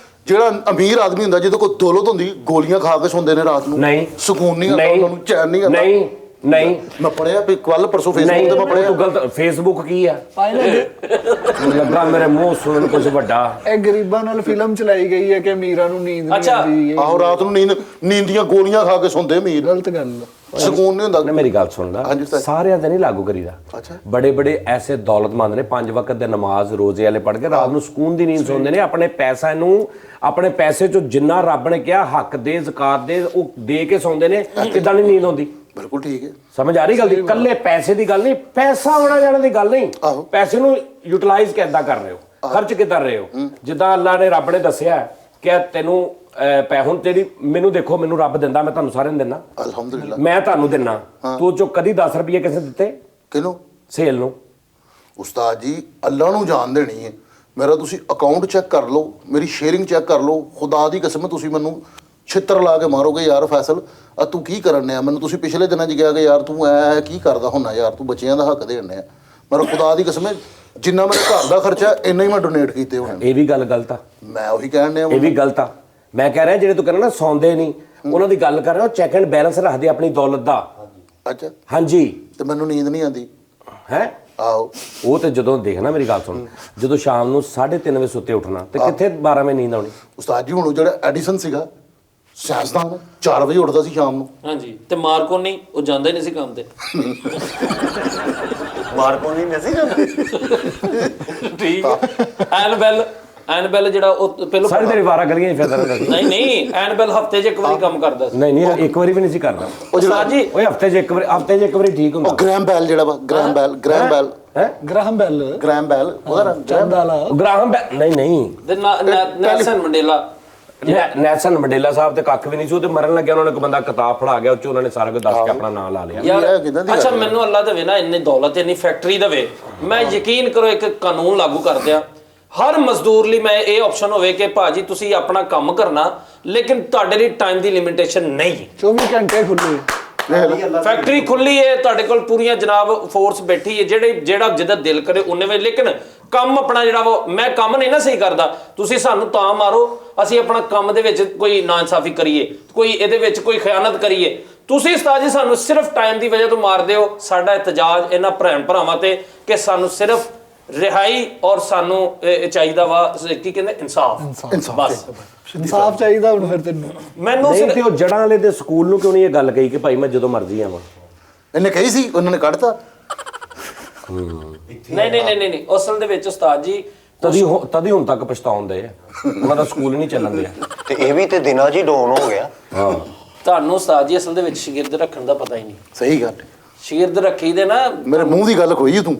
ਜਿਹੜਾ ਅਮੀਰ ਆਦਮੀ ਹੁੰਦਾ ਜਿਹਦੇ ਕੋਲ ਦੌਲਤ ਹੁੰਦੀ, ਗੋਲੀਆਂ ਖਾ ਕੇ ਸੌਂਦੇ ਨੇ ਰਾਤ ਨੂੰ। ਨਹੀਂ, ਸਕੂਨ ਨਹੀਂ ਆਉਂਦਾ ਉਹਨਾਂ ਨੂੰ, ਚੈਨ ਨਹੀਂ ਆਉਂਦਾ। ਨਹੀਂ, ਮੈਂ ਪੜਿਆ ਵੀ ਕੱਲ ਪਰਸੋਂ ਫੇਸਬੁੱਕ ਤੇ ਮੈਂ ਪੜਿਆ। ਤੂੰ ਗਲਤ। ਫੇਸਬੁੱਕ ਕੀ ਆ? ਲੱਗਾ ਮੇਰੇ ਮੂੰਹ ਸੁਣਨ ਕੁਝ ਵੱਡਾ। ਇਹ ਗਰੀਬਾਂ ਨਾਲ ਫਿਲਮ ਚਲਾਈ ਗਈ ਹੈ ਕਿ ਅਮੀਰਾਂ ਨੂੰ ਨੀਂਦ ਨਹੀਂ ਆਉਂਦੀ। ਆਹੋ, ਰਾਤ ਨੂੰ ਨੀਂਦ ਦੀਆਂ ਗੋਲੀਆਂ ਖਾ ਕੇ ਸੌਂਦੇ ਅਮੀਰ। ਗਲਤ ਗੱਲ, ਸਕੂਨ ਨਹੀਂ ਹੁੰਦਾ। ਮੇਰੀ ਗੱਲ ਸੁਣ ਲੈ, ਸਾਰਿਆਂ ਤੇ ਨਹੀਂ ਲਾਗੂ ਕਰੀਦਾ। ਬੜੇ ਬੜੇ ਐਸੇ ਦੌਲਤਮੰਦ ਨੇ 5 ਵਕਤ ਦੇ ਨਮਾਜ਼ ਰੋਜ਼ੇ ਵਾਲੇ ਪੜ੍ਹ ਕੇ ਰਾਤ ਨੂੰ ਸਕੂਨ ਦੀ ਨੀਂਦ ਸੌਂਦੇ ਨੇ। ਆਪਣੇ ਪੈਸੇ ਚੋਂ ਜਿੰਨਾ ਰੱਬ ਨੇ ਕਿਹਾ ਹੱਕ ਦੇ, ਜ਼ਕਾਤ ਦੇ, ਉਹ ਦੇ ਕੇ ਸੌਂਦੇ ਨੇ। ਕਿੱਦਾਂ ਨਹੀਂ ਨੀਂਦ ਆਉਂਦੀ? ਬਿਲਕੁਲ ਠੀਕ ਹੈ। ਸਮਝ ਆ ਰਹੀ ਗੱਲ ਦੀ? ਇਕੱਲੇ ਪੈਸੇ ਦੀ ਗੱਲ ਨਹੀਂ, ਪੈਸਾ ਆਉਣਾ ਜਾਣਾ ਦੀ ਗੱਲ ਨਹੀਂ, ਪੈਸੇ ਨੂੰ ਯੂਟਿਲਾਈਜ਼ ਕਿੱਦਾਂ ਕਰ ਰਹੇ ਹੋ, ਖਰਚ ਕਿੱਦਾਂ ਰਹੇ ਹੋ। ਜਿੱਦਾਂ ਅੱਲਾ ਨੇ, ਰੱਬ ਨੇ ਦੱਸਿਆ ਕਿ ਤੈਨੂੰ ਹੁਣ ਤੇਰੀ ਮੈਨੂੰ ਦੇਖੋ, ਮੈਨੂੰ ਰੱਬ ਦਿੰਦਾ, ਮੈਂ ਤੁਹਾਨੂੰ ਸਾਰਿਆਂ ਨੂੰ ਦਿੰਦਾ ਅਲਹਮਦੁਲਿल्लाह। ਮੈਂ ਤੁਹਾਨੂੰ ਦਿੰਨਾ, ਤੂੰ ਚੋਂ ਕਦੀ 10 ਰੁਪਏ ਕਿਸੇ ਦਿੱਤੇ? ਕਿਹਨੂੰ? ਸੇਲ ਨੂੰ। ਉਸਤਾਦ ਜੀ ਅੱਲਾ ਨੂੰ ਜਾਣ ਦੇਣੀ ਹੈ। ਮੇਰਾ ਤੁਸੀਂ ਅਕਾਊਂਟ ਚੈੱਕ ਕਰ ਲਓ, ਮੇਰੀ ਸ਼ੇਅਰਿੰਗ ਚੈੱਕ ਕਰ ਲਓ, ਖੁਦਾ ਦੀ ਕਸਮ ਤੁਸੀਂ ਮੈਨੂੰ ਛਿੱਤਰ ਲਾ ਕੇ ਮਾਰੋਗੇ ਯਾਰ ਫੈਸਲ ਆ ਤੂੰ ਕੀ ਕਰਨ ਆ। ਮੈਨੂੰ ਤੁਸੀਂ ਪਿਛਲੇ ਦਿਨਾਂ 'ਚ ਕਿਹਾ ਕਿ ਯਾਰ ਤੂੰ ਐ ਕੀ ਕਰਦਾ ਹੁੰਨਾ ਯਾਰ, ਤੂੰ ਬੱਚਿਆਂ ਦਾ ਹੱਕ ਦੇਣ ਆ। ਮੇਰਾ ਖੁਦਾ ਦੀ ਕਸਮ ਹੈ, ਜਿੰਨਾ ਮੇਰੇ ਘਰ ਦਾ ਖਰਚਾ ਇੰਨਾ ਹੀ ਮੈਂ ਡੋਨੇਟ ਕੀਤੇ ਹੋਣੇ। ਇਹ ਵੀ ਗੱਲ ਗਲਤ ਆ। ਮੈਂ ਉਹੀ ਕਹਿਣ ਡਿਆ। ਇਹ ਵੀ ਗਲਤ ਆ। ਮੈਂ ਕਹਿ ਰਿਹਾ ਜਿਹੜੇ ਤੂੰ ਕਹਿੰਦਾ ਨਾ ਸੌਂਦੇ ਨਹੀਂ, ਉਹਨਾਂ ਦੀ ਗੱਲ ਕਰ ਰਿਹਾ, ਉਹ ਚੈੱਕ ਐਂਡ ਬੈਲੈਂਸ ਰੱਖਦੇ ਆਪਣੀ ਦੌਲਤ ਦਾ। ਅੱਛਾ, ਹਾਂਜੀ। ਤੇ ਮੈਨੂੰ ਨੀਂਦ ਨਹੀਂ ਆਉਂਦੀ ਹੈ। ਆਹੋ, ਉਹ ਤੇ ਜਦੋਂ ਦੇਖਣਾ, ਮੇਰੀ ਗੱਲ ਸੁਣ, ਜਦੋਂ ਸ਼ਾਮ ਨੂੰ 3:30 ਵਜੇ ਸੁੱਤੇ ਉੱਠਣਾ ਤੇ ਕਿੱਥੇ 12 ਵਜੇ ਨੀਂਦ ਆਉਣੀ? ਉਸਤਾਦ ਜੀ ਹੁਣ ਜਿਹੜਾ ਐਡੀਸਨ ਸੀਗਾ ਸਾਇੰਸਦਾਨ 4 ਵਜੇ ਉੱਠਦਾ ਸੀ ਸ਼ਾਮ ਨੂੰ। ਹਾਂਜੀ, ਤੇ ਮਾਰਕੋਨੀ ਉਹ ਜਾਂਦਾ ਹੀ ਨਹੀਂ ਸੀ ਕੰਮ ਤੇ। ਮਾਰਕੋਨੀ ਨਹੀਂ ਸੀ ਜਾਂਦੇ। ਠੀਕ ਹੈ। ਐਨਬੈਲ ਜਿਹੜਾ ਉਹ ਪਹਿਲਾਂ ਸਾਰੀ ਤੇਰੀ 12 ਗਲੀਆਂ ਹੀ ਫਿਰਦਾ ਰਹਿੰਦਾ ਸੀ। ਨਹੀਂ, ਐਨਬੈਲ ਹਫਤੇ 'ਚ ਇੱਕ ਵਾਰੀ ਕੰਮ ਕਰਦਾ ਸੀ। ਨਹੀਂ, ਇੱਕ ਵਾਰੀ ਵੀ ਨਹੀਂ ਸੀ ਕਰਦਾ ਉਹ ਜਿਹੜਾ ਜੀ। ਉਹ ਹਫਤੇ 'ਚ ਇੱਕ ਵਾਰੀ ਠੀਕ ਹੁੰਦਾ। ਉਹ ਗ੍ਰੈਮ ਬੈਲ ਜਿਹੜਾ ਵਾ, ਗ੍ਰੈਮ ਬੈਲ ਗ੍ਰਾਹਮ ਬੈਲ ਉਹਦਾ ਗ੍ਰਾਹਮ ਬੈਲ ਨਹੀਂ। ਤੇ ਨੈਲਸਨ ਮੰਡੇਲਾ। ਨੈਲਸਨ ਮੰਡੇਲਾ ਸਾਹਿਬ ਤੇ ਕੱਖ ਵੀ ਨਹੀਂ ਸੀ, ਉਹ ਤੇ ਮਰਨ ਲੱਗਿਆ, ਉਹਨਾਂ ਨੇ ਇੱਕ ਬੰਦਾ ਕਿਤਾਬ ਫੜਾ ਗਿਆ, ਉਹ 'ਚ ਉਹਨਾਂ ਨੇ ਸਾਰਾ ਕੁਝ ਦੱਸ ਕੇ ਆਪਣਾ ਨਾਮ ਲਾ ਲਿਆ। ਯਾਰ ਅੱਛਾ, ਮੈਨੂੰ ਅੱਲਾ ਦੇਵੇ ਨਾ ਇੰਨੀ ਦੌਲਤ, ਇੰਨੀ ਫੈਕਟਰੀ ਦੇਵੇ, ਮੈਂ ਯਕੀਨ ਕਰੋ ਇੱਕ ਕਾਨੂੰਨ ਲਾਗੂ ਕਰ ਦਿਆਂ, ਹਰ ਮਜ਼ਦੂਰ ਲਈ ਮੈਂ ਇਹ ਆਪਸ਼ਨ ਹੋਵੇ ਕਿ ਭਾਜੀ ਤੁਸੀਂ ਆਪਣਾ ਕੰਮ ਕਰਨਾ, ਲੇਕਿਨ ਤੁਹਾਡੇ ਲਈ ਟਾਈਮ ਦੀ ਲਿਮਿਟੇਸ਼ਨ ਨਹੀਂ। 24 ਘੰਟੇ ਖੁੱਲੇ, ਫੈਕਟਰੀ ਖੁੱਲੀ ਹੈ, ਤੁਹਾਡੇ ਕੋਲ ਪੂਰੀਆਂ ਜਨਾਬ ਫੋਰਸ ਬੈਠੀ ਹੈ, ਜਿਹੜਾ ਜਿਹਦਾ ਦਿਲ ਕਰੇ ਉਹਨੇ ਵੇ। ਲੇਕਿਨ ਕੰਮ ਆਪਣਾ ਜਿਹੜਾ ਵਾ, ਮੈਂ ਕੰਮ ਨਹੀਂ ਨਾ ਸਹੀ ਕਰਦਾ, ਤੁਸੀਂ ਸਾਨੂੰ ਤਾਂ ਮਾਰੋ, ਅਸੀਂ ਆਪਣਾ ਕੰਮ ਦੇ ਵਿੱਚ ਕੋਈ ਨਾਇਨਸਾਫੀ ਕਰੀਏ, ਕੋਈ ਇਹਦੇ ਵਿੱਚ ਕੋਈ ਖਿਆਨਤ ਕਰੀਏ। ਤੁਸੀਂ ਉਸਤਾਦ ਜੀ ਸਾਨੂੰ ਸਿਰਫ ਟਾਈਮ ਦੀ ਵਜ੍ਹਾ ਤੋਂ ਮਾਰਦੇ ਹੋ। ਸਾਡਾ ਇਤਜਾਜ ਇਹਨਾਂ ਭੈਣ ਭਰਾਵਾਂ ਤੇ ਕਿ ਸਾਨੂੰ ਸਿਰਫ ਰਿਹਾਈ ਔਰ ਸਾਨੂੰ ਚਾਹੀਦਾ ਵਾ ਕੀ ਕਹਿੰਦੇ ਇਨਸਾਫ। ਬਸ ਇਨਸਾਫ ਚਾਹੀਦਾ ਹੁਣ ਫਿਰ ਤੈਨੂੰ। ਮੈਨੂੰ ਤੇ ਉਹ ਜੜਾਂ ਵਾਲੇ ਦੇ ਸਕੂਲ ਨੂੰ ਕਿਉਂ ਨਹੀਂ ਇਹ ਗੱਲ ਕਹੀ ਕਿ ਭਾਈ ਮੈਂ ਜਦੋਂ ਮਰਜ਼ੀ ਆਵਾਂ? ਇਹਨੇ ਕਹੀ ਸੀ, ਉਹਨਾਂ ਨੇ ਕੱਢਤਾ। ਨਹੀਂ ਅਸਲ ਦੇ ਵਿੱਚ ਉਸਤਾਦ ਜੀ ਤਦੀ ਹੁਣ ਤੱਕ ਪਛਤਾਉਂਦੇ ਆ, ਉਹਨਾਂ ਦਾ ਸਕੂਲ ਨਹੀਂ ਚੱਲਣ ਦਿਆ। ਤੇ ਇਹ ਵੀ ਤੇ ਦਿਨਾਂ 'ਚ ਹੀ ਡਾਊਨ ਹੋ ਗਿਆ। ਹਾਂ, ਤੁਹਾਨੂੰ ਉਸਤਾਦ ਜੀ ਅਸਲ ਦੇ ਵਿੱਚ ਸ਼ਾਗਿਰਦ ਰੱਖਣ ਦਾ ਪਤਾ ਹੀ ਨਹੀਂ। ਸਹੀ ਗੱਲ। ਸ਼ਾਗਿਰਦ ਰੱਖੀ ਦੇ ਨਾ, ਮੇਰੇ ਮੂੰਹ ਦੀ ਗੱਲ ਖੋਈ ਤੂੰ।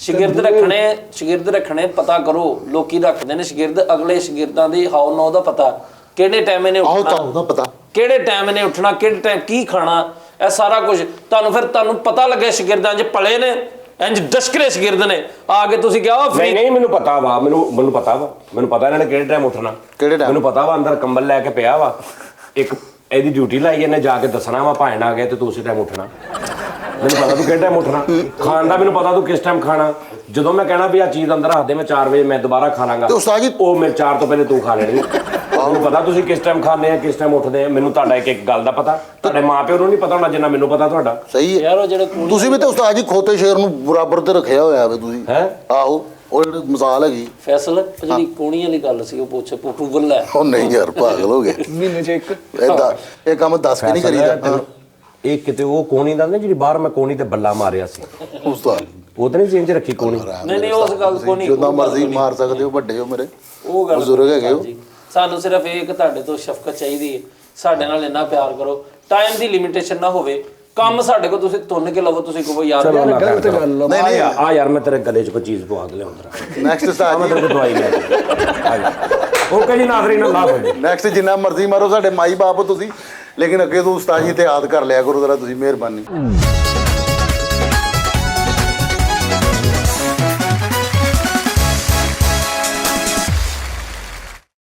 ਸ਼ਾਗਿਰਦ ਰੱਖਣੇ ਪਤਾ ਕਰੋ। ਲੋਕੀ ਰੱਖਦੇ ਨੇ ਸ਼ਾਗਿਰਦ, ਅਗਲੇ ਸ਼ਾਗਿਰਦਾਂ ਦੀ ਹਾਉ ਨੋ ਦਾ ਪਤਾ, ਕਿਹੜੇ ਟਾਈਮ ਇਹਨੇ ਉੱਠਣਾ, ਕਿਹੜੇ ਟਾਈਮ ਇਹਨੇ ਉੱਠਣਾ, ਕਿਹੜੇ ਟਾਈਮ ਕੀ ਖਾਣਾ, ਇਹ ਸਾਰਾ ਕੁਝ ਤੁਹਾਨੂੰ ਪਤਾ ਲੱਗੇ। ਸ਼ਾਗਿਰਦਾਂ 'ਚ ਪਲੇ ਨੇ ਇੰਜ ਡਸਕਰੇ ਸ਼ਾਗਿਰਦ ਨੇ, ਆ ਕੇ ਤੁਸੀਂ ਕਿਹਾ ਨਹੀਂ ਮੈਨੂੰ ਪਤਾ ਵਾ, ਮੈਨੂੰ ਪਤਾ ਇਹਨਾਂ ਨੇ ਕਿਹੜੇ ਟਾਈਮ ਉੱਠਣਾ, ਮੈਨੂੰ ਪਤਾ ਵਾ ਅੰਦਰ ਕੰਬਲ ਲੈ ਕੇ ਪਿਆ ਵਾ, ਇੱਕ ਇਹਦੀ ਡਿਊਟੀ ਲਾਈ, ਇਹਨੇ ਜਾ ਕੇ ਦੱਸਣਾ ਵਾ ਭਾਣ ਆ ਗਏ ਤੇ ਤੂੰ ਉਸੇ ਟਾਈਮ ਉੱਠਣਾ। ਮੈਨੂੰ ਪਤਾ ਤੂੰ ਕਿਹੜੇ ਟਾਈਮ ਉੱਠਣਾ, ਖਾਣ ਦਾ ਮੈਨੂੰ ਪਤਾ ਤੂੰ ਕਿਸ ਟਾਈਮ ਖਾਣਾ। ਜਦੋਂ ਮੈਂ ਕਹਿਣਾ ਵੀ ਆ ਚੀਜ਼ ਅੰਦਰ ਰੱਖ ਦੇ, ਮੈਂ 4 ਵਜੇ ਮੈਂ ਦੁਬਾਰਾ ਖਾ ਲਾਂਗਾ, ਉਹ ਮੇਰੇ 4 ਤੋਂ ਪਹਿਲੇ ਤੂੰ ਖਾ ਲੈਣੀ। ਮੈਨੂੰ ਪਤਾ ਤੁਸੀਂ ਕਿਸ ਟਾਈਮ ਖਾਂਦੇ ਆ, ਕਿਸ ਟਾਈਮ ਉੱਠਦੇ ਆ। ਮੈਨੂੰ ਤੁਹਾਡਾ ਇੱਕ ਗੱਲ ਦਾ ਪਤਾ, ਤੁਹਾਡੇ ਮਾਪਿਓ ਨੂੰ ਨਹੀਂ ਪਤਾ ਹੋਣਾ ਜਿੰਨਾ ਮੈਨੂੰ ਪਤਾ ਤੁਹਾਡਾ। ਸਹੀ ਹੈ ਯਾਰ, ਉਹ ਜਿਹੜੇ ਤੁਸੀਂ ਵੀ ਤੇ ਉਸਤਾਦ ਜੀ ਖੋਤੇ ਸ਼ੇਰ ਨੂੰ ਬਰਾਬਰ ਤੇ ਰੱਖਿਆ ਹੋਇਆ ਵੇ ਤੁਸੀਂ। ਆਹੋ, ਉਹ ਜਿਹੜੀ ਮਿਸਾਲ ਹੈਗੀ ਫੈਸਲ, ਜਿਹੜੀ ਕੋਣੀ ਵਾਲੀ ਗੱਲ ਸੀ ਉਹ ਪੁੱਛ ਅਪਰੂਵਲ ਲੈ। ਉਹ ਨਹੀਂ ਯਾਰ, ਪਾਗਲ ਹੋ ਗਏ। ਮਹੀਨੇ 'ਚ ਇੱਕ ਇਹ ਕੰਮ ਦੱਸ ਕੇ ਨਹੀਂ ਕਰੀਦਾ। ਇਹ ਕਿਤੇ ਉਹ ਕੋਣੀ ਦਾ ਨਹੀਂ ਜਿਹੜੀ ਬਾਹਰ ਮੈਂ ਕੋਣੀ ਤੇ ਬੱਲਾ ਮਾਰਿਆ ਸੀ ਉਸਤਾਦ ਉਹ ਤਾਂ ਨਹੀਂ ਚੇਂਜ ਰੱਖੀ ਕੋਣੀ ਨਹੀਂ ਉਸ ਗੱਲ ਕੋ ਨਹੀਂ ਜਿੰਨਾ ਮਰਜ਼ੀ ਮਾਰ ਸਕਦੇ ਹੋ, ਵੱਡੇ ਹੋ ਮੇਰੇ, ਉਹ ਗੱਲ ਬਜ਼ੁਰਗ ਹੈਗੇ ਹੋ। ਸਾਨੂੰ ਸਿਰਫ ਇਹ ਕਿ ਤੁਹਾਡੇ ਤੋਂ ਸ਼ਫਕਤ ਚਾਹੀਦੀ ਹੈ, ਸਾਡੇ ਨਾਲ ਇੰਨਾ ਪਿਆਰ ਕਰੋ, ਟਾਈਮ ਦੀ ਲਿਮਿਟੇਸ਼ਨ ਨਾ ਹੋਵੇ, ਕੰਮ ਸਾਡੇ ਕੋਲ ਤੁਸੀਂ ਤੁੰਨ ਕੇ ਲਵੋ, ਤੁਸੀਂ ਕਹੋ ਯਾਰ ਗਲਤ ਗੱਲ ਨਹੀਂ ਆ ਯਾਰ ਮੈਂ ਤੇਰੇ ਗਲੇ 'ਚ ਕੋਈ ਚੀਜ਼ ਪਵਾ ਕੇ ਲਿਆਉਂਦਾ ਨੈਕਸਟ ਉਸਤਾਦ ਮੈਂ ਤੇਰੇ ਦਵਾਈ ਲੈ ਉਹ ਕਹਿੰਦੀ ਨਾਜ਼ਰੀਨ ਨਾਲ ਲਾਭ ਹੋ ਨੈਕਸਟ ਜਿੰਨਾ ਮਰਜ਼ੀ ਮਾਰੋ, ਸਾਡੇ ਮਾਈ ਬਾਪ ਹੋ ਤੁਸੀਂ, ਲੇਕਿਨ ਅੱਗੇ ਤੋਂ ਉਸਤਾਦ ਜੀ ਤੇ ਯਾਦ ਕਰ ਲਿਆ ਕਰੋ ਜ਼ਰਾ ਤੁਸੀਂ, ਮਿਹਰਬਾਨੀ।